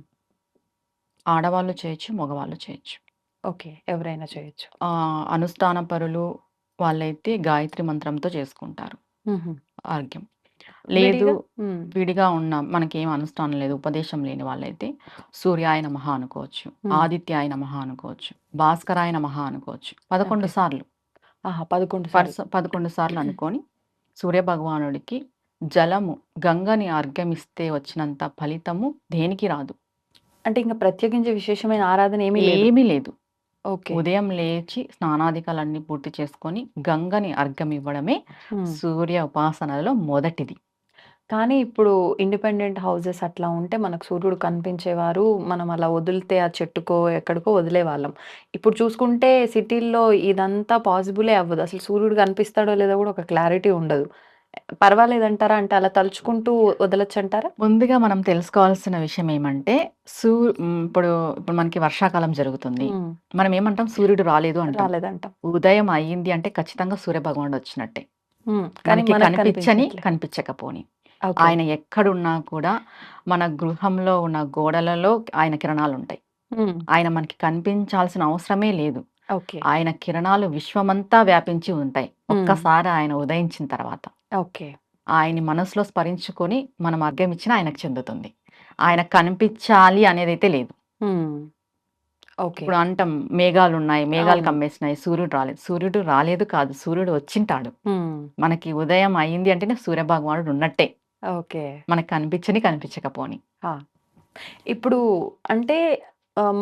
ఆడవాళ్ళు చేయొచ్చు, మగవాళ్ళు చేయొచ్చు. ఓకే. ఎవరైనా చేయొచ్చు. అనుష్ఠాన పరులు వాళ్ళైతే గాయత్రి మంత్రంతో చేసుకుంటారు హుహు. అర్ఘ్యం. లేదు విడిగా? హ్మ్. విడిగా ఉన్న మనకేం అనుష్ఠానం లేదు, ఉపదేశం లేని వాళ్ళైతే సూర్యాయ నమః అనుకోవచ్చు, హ్మ్. ఆదిత్యాయ నమః అనుకోవచ్చు, భాస్కరాయ నమః అనుకోవచ్చు. 11 ఓకే. సార్లు. ఆహా! 11 సార్లు. 11 సార్లు అనుకోని సూర్యభగవానుడికి జలము, గంగని అర్ఘ్యమిస్తే వచ్చినంత ఫలితము దేనికి రాదు. అంటే ఇంక ప్రత్యేకించి విశేషమైన ఆరాధన ఏమీ లేదు. ఏమీ లేదు. ఓకే. ఉదయం లేచి స్నానాదికాలన్నీ పూర్తి చేసుకొని గంగని అర్ఘ్యం ఇవ్వడమే హ్మ్. సూర్య ఉపాసనలో మొదటిది. కానీ ఇప్పుడు ఇండిపెండెంట్ హౌసెస్ అట్లా ఉంటే మనకు సూర్యుడు కనిపించేవారు. మనం అలా వదిలితే ఆ చెట్టుకో, ఎక్కడికో వదిలేవాళ్ళం. ఇప్పుడు చూసుకుంటే సిటీల్లో ఇదంతా పాసిబులే అవ్వదు. అసలు సూర్యుడు కనిపిస్తాడో లేదో కూడా ఒక క్లారిటీ ఉండదు. పర్వాలేదంటారా? అంటే అలా తలుచుకుంటూ వదలొచ్చంటారా? ముందుగా మనం తెలుసుకోవాల్సిన విషయం ఏమంటే ఇప్పుడు ఇప్పుడు మనకి వర్షాకాలం జరుగుతుంది. హ్మ్. మనం ఏమంటాం? సూర్యుడు రాలేదు అంటాం. రాలేదంటాం. ఉదయం అయ్యింది అంటే ఖచ్చితంగా సూర్యభగవానుడు వచ్చినట్టే. హ్మ్. కానీ మనకి మనకు కనిపించని, కనిపించట్లే. కనిపించకపోని. ఓకే. ఆయన ఎక్కడున్నా కూడా మన గృహంలో ఉన్న గోడలలో ఆయన కిరణాలుంటాయి. హ్మ్. ఆయన మనకి కనిపించాల్సిన అవసరమే లేదు. ఓకే. ఆయన కిరణాలు విశ్వమంతా వ్యాపించి ఉంటాయి. హ్మ్. ఒక్కసారి ఆయన ఉదయించిన తర్వాత. ఓకే. ఆయన్ని మనసులో స్మరించుకొని మనం అర్ఘ్యం ఇచ్చినా ఆయనకు చెందుతుంది. ఆయనకు కనిపించాలి అనేదైతే లేదు. హ్మ్. ఓకే. ఇప్పుడు అంటాం మేఘాలున్నాయి, మేఘాలు అవును. కమ్మేసినాయి, సూర్యుడు రాలేదు. సూర్యుడు రాలేదు కాదు, సూర్యుడు వచ్చింటాడు. హ్మ్. మనకి ఉదయం అయింది అంటేనే సూర్యభగవానుడు ఉన్నట్టే. ఓకే. మనకు కనిపించని, కనిపించకపోని. ఆ! ఇప్పుడు అంటే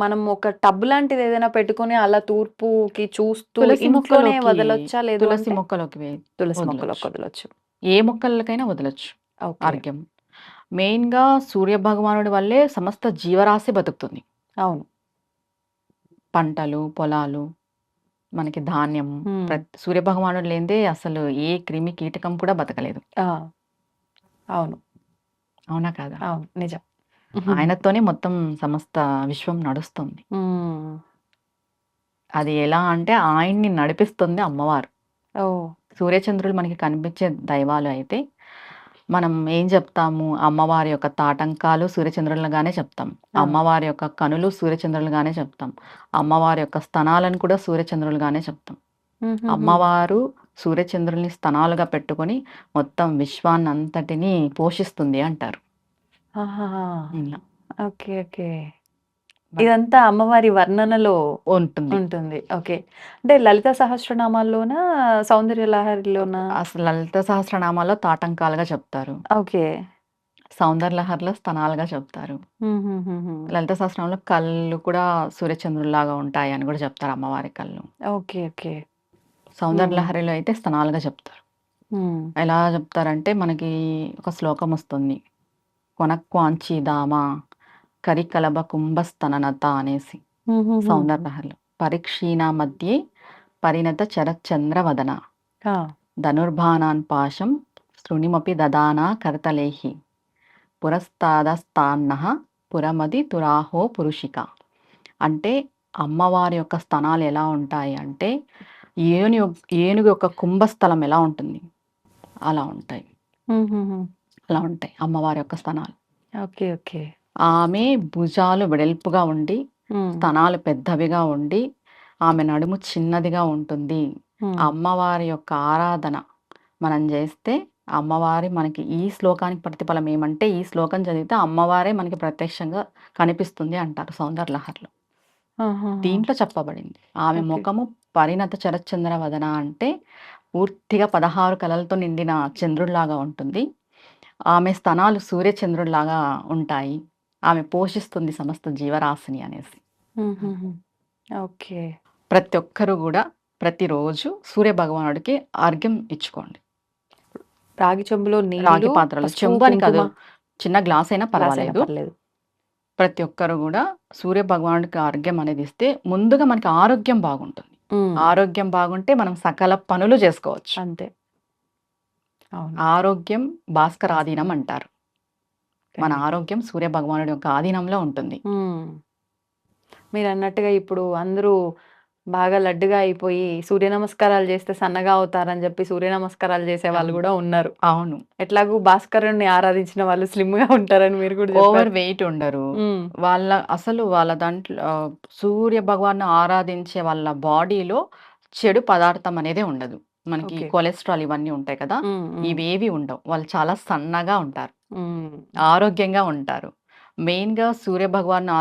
మనం ఒక టబ్ లాంటిదేదైనా పెట్టుకొని అలా తూర్పుకి చూస్తూ తులసి ఇంట్లోనే మొక్కలోకి వదలొచ్చా? లేదు తులసి అంటే? మొక్కలోకి తులసి వదలొచ్చు. మొక్కలోకి వదలొచ్చు. ఏ మొక్కలకైనా వదలొచ్చు ఓకే. అర్ఘ్యం. మెయిన్‌గా సూర్యభగవానుడి వల్లే సమస్త జీవరాశి బతుకుతుంది. అవును. పంటలు, పొలాలు, మనకి ధాన్యం, హ్మ్. సూర్యభగవానుడు లేనిదే అసలు ఏ క్రిమి, కీటకం కూడా బతకలేదు. ఆ! అవును. అవునా కాదా? అవును. నిజం. ఆయనతోనే మొత్తం సమస్త విశ్వం నడుస్తుంది. హ్మ్. అది ఎలా అంటే ఆయన్ని నడిపిస్తుంది అమ్మవారు. ఓహ్! సూర్యచంద్రులు మనకి కనిపించే దైవాలు అయితే, మనం ఏం చెప్తాము? అమ్మవారి యొక్క తాటంకాలు సూర్యచంద్రులుగానే చెప్తాం. ఆ! అమ్మవారి యొక్క కనులు సూర్యచంద్రులుగానే చెప్తాం. అమ్మవారి యొక్క స్తనాలను కూడా సూర్యచంద్రులుగానే చెప్తాం. హుహుహు. అమ్మవారు సూర్యచంద్రుల్ని స్తనాలుగా పెట్టుకొని మొత్తం విశ్వాన్నంతటిని పోషిస్తుంది అంటారు. ఆహాహా! ఇలా ఓకే. ఓకే. బట్ ఇదంతా అమ్మవారి వర్ణనలో ఉంటుంది. ఉంటుంది. ఓకే. అంటే లలిత సహస్రనామాల్లోనా? సౌందర్య లహరిలోనా? అసలు లలిత సహస్రనామాల్లో తాటంకాలుగా చెప్తారు. ఓకే. సౌందర్యలహరిలో స్తనాలుగా చెప్తారు. హుహుహుహు. లలిత సహస్రనామంలో కళ్ళు కూడా సూర్యచంద్రుల్లాగా ఉంటాయి అని కూడా చెప్తారు అమ్మవారి కళ్ళు. ఓకే. ఓకే. హ్మ్. సౌందర్యలహరిలో అయితే స్తనాలుగా చెప్తారు. హ్మ్. ఎలా చెప్తారంటే మనకి ఒక శ్లోకం వస్తుంది. కొనక్వాంచి కరికలభ కుంభస్తననత అనేసి హుహుహు. సౌందర్యలహరిలో. పరీక్షీణ మధ్యే పరిణత చరచంద్రవదన ఆ! ధనుర్బాణాన్ పాశం శృణిమపి దదానా కరతలైః పురస్తాదస్తాన్నః పురమది తురాహో పురుషిక. అంటే అమ్మవారి యొక్క స్తనాలు ఎలా ఉంటాయి అంటే ఏనుగు యొక్క కుంభస్థలం ఎలా ఉంటుంది అలా ఉంటాయి. హుహుహు. అలా ఉంటాయి అమ్మవారి యొక్క స్తనాలు. ఓకే. ఓకే. ఆమె భుజాలు వెడల్పుగా ఉండి, హ్మ్. స్తనాలు పెద్దవిగా ఉండి, ఆమె నడుము చిన్నదిగా ఉంటుంది. హ్మ్. అమ్మవారి యొక్క ఆరాధన మనం చేస్తే అమ్మవారి మనకి ఈ శ్లోకానికి ప్రతిఫలం ఏమంటే, ఈ శ్లోకం చదివితే అమ్మవారే మనకి ప్రత్యక్షంగా కనిపిస్తుంది అంటారు సౌందర్యలహరిలో. దీంట్లో చెప్పబడింది. ఆమె ఓకే. ముఖము పరిణత చరచంద్ర వదన అంటే పూర్తిగా 16 కళలతో నిండిన చంద్రుడిలాగా ఉంటుంది. ఆమె స్తనాలు సూర్యచంద్రుడిలాగా ఉంటాయి. ఆమె పోషిస్తుంది సమస్త జీవరాశిని అనేసి. ఓకే. ప్రతి ఒక్కరు గూడా ప్రతిరోజు సూర్య భగవానుడికి అర్ఘ్యం ఇచ్చుకోండి. రాగి చెంబులో రాగి నీళ్లు, పాత్రలో పసుపు, చెంబు అని కాదు, కుంకుమ, చిన్న గ్లాస్ అయినా గ్లాస్ అయినా పర్వాలేదు. పర్లేదు. ప్రతి ఒక్కరు గూడా సూర్య భగవానుడికి అర్ఘ్యం అనేది ఇస్తే ముందుగా మనకి ఆరోగ్యం బాగుంటుంది. ఆరోగ్యం బాగుంటే మనం సకల పనులు చేసుకోవచ్చు. అంతే. అవును. ఆరోగ్యం భాస్కరాధీనం అంటారు. మన ఖండిత. ఆరోగ్యం సూర్య భగవానుడి యొక్క ఆధీనంలో ఉంటుంది. మీరు అన్నట్టుగా ఇప్పుడు అందరూ బాగా లడ్డుగా అయిపోయి సూర్య నమస్కారాలు చేస్తే సన్నగా అవుతారని చెప్పి సూర్య నమస్కారాలు చేసే వాళ్ళు అవును. కూడా ఉన్నారు. అవును. ఎట్లాగూ భాస్కరుణ్ణి ఆరాధించిన వాళ్ళు స్లిమ్ గా ఉంటారని మీరు కూడా ఓవర్ చెప్పారు. వెయిట్ ఉండరు. ఉమ్, వాళ్ళ దాంట్లో సూర్య భగవాన్‌ని ఆరాధించే వాళ్ళ బాడీలో చెడు పదార్థం అనేదే ఉండదు. మనకి ఓకే. కొలెస్ట్రాల్ ఇవన్నీ ఉంటాయి కదా! ఉమ్, ఉమ్, ఇవేవి ఉండవు. వాళ్ళు చాలా సన్నగా ఉంటారు. ఉమ్. ఆరోగ్యంగా ఉంటారు. మెయిన్‌గా సూర్య భగవాన్‌ని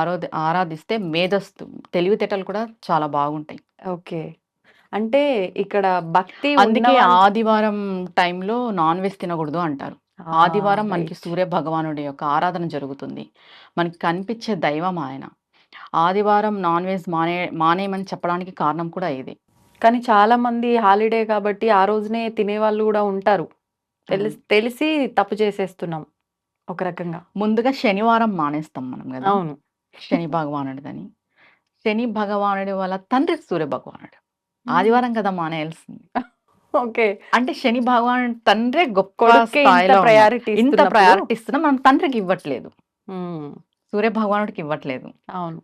ఆరాధిస్తే మేధస్సు, తెలివితేటలు కూడా చాలా బాగుంటాయి. ఓకే. అంటే ఇక్కడ భక్తి అందుకే ఉన్నవాళ్ళు. ఆదివారం టైంలో నాన్ వెజ్ తినకూడదు అంటారు. ఆదివారం మనకి రైట్. సూర్య భగవానుడి యొక్క ఆరాధన జరుగుతుంది. మనకి కనిపించే దైవం ఆయన. ఆదివారం నాన్ వెజ్ మానేయమని చెప్పడానికి కారణం కూడా ఇదే. కానీ చాలా మంది హాలిడే కాబట్టి ఆ రోజునే తినేవాళ్ళు కూడా ఉంటారు. తెలిసి తప్పు చేసేస్తున్నాం ఒక రకంగా. ముందుగా శనివారం మానేస్తాం మనం గదా! అవును. శని భగవానుడిదని. శని భగవానుడి వాళ్ళ తండ్రి సూర్య భగవానుడు. ఆదివారం కదా మానేయాల్సింది. ఓకే. అంటే శని భగవానుడి తండ్రే గొప్ప కొడుక్కే ఇంత స్థాయిలో ఉన్నాడు. ప్రయారిటీ ఇంత ఇస్తున్నప్పుడు. ప్రయారిటీ ఇస్తున్నాం, మనం తండ్రికి ఇవ్వట్లేదు. ఉమ్, సూర్య భగవానుడికి ఇవ్వట్లేదు. అవును.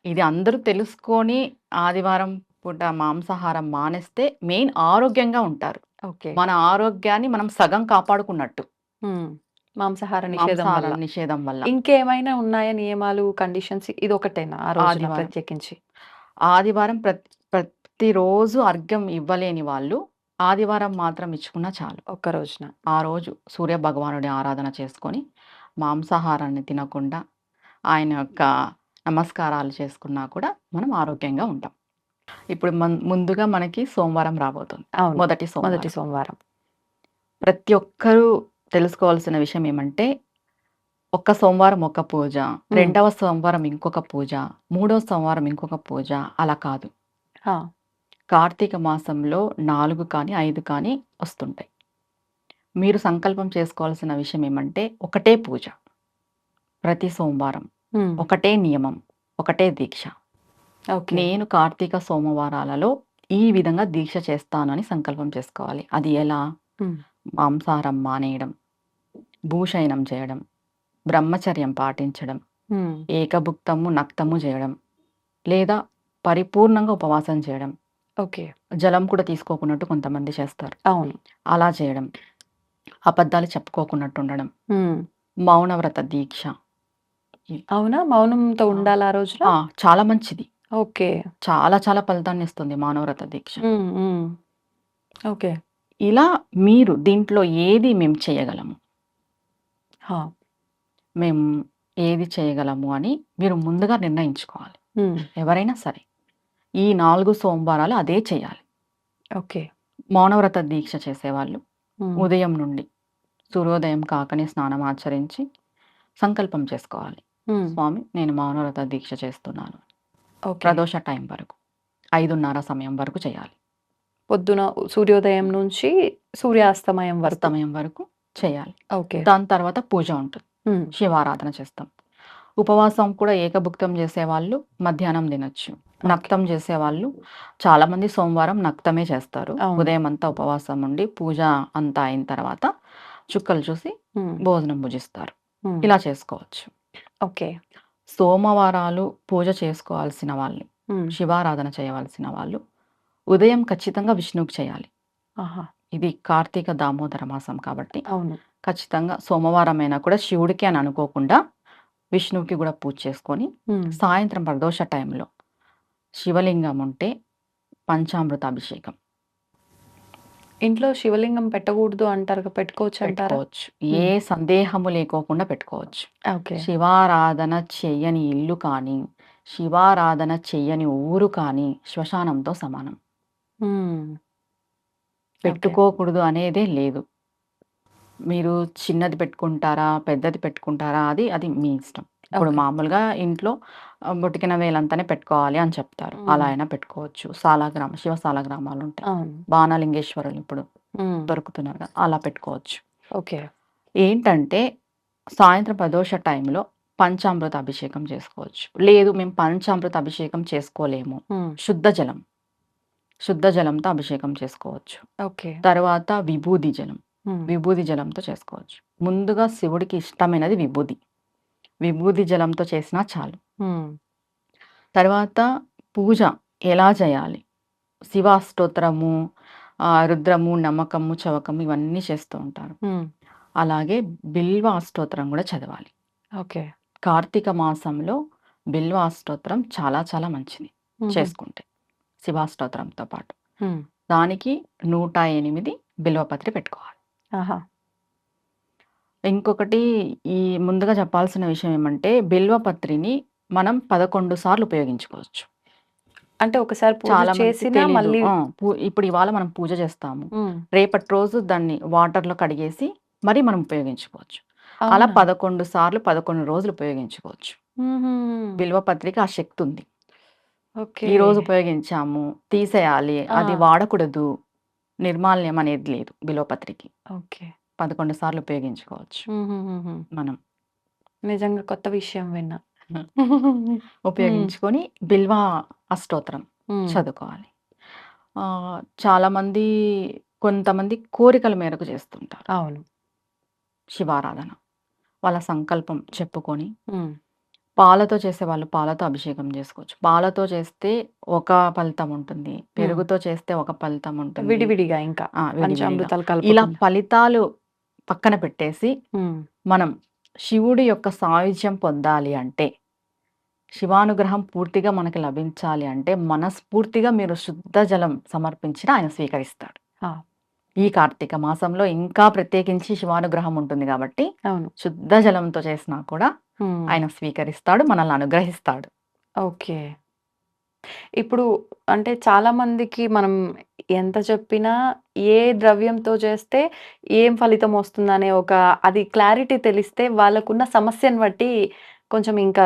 ఇది అందరూ తెలుసుకొని ఆదివారం పూట మాంసాహారం మానేస్తే మెయిన్ ఆరోగ్యంగా ఉంటారు. ఓకే. మన ఆరోగ్యాన్ని మనం సగం కాపాడుకున్నట్టు. ఉమ్, మాంసాహార నిషేధం వల్ల. మాంసాహారం నిషేధం వల్ల. ఇంకేమైనా ఉన్నాయా నియమాలు, కండిషన్స్? ఇది ఒకటేనా ఆ రోజున ఆదివారం. ప్రత్యేకించి? ఆదివారం ప్రతిరోజు అర్ఘ్యం ఇవ్వలేని వాళ్ళు ఆదివారం మాత్రం ఇచ్చుకున్నా చాలు. ఒక్క రోజున. ఆ రోజు సూర్య భగవానుడి ఆరాధన చేసుకొని మాంసాహారాన్ని తినకుండా ఆయన యొక్క నమస్కారాలు చేసుకున్నా కూడా మనం ఆరోగ్యంగా ఉంటాం. ఇప్పుడు ముందుగా మనకి సోమవారం రాబోతుంది. అవును. మొదటి మొదటి సోమవారం. సోమవారం. ప్రతి ఒక్కరూ తెలుసుకోవాల్సిన విషయం ఏమంటే, ఒక్క సోమవారం ఒక పూజ, రెండవ సోమవారం ఇంకొక పూజ, మూడవ సోమవారం ఇంకొక పూజ అలా కాదు. హా, కార్తీక మాసంలో 4 కానీ, 5 కానీ వస్తుంటాయి. మీరు సంకల్పం చేసుకోవాల్సిన విషయం ఏమంటే, ఒకటే పూజ. ప్రతి సోమవారం ఉమ్, ఒకటే నియమం, ఒకటే దీక్ష. ఓకే. నేను కార్తీక సోమవారాలలో ఈ విధంగా దీక్ష చేస్తానని సంకల్పం చేసుకోవాలి. అది ఎలా? ఉమ్, మాంసాహారం మానేయడం, భూశయనం చేయడం, బ్రహ్మచర్యం పాటించడం, ఉమ్, ఏకభుక్తము నక్తము చేయడం, లేదా పరిపూర్ణంగా ఉపవాసం చేయడం. ఓకే. జలం కూడా తీసుకోకున్నట్టు కొంతమంది చేస్తారు. అవును. అలా చేయడం, అబద్ధాలు చెప్పుకోకున్నట్టు ఉండడం, ఉమ్, మౌనవ్రత దీక్ష. అవునా? మౌనంతో ఉండాలి ఆ రోజున? చాలా మంచిది. ఓకే. చాలా చాలా ఫలితాన్ని ఇస్తుంది మౌనవ్రత దీక్ష. ఉమ్, ఉమ్, ఓకే. ఇలా మీరు దీంట్లో ఏది మేము చేయగలము, హా, మేము ఏది చేయగలము అని మీరు ముందుగా నిర్ణయించుకోవాలి. ఉమ్, ఎవరైనా సరే ఈ 4 సోమవారాలు అదే చేయాలి. ఓకే. మౌనవ్రత దీక్ష చేసేవాళ్ళు ఉమ్, ఉదయం నుండి సూర్యోదయం కాకనే స్నానం ఆచరించి సంకల్పం చేసుకోవాలి. ఉమ్, స్వామి, నేను మౌనవ్రత దీక్ష చేస్తున్నాను. ఓకే. ప్రదోష టైం వరకు 5:30 సమయం వరకు చేయాలి. పొద్దున సూర్యోదయం నుంచి సూర్యాస్తమయం వరకు. అస్తమయం వరకు చేయాలి. ఓకే. దాని తర్వాత పూజ ఉంటుంది. ఉమ్, శివారాధన చేస్తాం. ఉపవాసం కూడా ఏకభుక్తం చేసేవాళ్ళు మధ్యాహ్నం తినొచ్చు. నక్తం చేసేవాళ్ళు చాలామంది సోమవారం నక్తమే చేస్తారు. అవును. ఉదయం అంతా ఉపవాసం ఉండి పూజ అంతా అయిన తర్వాత చుక్కలు చూసి ఉమ్, భోజనం భుజిస్తారు. ఉమ్, ఇలా చేసుకోవచ్చు. ఓకే. సోమవారాలు పూజ చేసుకోవాల్సిన వాళ్ళు, ఉమ్, శివారాధన చేయవలసిన వాళ్ళు ఉదయం ఖచ్చితంగా విష్ణువుకి చేయాలి. ఆహా, ఇది కార్తీక దామోదర మాసం కాబట్టి అవును. ఖచ్చితంగా సోమవారం అయినా కూడా శివుడికి అని అనుకోకుండా విష్ణువుకి కూడా పూజ చేసుకొని ఉమ్, సాయంత్రం ప్రదోష టైంలో శివలింగం ఉంటే పంచామృత అభిషేకం ఇంట్లో శివలింగం పెట్టకూడదు అంటారు, పెట్టుకోవచ్చు అంటారా? పెట్టుకోవచ్చు. ఏ సందేహము లేకోకుండా పెట్టుకోవచ్చు. ఓకే. శివారాధన చెయ్యని ఇల్లు కానీ, శివారాధన చెయ్యని ఊరు కానీ శ్మశానంతో సమానం. పెట్టుకోకూడదు అనేదే లేదు. మీరు చిన్నది పెట్టుకుంటారా, పెద్దది పెట్టుకుంటారా అది అది మీ ఇష్టం. ఇప్పుడు ఓకే. మామూలుగా ఇంట్లో బొటికిన వేలంతానే పెట్టుకోవాలి అని చెప్తారు. అలా అయినా పెట్టుకోవచ్చు. శివ సాలగ్రామాలు ఉంటాయి. అవును. బాణలింగేశ్వరులు ఇప్పుడు దొరుకుతున్నారు కదా, అలా పెట్టుకోవచ్చు. ఓకే. ఏంటంటే సాయంత్రం ప్రదోష టైంలో పంచామృత అభిషేకం చేసుకోవచ్చు. లేదు మేము పంచామృత అభిషేకం చేసుకోలేము, శుద్ధ జలం, శుద్ధ జలంతో అభిషేకం చేసుకోవచ్చు. ఓకే. తర్వాత విభూది జలం, విభూది జలంతో చేసుకోవచ్చు. ముందుగా శివుడికి ఇష్టమైనది విభూది. విభూది జలంతో చేసినా చాలు. తర్వాత పూజ ఎలా చేయాలి? శివాష్టోత్తరము, రుద్రము, నమ్మకము, చవకము ఇవన్నీ చేస్తూ ఉంటారు. అలాగే బిల్వ అష్టోత్తరం కూడా చదవాలి. ఓకే. కార్తీక మాసంలో బిల్వ అష్టోత్తరం చాలా చాలా మంచిది చేసుకుంటే, శివాష్టోత్తరంతో పాటు. దానికి 108 బిల్వపత్రి పెట్టుకోవాలి. ఇంకొకటి ఈ ముందుగా చెప్పాల్సిన విషయం ఏమంటే బిల్వపత్రిని మనం 11 సార్లు ఉపయోగించుకోవచ్చు. అంటే ఒకసారి పూజ చాలా మందికి చేసినా తెలీదు. మళ్ళీ ఇప్పుడు ఇవాళ మనం పూజ చేస్తాము, రేపటి రోజు దాన్ని వాటర్లో కడిగేసి మరి మనం ఉపయోగించుకోవచ్చు. అలా 11 సార్లు 11 రోజులు ఉపయోగించుకోవచ్చు. బిల్వపత్రికి ఆ శక్తి ఉంది. ఓకే. ఈ రోజు ఉపయోగించాము తీసేయాలి, అది వాడకూడదు, నిర్మాల్యం అనేది లేదు బిల్వపత్రికి. ఓకే. 11 సార్లు ఉపయోగించుకోవచ్చు మనం. నిజంగా కొత్త విషయం విన్నా. ఉపయోగించుకొని బిల్వ అష్టోత్తరం చదువుకోవాలి. చాలామంది కొంతమంది కోరికల మేరకు చేస్తుంటారు అవును. శివారాధన. వాళ్ళ సంకల్పం చెప్పుకొని పాలతో చేసే వాళ్ళు పాలతో అభిషేకం చేసుకోవచ్చు. పాలతో చేస్తే ఒక ఫలితం ఉంటుంది, పెరుగుతో చేస్తే ఒక ఫలితం ఉంటుంది, విడివిడిగా ఇంకా విడివిడిగా. పంచామృతాలు ఇలా కలుపుకుండా. ఫలితాలు పక్కన పెట్టేసి మనం శివుడి యొక్క సాయుధ్యం పొందాలి అంటే, శివానుగ్రహం పూర్తిగా మనకి లభించాలి అంటే మనస్ఫూర్తిగా మీరు శుద్ధ జలం సమర్పించిన ఆయన స్వీకరిస్తాడు. ఈ కార్తీక మాసంలో ఇంకా ప్రత్యేకించి శివానుగ్రహం ఉంటుంది కాబట్టి అవును. శుద్ధ జలంతో చేసినా కూడా ఆయన స్వీకరిస్తాడు, మనల్ని అనుగ్రహిస్తాడు. ఓకే. ఇప్పుడు అంటే చాలా మందికి మనం ఎంత చెప్పినా ఏ ద్రవ్యంతో చేస్తే ఏం ఫలితం వస్తుందనే అది క్లారిటీ తెలిస్తే వాళ్ళకున్న సమస్యను బట్టి కొంచెం ఇంకా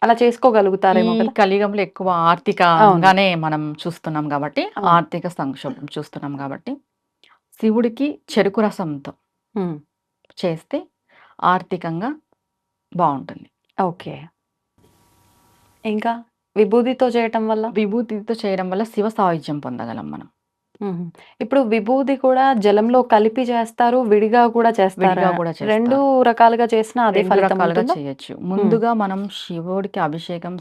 అలా చేసుకోగలుగుతారేమో ఈ కదా. కలియుగంలో ఎక్కువ ఆర్థికంగానే మనం చూస్తున్నాం కాబట్టి, ఆర్థిక సంక్షోభం చూస్తున్నాం కాబట్టి శివుడికి చెరుకు రసంతో చేస్తే ఆర్థికంగా బాగుంటుంది. ఓకే. ఇంకా విభూదితో చేయటం వల్ల? విభూతితో చేయడం వల్ల శివ సాయుధ్యం పొందగలం మనం. ఇప్పుడు విభూది కూడా జలంలో కలిపి చేస్తారు, విడిగా కూడా చేస్తారు. విడిగా కూడా చేస్తారు. 2 రకాలుగా చేసినా అదే 2 ఫలితం రకాలుగా ఉంటుందా? చేయొచ్చు. ముందుగా మనం శివుడికి అభిషేకం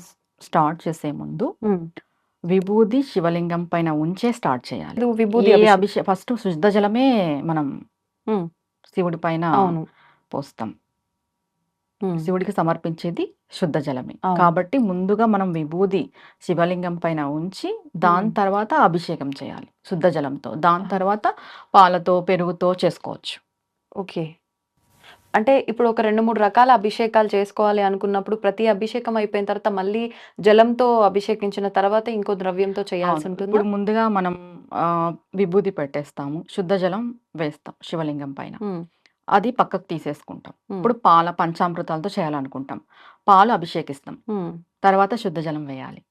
స్టార్ట్ చేసే ముందు విభూది శివలింగం పైన ఉంచే స్టార్ట్ చేయాలి. ఇది విభూది ఫస్ట్ శుద్ధ జలమే మనం శివుడి పైన అవును. పోస్తాం. శివుడికి సమర్పించేది శుద్ధ జలమే అవును. కాబట్టి ముందుగా మనం విభూది శివలింగం పైన ఉంచి దాని తర్వాత అభిషేకం చేయాలి శుద్ధ జలంతో. దాని తర్వాత పాలతో పెరుగుతో చేసుకోవచ్చు. ఓకే. అంటే ఇప్పుడు ఒక 2-3 రకాల అభిషేకాలు చేసుకోవాలి అనుకున్నప్పుడు ప్రతి అభిషేకం అయిపోయిన తర్వాత మళ్ళీ జలంతో అభిషేకించిన తర్వాత ఇంకో ద్రవ్యంతో చేయాల్సి అవును. ఉంటుందా? ఇప్పుడు ముందుగా మనం విభూది పెట్టేస్తాము, శుద్ధ జలం వేస్తాం శివలింగం పైన, అది పక్కకు తీసేసుకుంటాం. ఇప్పుడు పంచామృతాలతో చేయాలనుకుంటాం, పాలు అభిషేకిస్తాం, తర్వాత శుద్ధ జలం వేయాలి.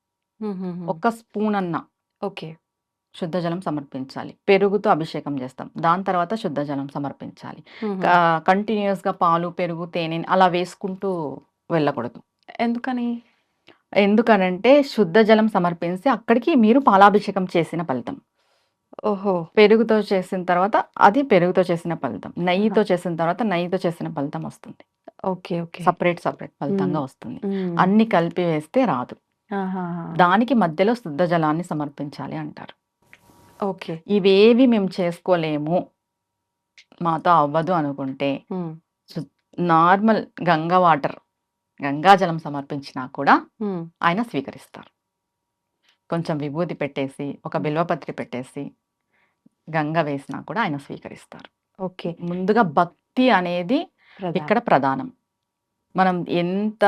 ఒక స్పూన్ అన్న ఓకే. శుద్ధ జలం సమర్పించాలి. పెరుగుతో అభిషేకం చేస్తాం, దాని తర్వాత శుద్ధ జలం సమర్పించాలి. కంటిన్యూస్ గా పాలు పెరుగు తేనె అలా వేసుకుంటూ వెళ్ళకూడదు. ఎందుకని? ఎందుకనంటే శుద్ధ జలం సమర్పిస్తే అక్కడికి మీరు పాలాభిషేకం చేసిన ఫలితం. ఓహో. పెరుగుతో చేసిన తర్వాత అది పెరుగుతో చేసిన ఫలితం, నెయ్యితో చేసిన తర్వాత నెయ్యితో చేసిన ఫలితం వస్తుంది. ఓకే. ఓకే. సపరేట్ ఫలితంగా వస్తుంది. అన్ని కలిపి వేస్తే రాదు. దానికి మధ్యలో శుద్ధ జలాన్ని సమర్పించాలి అంటారు. ఓకే. ఇవేవి మేము చేసుకోలేము, మాతో అవ్వదు అనుకుంటే నార్మల్ గంగా జలం సమర్పించినా కూడా ఆయన స్వీకరిస్తారు. కొంచెం విభూది పెట్టేసి ఒక బిల్వపత్రి పెట్టేసి గంగ వేసినా కూడా ఆయన స్వీకరిస్తారు. ఓకే. ముందుగా భక్తి అనేది ఇక్కడ ప్రధానం. మనం ఎంత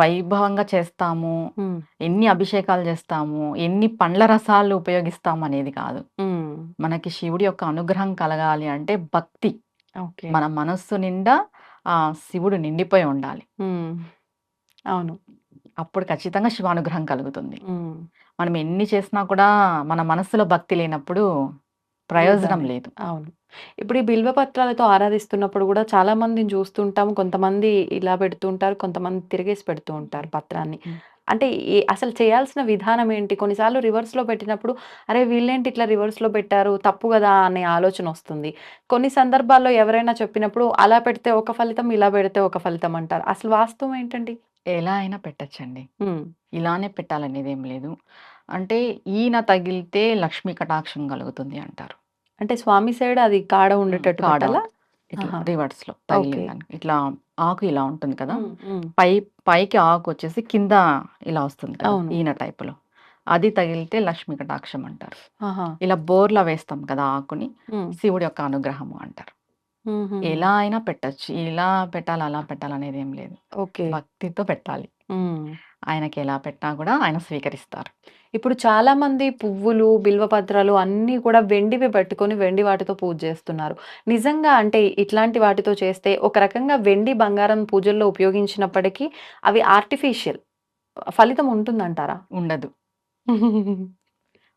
వైభవంగా చేస్తాము, ఉమ్, ఎన్ని అభిషేకాలు చేస్తాము, ఎన్ని పండ్ల రసాలు ఉపయోగిస్తాము అనేది కాదు. ఉమ్, మనకి శివుడి యొక్క అనుగ్రహం కలగాలి అంటే భక్తి ఓకే. మన మనస్సు నిండా ఆ శివుడు నిండిపోయి ఉండాలి. ఉమ్, అవును. అప్పుడు ఖచ్చితంగా శివానుగ్రహం కలుగుతుంది. ఉమ్, మనం ఎన్ని చేసినా కూడా మన మనస్సులో భక్తి లేనప్పుడు ప్రయోజనం వృధానే. లేదు. అవును. ఇప్పుడు ఈ బిల్వ పత్రాలతో ఆరాధిస్తున్నప్పుడు కూడా చాలా మందిని చూస్తుంటాం. కొంతమంది ఇలా పెడుతూ ఉంటారు. కొంతమంది తిరిగేసి పెడుతూ ఉంటారు పత్రాన్ని. హ్మ్. అంటే అసలు చేయాల్సిన విధానం ఏంటి? కొన్నిసార్లు రివర్స్‌లో పెట్టినప్పుడు అరే! వీళ్ళేంటి ఇట్లా రివర్స్‌లో పెట్టారు తప్పు గదా! అనే ఆలోచన వస్తుంది. కొన్ని సందర్భాల్లో ఎవరైనా చెప్పినప్పుడు అలా పెడితే ఒక ఫలితం, ఇలా పెడితే ఒక ఫలితం అంటారు. అసలు వాస్తవం ఏంటండి? ఎలా అయినా పెట్టొచ్చండి. హ్మ్. ఇలానే పెట్టాలనేదేం లేదు. అంటే ఈయన తగిలితే లక్ష్మీ కటాక్షం కలుగుతుంది అంటారు. అంటే స్వామి సైడ్ అది కాడ ఉండేటట్టు కాడ పెట్టాలా? ఇట్లా ఆహా! రివర్స్‌లో ఓకే. తగిలిందానికి. ఇట్లా ఆకు ఇలా ఉంటుంది కదా! హ్మ్. హ్మ్. పైకి ఆకు వచ్చేసి కింద ఇలా వస్తుంది కదా! అవును. ఈయన టైపులో. అది తగిలితే లక్ష్మీ కటాక్షం అంటారు. ఆహా! ఇలా బోర్లా వేస్తాం కదా ఆకుని, హ్మ్. శివుడి యొక్క అనుగ్రహము అంటారు. హుహుహు. ఎలా అయినా పెట్టొచ్చు. ఇలా పెట్టాలి, అలా పెట్టాలనేదేం లేదు. ఓకే. భక్తితో పెట్టాలి. హ్మ్. ఆయనకి ఎలా పెట్టినా కూడా ఆయన స్వీకరిస్తారు. ఇప్పుడు చాలామంది పువ్వులు, బిల్వపత్రాలు అన్నీ కూడా వెండివి పెట్టుకొని వెండి వాటితో పూజ చేస్తున్నారు. నిజంగా అంటే ఇట్లాంటి వాటితో చేస్తే ఒక రకంగా వెండి, బంగారం పూజల్లో ఉపయోగించినప్పటికీ అవి ఆర్టిఫిషియల్. ఫలితం ఉంటుందంటారా? ఉండదు.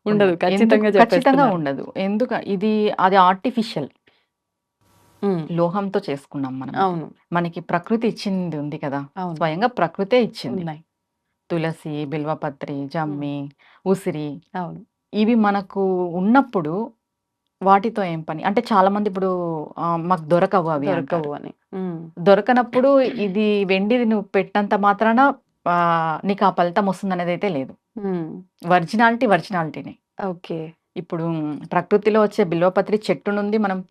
ఉండదు. ఎందుకు ఖచ్చితంగా ఖచ్చితంగా చెప్పేస్తున్నారు. ఉండదు. అది ఆర్టిఫిషియల్. హ్మ్. లోహంతో చేసుకున్నాం మనం. అవును. మనకి ప్రకృతి ఇచ్చింది ఉంది కదా! అవును. స్వయంగా ప్రకృతే ఇచ్చింది. ఉన్నాయి. తులసి, బిల్వపత్రి, హ్మ్. జమ్మి, ఉసిరి అవును. ఇవి మనకు ఉన్నప్పుడు వాటితో ఏం పని? అంటే చాలామంది ఇప్పుడు మాకు దొరకవు అవి దొరకవు అంటారు. అని. హ్మ్. దొరకనప్పుడు ఇది వెండిది నువ్వు పెట్టినంత మాత్రాన నీకు ఆ ఫలితం వస్తుందనేదైతే లేదు. హ్మ్. ఒరిజినాలిటీనే. ఓకే. ఇప్పుడు ప్రకృతిలో వచ్చే బిల్వపత్రి చెట్టు నుండి మనం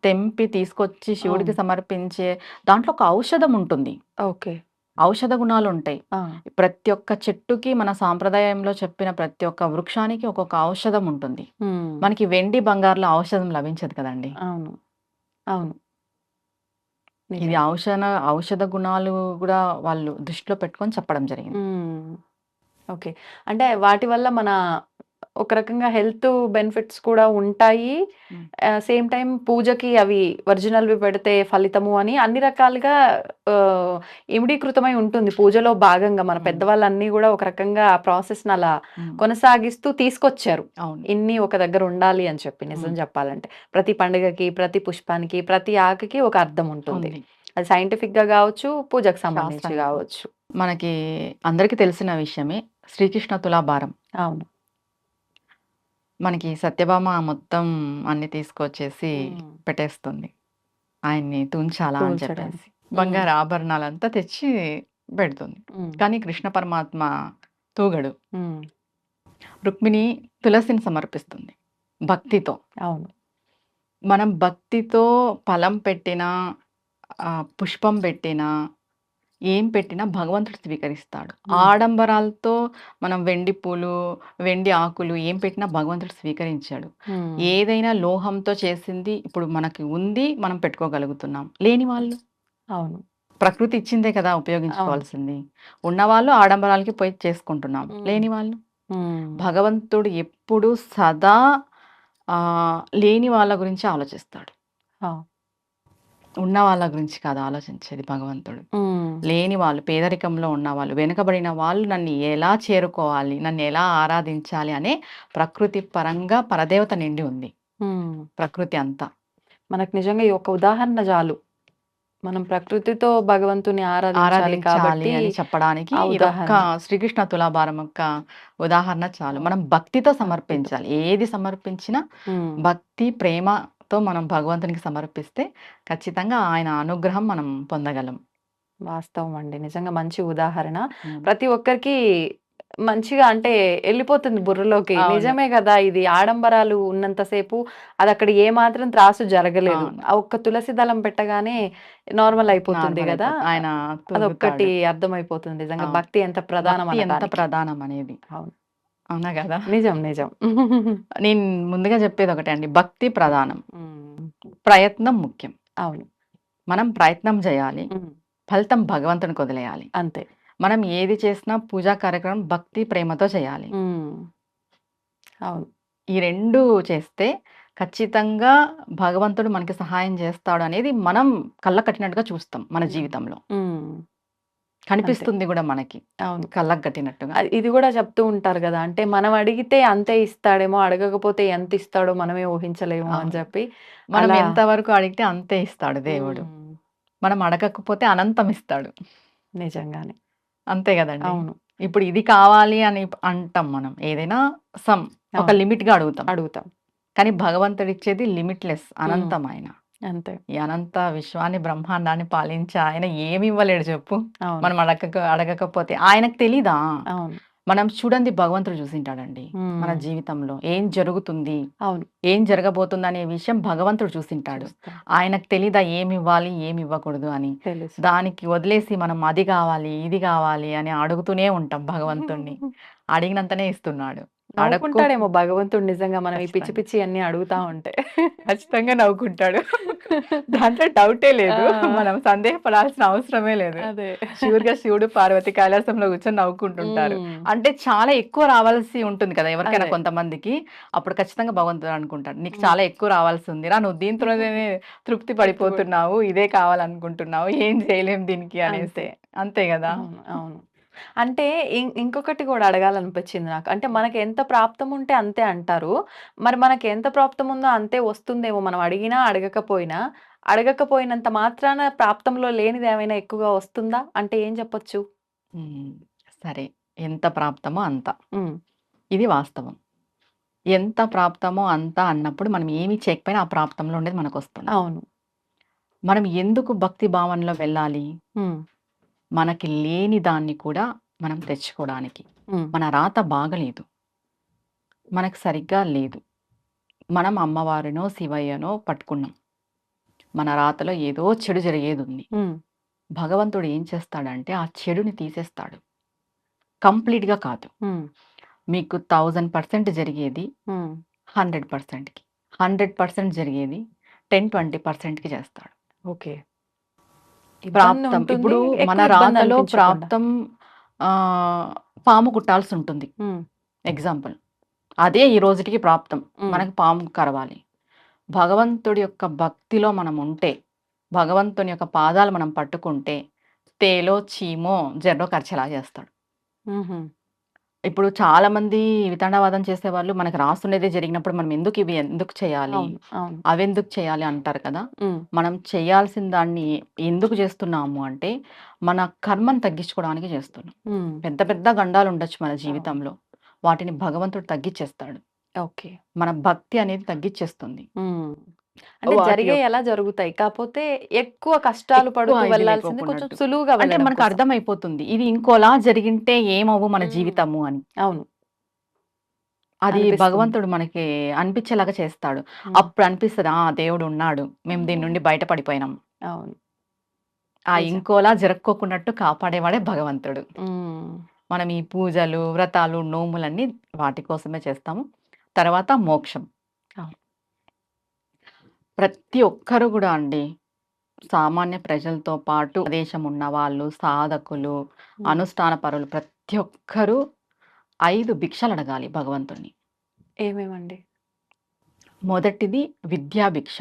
తెంపి తీసుకొచ్చి శివుడికి అవును. సమర్పించే దాంట్లో ఒక ఔషధం ఉంటుంది. ఓకే. ఔషధ గుణాలుంటాయి. ఆ! ప్రతి ఒక్క చెట్టుకి మన సాంప్రదాయంలో చెప్పిన ప్రతి ఒక్క వృక్షానికి ఒక్కొక్క ఔషధం ఉంటుంది. హ్మ్. మనకి వెండి, బంగారులో ఔషధం లభించదు కదండీ! అవును. అవును. ఇది నిజం. ఔషధ గుణాలు గూడా వాళ్ళు దృష్టిలో పెట్టుకొని చెప్పడం జరిగింది. హ్మ్. ఓకే. అంటే వాటి వల్ల మన ఒక రకంగా హెల్త్ బెనిఫిట్స్ కూడా ఉంటాయి. హ్మ్. సేమ్ టైమ్ పూజకి అవి ఒరిజినల్‌వి పెడితే ఫలితము అని అన్ని రకాలుగా ఆహ్, ఇమిడీకృతమై ఉంటుంది. పూజలో భాగంగా మన హ్మ్. పెద్దవాళ్ళన్నీ గూడా ఒక రకంగా ఆ ప్రాసెస్‌ని అలా హ్మ్. కొనసాగిస్తూ తీసుకొచ్చారు. అవును. ఇన్ని ఒక దగ్గర ఉండాలి అని చెప్పి నిజం హ్మ్. చెప్పాలంటే. ప్రతి పండుగకి, ప్రతి పుష్పానికి, ప్రతి ఆకుకి ఒక అర్థం ఉంటుంది. ఉంది. అది సైంటిఫిక్‌గా గావచ్చు, పూజకు సంబంధించి శాస్త్రంగా గావచ్చు. మనకి అందరికీ తెలిసిన విషయమే. శ్రీకృష్ణ తులాభారం. అవును. మనకి సత్యభామ మొత్తం అన్నీ తీసుకొచ్చేసి హ్మ్. పెట్టేస్తుంది. ఆయన్ని తుంచాలా అని చెప్పేసి. తూల్చడానికి. హ్మ్. బంగారు ఆభరణాలంతా తెచ్చి పెడుతుంది. హ్మ్. కానీ కృష్ణ పరమాత్మ తూగడు. హ్మ్. రుక్మిణి తులసిని సమర్పిస్తుంది భక్తితో. అవును. మనం భక్తితో ఫలం పెట్టినా, పుష్పం పెట్టినా, ఏం పెట్టినా భగవంతుడు స్వీకరిస్తాడు. హ్మ్. ఆడంబరాలతో మనం వెండి పూలు, వెండి ఆకులు ఏం పెట్టినా భగవంతుడు స్వీకరించాడు. హ్మ్. ఏదైనా లోహంతో చేసింది ఇప్పుడు మనకి ఉంది, మనం పెట్టుకోగలుగుతున్నాం. లేని వాళ్ళు అవును. ప్రకృతి ఇచ్చిందే కదా అవును. ఉపయోగించుకోవాల్సింది. ఉన్నవాళ్ళు ఆడంబరాలకి పోయి చేసుకుంటున్నాం. హ్మ్. లేని వాళ్ళు హ్మ్. భగవంతుడు ఎప్పుడు సదా లేని వాళ్ళ గురించి ఆలోచిస్తాడు. ఆ! ఉన్న వాళ్ళ గురించి కాదు ఆలోచించేది భగవంతుడు. హ్మ్. లేని వాళ్ళు, పేదరికంలో ఉన్నవాళ్ళు, వెనుకబడిన వాళ్ళు నన్ను ఎలా చేరుకోవాలి, నన్ను ఎలా ఆరాధించాలి అనే ప్రకృతి పరంగా పరదేవత నిండి ఉంది. హ్మ్. ప్రకృతి అంతా. మనకు నిజంగా ఈ ఒక్క ఉదాహరణ జాలు. మనం ప్రకృతితో భగవంతుని ఆరాధించాలి ఆరాధించాలి కాబట్టి అని చెప్పడానికి ఆ ఇదొక్క ఉదాహరణ. శ్రీకృష్ణ తులాభారం యొక్క ఉదాహరణ చాలు. అవును. మనం భక్తితో భక్తితో. సమర్పించాలి. ఏది సమర్పించినా హ్మ్. భక్తి, ప్రేమతో మనం భగవంతునికి సమర్పిస్తే ఖచ్చితంగా ఆయన అనుగ్రహం మనం పొందగలం. వాస్తవం అండి. నిజంగా మంచి ఉదాహరణ. హ్మ్. ప్రతి ఒక్కరికి మంచిగా అంటే ఎళ్ళిపోతుంది బుర్రలోకి. అవును. నిజమే గదా! ఇది ఆడంబరాలు ఉన్నంత సేపు అదక్కడ ఏమాత్రం త్రాసు జరగలేదు. అవును. ఆ ఒక్క తులసి దళం పెట్టగానే నార్మల్ అయిపోతుంది నార్మల్ గదా! అయిపోతుంది. ఆయన అదొక్కటి తూగుతాడు. అర్థమైపోతుంది. నిజంగా అవును. భక్తి ఎంత ప్రధానం భక్తి ఎంత అనటానికి. ప్రధానం అనేది. అవును. అవునా గదా! నిజం. నిజం. నేను ముందుగా చెప్పేది ఒకటే అండి. భక్తి ప్రధానం. హ్మ్. ప్రయత్నం ముఖ్యం. అవును. మనం ప్రయత్నం చేయాలి. హ్మ్. ఫలితం భగవంతునికి వదిలేయాలి. అంతే. మనం ఏది చేసినా పూజా కార్యక్రమం భక్తి ప్రేమతో చేయాలి. అవును. ఈ 2 చేస్తే ఖచ్చితంగా భగవంతుడు మనకి సహాయం చేస్తాడు అనేది మనం కళ్ళకు కట్టినట్టుగా చూస్తాం మన జీవితంలో. కనిపిస్తుంది గూడా మనకి. అవును. కళ్ళకు కట్టినట్టుగా. ఇది కూడా చెప్తూ ఉంటారు కదా, అంటే మనం అడిగితే అంతే ఇస్తాడేమో, అడగకపోతే ఎంత ఇస్తాడో మనమే ఊహించలేము అని అవును. చెప్పి మనం అలా. ఎంతవరకు అడిగితే అంతే ఇస్తాడు దేవుడు. మనం అడగకపోతే అనంతం ఇస్తాడు. నిజంగానే. అంతే గదండీ! అవును. ఇప్పుడు ఇది కావాలి అని అంటాం మనం. ఏదైనా ఒక అవును. లిమిట్‌గా అడుగుతాం. అడుగుతాం. కానీ భగవంతుడిచ్చేది లిమిట్‌లెస్ అనంతం ఆయన. అంతే. ఈ అనంత విశ్వాన్ని, బ్రహ్మాండాన్ని పాలించే ఆయన ఏమి ఇవ్వలేడు చెప్పు? అవును. మనం అడగకపోతే. ఆయనకు తెలీదా? అవును. మనం చూడంది భగవంతుడు చూసింటాడండి. మన మ్మ్. జీవితంలో ఏం జరుగుతుంది? అవును. ఏం జరగబోతుందనే విషయం భగవంతుడు చూసింటాడు. చూస్తాం. ఆయనకు తెలీదా ఏమివ్వాలి, ఏమివ్వకూడదు అని? తెలుసు. దానికి వదిలేసి మనం అది కావాలి, ఇది కావాలి అని అడుగుతూనే ఉంటాం భగవంతుడిని. అడిగినంతనే ఇస్తున్నాడు. నవ్వుకుంటాడేమో భగవంతుడు నిజంగా మనం ఈ పిచ్చి ఖచ్చితంగా. పిచ్చి అన్ని అడుగుతా ఉంటే. ఖచ్చితంగా నవ్వుకుంటాడు. దాంట్లో డౌటే లేదు. ఆ. మనం సందేహపడాల్సిన అవసరమే లేదు. అదే. ష్యూర్‌గా శివుడు, పార్వతి కైలాసంలో కూర్చొని నవ్వుకుంటుంటారు. అంటే చాలా ఎక్కువ రావాల్సి ఉంటుంది కదా! ఎవరికైనా అదే. కొంతమందికి. అప్పుడు ఖచ్చితంగా భగవంతుడు అనుకుంటాడు. నీకు చాలా ఎక్కువ రావాల్సి ఉందిరా. నువ్వు దీంట్లోనే తృప్తి పడిపోతున్నావు. ఇదే కావాలనుకుంటున్నావు. ఏం చేయలేం దీనికి అనేసి. అంతే గదా! అవును. అవును. అంటే ఇంకొకటి కూడా అడగాలనిపించింది నాకు. అంటే మనకి ఎంత ప్రాప్తం ఉంటే అంతే అంటారు. మరి మనకి ఎంత ప్రాప్తం ఉందో అంతే వస్తుందేమో, మనం అడిగినా, అడగకపోయినా. అడగకపోయినంత మాత్రాన ప్రాప్తంలో లేనిది ఏమైనా ఎక్కువగా వస్తుందా? అంటే ఏం చెప్పొచ్చు? హ్మ్. సరే. ఎంత ప్రాప్తమో అంత. హ్మ్. ఇది వాస్తవం. ఎంత ప్రాప్తమో అంత అన్నప్పుడు మనం ఏమి చేయకపోయినా ఆ ప్రాప్తంలో ఉండేది మనకొస్తుంది. అవును. మనం ఎందుకు భక్తి భావనలో వెళ్ళాలి? హ్మ్. మనకి లేని దాన్ని కూడా మనం తెచ్చుకోవడానికి. హ్మ్. మన రాత బాగలేదు. మనకు సరిగ్గా లేదు. మనం అమ్మవారినో, శివయ్యనో పట్టుకున్నాం. మన రాతలో ఏదో చెడు జరిగేదుంది. హ్మ్. భగవంతుడు ఏం చేస్తాడంటే ఆ చెడుని తీసేస్తాడు. కంప్లీట్‌గా కాదు. హ్మ్. మీకు 1000% జరిగేది హ్మ్. 100%కి. 100% జరిగేది 10, 20%కి చేస్తాడు. ఓకే. ఇబ్బంది ప్రాప్తం. ఉంటుంది. ఇప్పుడు మన ఎక్కువ ఇబ్బంది రాతలో అనిపించకుండా. ప్రాప్తం పాము కుట్టాల్సుంటుంది. హ్మ్. ఎగ్జాంపుల్. అదే ఈ రోజుటికి ప్రాప్తం. హ్మ్. మనకు పాము కరవాలి. భగవంతుడి యొక్క భక్తిలో మనం ఉంటే, భగవంతుని యొక్క పాదాలు మనం పట్టుకుంటే, తేలో, చీమో, జర్రో కరిచేలా చేస్తాడు. హుహు. ఇప్పుడు చాలామంది వితండవాదం చేసేవాళ్ళు మనకు రాసుండేదే జరిగినప్పుడు మనం ఎందుకు చేయాలి? అవును. అవును. అవెందుకు చేయాలి అంటారు కదా! హ్మ్. మనం చేయాల్సిన దాన్ని ఎందుకు చేస్తున్నాము అంటే, మన కర్మను తగ్గించుకోవడానికి చేస్తున్నాం. హ్మ్. పెద్ద పెద్ద గండాలుండొచ్చు మన జీవితంలో. వాటిని భగవంతుడు తగ్గిచ్చేస్తాడు. ఓకే. మన భక్తి అనేది తగ్గిచ్చేస్తుంది. హ్మ్. అంటే వాటి జరిగేయి అలా జరుగుతాయి. కాపోతే ఎక్కువ కష్టాలు ఎక్కువ పడుతూ ఇది వెళ్ళాల్సింది కొంచెం లేకోకున్నట్టు. సులువుగా అంటే వెళ్ళడం మనకు కోసం. అర్థమైపోతుంది. ఇది ఇంకోలా జరిగింటే ఏమవ్వు మన హ్మ్. జీవితము అని. అవును. అది అనిపిస్తుంది. భగవంతుడు మనకి అనిపించేలాగా చేస్తాడు. హ్మ్. అప్పుడు అనిపిస్తది. ఆ! దేవుడున్నాడు. మేము దీని నుండి బయట పడిపోయినాం. అవును. ఆ నిజం. ఇంకోలా జరక్కోకున్నట్టు కాపాడేవాడే భగవంతుడు. హ్మ్. మనం ఈ పూజలు, వ్రతాలు, నోములన్నీ వాటి కోసమే చేస్తాము. తర్వాత మోక్షం. అవును. ప్రతి ఒక్కరు గూడా అండి సామాన్య ప్రజలతో పాటు దేశం ఉన్నవాళ్ళు, సాధకులు, హ్మ్. అనుష్ఠాన పరులు ప్రతి ఒక్కరూ 5 భిక్షలడగాలి భగవంతుడిని. ఏమేమండి? మొదటిది విద్యా భిక్ష.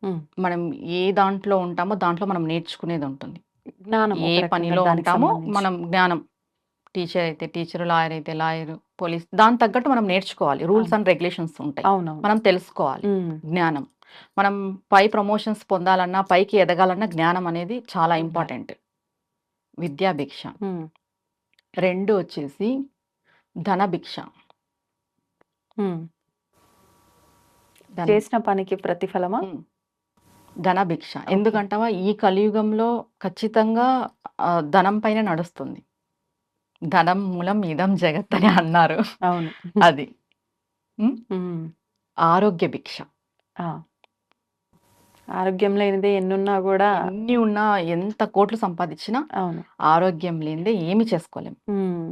హ్మ్. మనం ఏ దాంట్లో ఉంటామో దాంట్లో మనం నేర్చుకునేదుంటుంది. జ్ఞానం ఏ ఒక రకంగా పనిలో దానికి ఉంటామో సంబంధించి. మనం జ్ఞానం. టీచర్ అయితే టీచరు, లాయర్ అయితే లాయరు, పోలీస్ దానికి తగ్గట్టు మనం నేర్చుకోవాలి. రూల్స్ అవును. అండ్ రెగ్యులేషన్స్ ఉంటాయి. అవునవును. మనం తెలుసుకోవాలి. హ్మ్. జ్ఞానం. మనం పై ప్రమోషన్స్ పొందాలన్నా, పైకి ఎదగాలన్నా జ్ఞానం అనేది చాలా ఉండాలి. ఇంపార్టెంట్. విద్యా భిక్ష. హ్మ్. 2 వచ్చేసి ధనభిక్ష. హ్మ్. ధనం. చేసిన పనికి ప్రతిఫలమా? హ్మ్. ధనభిక్ష. ఓకే. ఎందుకంటావా ఈ కలియుగంలో ఖచ్చితంగా ధనం పైనే నడుస్తుంది. ధనం మూలం ఇదం జగత్ అని అన్నారు. అవును. అది. హ్మ్. హ్మ్. ఆరోగ్య భిక్ష. ఆ! ఆరోగ్యం లేనిదే ఎన్నున్నా గూడా. ఎన్ని ఉన్నా ఎంత కోట్లు సంపాదించినా అవును. ఆరోగ్యం లేనిదే ఏమి చేసుకోలేం. హ్మ్.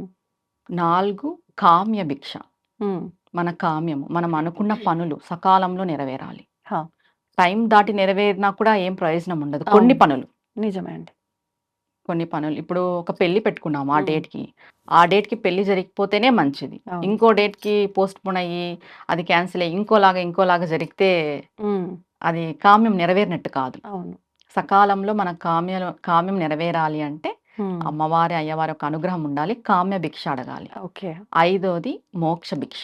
4 కామ్య భిక్ష. హ్మ్. మన కామ్యము. మనం అనుకున్న పనులు సకాలంలో నెరవేరాలి. హా! టైం దాటి నెరవేరినా కూడా ఏం ప్రయోజనం ఉండదు. కొన్ని అవును. పనులు. నిజమే అండి. కొన్ని పనులు ఇప్పుడు ఒక పెళ్లి పెట్టుకున్నాము ఆ మ్మ్. డేట్కి, ఆ డేట్కి పెళ్లి జరిగిపోతేనే మంచిది. అవును. ఇంకో డేట్కి పోస్ట్ పోన్ అయ్యి అది క్యాన్సిల్ అయ్యి ఇంకోలాగా జరిగితే అది కామ్యం నెరవేరినట్టు కాదు. అవును. సకాలంలో మన కామ్యం నెరవేరాలి అంటే అమ్మవారి అయ్యవారి యొక్క అనుగ్రహం ఉండాలి, కామ్య భిక్ష అడగాలి. ఓకే. 5వది మోక్ష భిక్ష.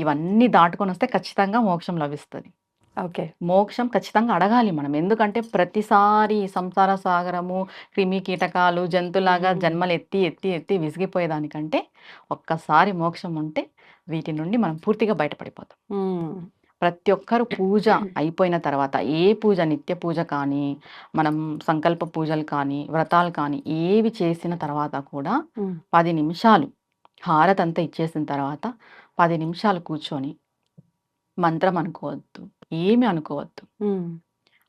ఇవన్నీ దాటుకొని వస్తే ఖచ్చితంగా మోక్షం లభిస్తుంది. ఓకే. మోక్షం ఖచ్చితంగా అడగాలి మనం. ఎందుకంటే ప్రతిసారి ఈ సంసార సాగరము, క్రిమి కీటకాలు, జంతులాగా జన్మలు ఎత్తి ఎత్తి ఎత్తి విసిగిపోయేదానికంటే ఒక్కసారి మోక్షం ఉంటే వీటి నుండి మనం పూర్తిగా బయటపడిపోతాం. ప్రతి ఒక్కరు పూజ అయిపోయిన తర్వాత, ఏ పూజ నిత్య పూజ కానీ, మనం సంకల్ప పూజలు కానీ, వ్రతాలు కానీ ఏవి చేసిన తర్వాత కూడా 10 నిమిషాలు హారతి అంతా ఇచ్చేసిన తర్వాత 10 నిమిషాలు కూర్చొని మంత్రం అనుకోవద్దు, ఏమి అనుకోవద్దు.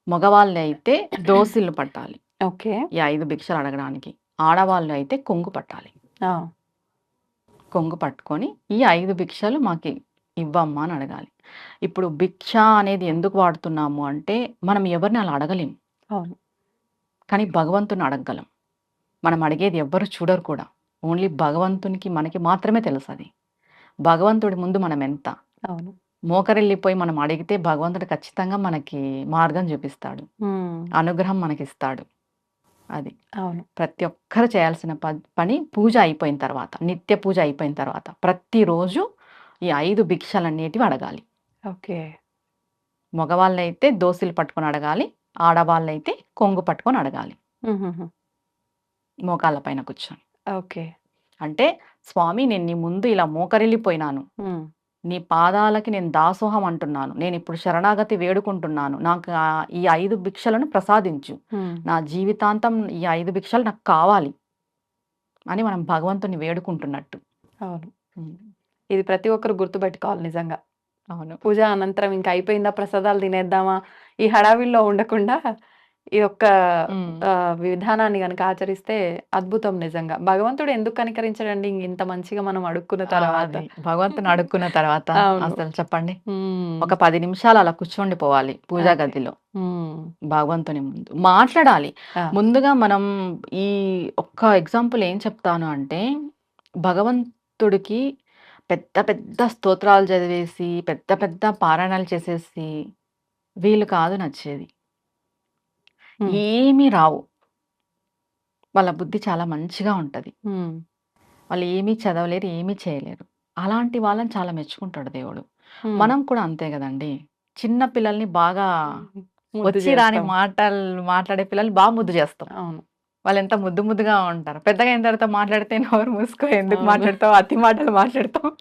మగవాళ్ళు అయితే దోసిళ్ళు పట్టాలి ఓకే. ఈ 5 భిక్షలు అడగడానికి. ఆడవాళ్ళు అయితే కొంగు పట్టాలి. కొంగు పట్టుకొని ఈ 5 భిక్షలు మాకు ఇవ్వమ్మా అని అడగాలి. ఇప్పుడు భిక్ష అనేది ఎందుకు వాడుతున్నాము అంటే మనం ఎవరిని అలా అడగలేం, అవును. కానీ భగవంతుని అడగగలం. మనం అడిగేది ఎవ్వరు చూడరు కూడా, ఓన్లీ భగవంతునికి మనకి మాత్రమే తెలుసు. అది భగవంతుడి ముందు మనం ఎంత అవును. మోకరిల్లిపోయి మనం అడిగితే భగవంతుడు ఖచ్చితంగా మనకి మార్గం చూపిస్తాడు, అనుగ్రహం మనకిస్తాడు. అది అవును. ప్రతి ఒక్కరు చేయాల్సిన పని పూజ అయిపోయిన తర్వాత, నిత్య పూజ అయిపోయిన తర్వాత ప్రతిరోజు ఈ 5 భిక్షలన్నిటివి అడగాలి. ఓకే. మగవాళ్ళైతే దోసిలు పట్టుకొని అడగాలి, ఆడవాళ్ళైతే కొంగు పట్టుకొని అడగాలి, మోకాళ్ళ పైన కూర్చొని. ఓకే. అంటే స్వామి నేను నీ ముందు ఇలా మోకరిల్లిపోయినాను, నీ పాదాలకి నేను దాసోహం అంటున్నాను, నేను ఇప్పుడు శరణాగతి వేడుకుంటున్నాను, నాకు ఈ 5 భిక్షలను ప్రసాదించు, నా జీవితాంతం ఈ 5 భిక్షలు నాకు కావాలి అని మనం భగవంతుని వేడుకుంటున్నట్టు. అవును. ఇది ప్రతి ఒక్కరు గుర్తుపెట్టుకోవాలి నిజంగా. అవును. పూజ అనంతరం ఇంకా అయిపోయిందా, ప్రసాదాలు తినేద్దామా, ఈ హడావిల్లో ఉండకుండా ఈ యొక్క విధానాన్ని గనక ఆచరిస్తే అద్భుతం నిజంగా. భగవంతుడు ఎందుకు కనికరించడండి ఇంత మంచిగా మనం అడుక్కున్న తర్వాత? భగవంతుని అడుక్కున్న తర్వాత అవును. అసలు చెప్పండి, ఒక 10 నిమిషాలు అలా కూర్చోండి పోవాలి పూజా ఓకే. గదిలో భగవంతుని ముందు మాట్లాడాలి. ముందుగా మనం ఈ ఒక్క ఎగ్జాంపుల్ ఏం చెప్తాను అంటే, భగవంతుడికి పెద్ద పెద్ద స్తోత్రాలు చదివేసి పెద్ద పెద్ద పారాయణాలు చేసేసి వీళ్ళు కాదు నచ్చేది. ఏమీ రావు, వాళ్ళ బుద్ధి చాలా మంచిగా ఉంటది, వాళ్ళు ఏమీ చదవలేరు, ఏమీ చేయలేరు. అలాంటి వాళ్ళని చాలా మెచ్చుకుంటాడు దేవుడు. మనం కూడా అంతే కదండి. చిన్న పిల్లల్ని బాగా వచ్చి రాని మాట్లాడే పిల్లల్ని బాగా ముద్దు చేస్తాం. అవును. వాళ్ళు ఎంత ముద్దు ముద్దుగా ఉంటారు. పెద్దగా అయిన తర్వాత మాట్లాడితే నోరు మూసుకో, ఎందుకు మాట్లాడతావు, అతి మాటలు మాట్లాడతావు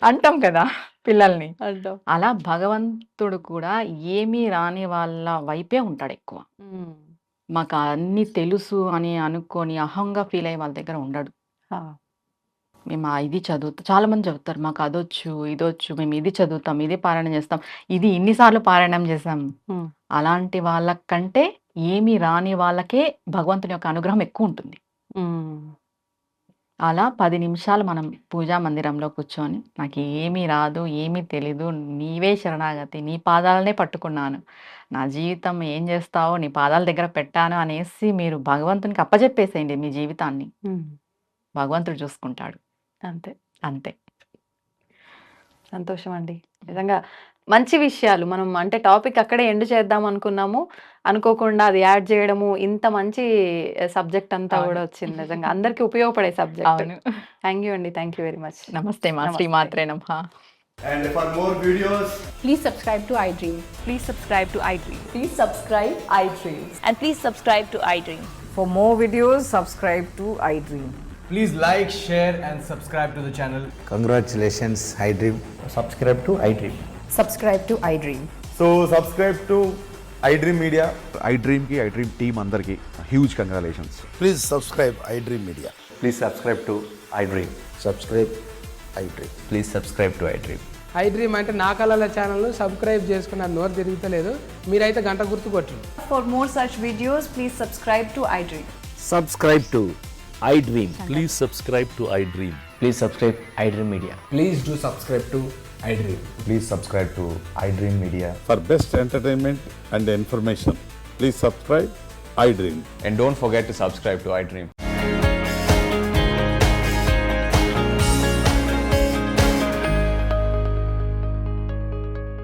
అంటాం కదా పిల్లల్ని. అలా భగవంతుడు కూడా ఏమీ రాని వాళ్ళ వైపే ఉంటాడు ఎక్కువ. మాకు అన్ని తెలుసు అని అనుకొని అహంగా ఫీల్ అయ్యే వాళ్ళ దగ్గర ఉండడు. మేము ఇది చదువుతాం, చాలా మంది చెబుతారు మాకు అదొచ్చు ఇదొచ్చు, మేము ఇది చదువుతాం, ఇది పారాయణం చేస్తాం, ఇది ఇన్నిసార్లు పారాయణం చేస్తాం. అలాంటి వాళ్ళకంటే ఏమీ రాని వాళ్ళకే భగవంతుని యొక్క అనుగ్రహం ఎక్కువ ఉంటుంది. అలా 10 నిమిషాలు మనం పూజా మందిరంలో కూర్చొని, నాకు ఏమీ రాదు, ఏమీ తెలీదు, నీవే శరణాగతి, నీ పాదాలనే పట్టుకున్నాను, నా జీవితం ఏం చేస్తావో నీ పాదాల దగ్గర పెట్టాను అనేసి మీరు భగవంతునికి అప్పచెప్పేసేయండి మీ జీవితాన్ని. భగవంతుడు చూసుకుంటాడు. అంతే. అంతే. సంతోషం అండి. నిజంగా మంచి విషయాలు మనం అంటే టాపిక్ అక్కడే ఎండ్ చేద్దాం అనుకున్నాము, అనుకోకుండా అది యాడ్ చేయడము, ఇంత మంచి సబ్జెక్ట్ అంతా కూడా వచ్చింది. నిజంగా అందరికీ ఉపయోగపడే సబ్జెక్ట్. థ్యాంక్ యూ అండి. Thank you very much. నమస్తే మా శ్రీ మాత్రే నమః. And for more videos, Please subscribe to iDream. Please subscribe to iDream. Please subscribe iDream. And please subscribe to iDream. For more videos, subscribe to iDream. please like, share and subscribe to the channel. Congratulations, iDream. Subscribe to iDream. Subscribe to iDream. So subscribe to iDream Media. iDream ki iDream team andarki huge congratulations. Please subscribe iDream Media. Please subscribe to iDream. Subscribe iDream. Please subscribe to iDream. iDream అంటే నా కళల channel subscribe చేసుకున్న నోరు తిరుగుతలేదు, మీరైతే గంట గుర్తు కొట్టండి. For more such videos, please subscribe to iDream. Subscribe to iDream. Please subscribe to iDream. Please subscribe iDream Media. Please do subscribe to iDream. Please subscribe to iDream Media. For best entertainment and information, please subscribe I Dream. And don't forget to subscribe to iDream.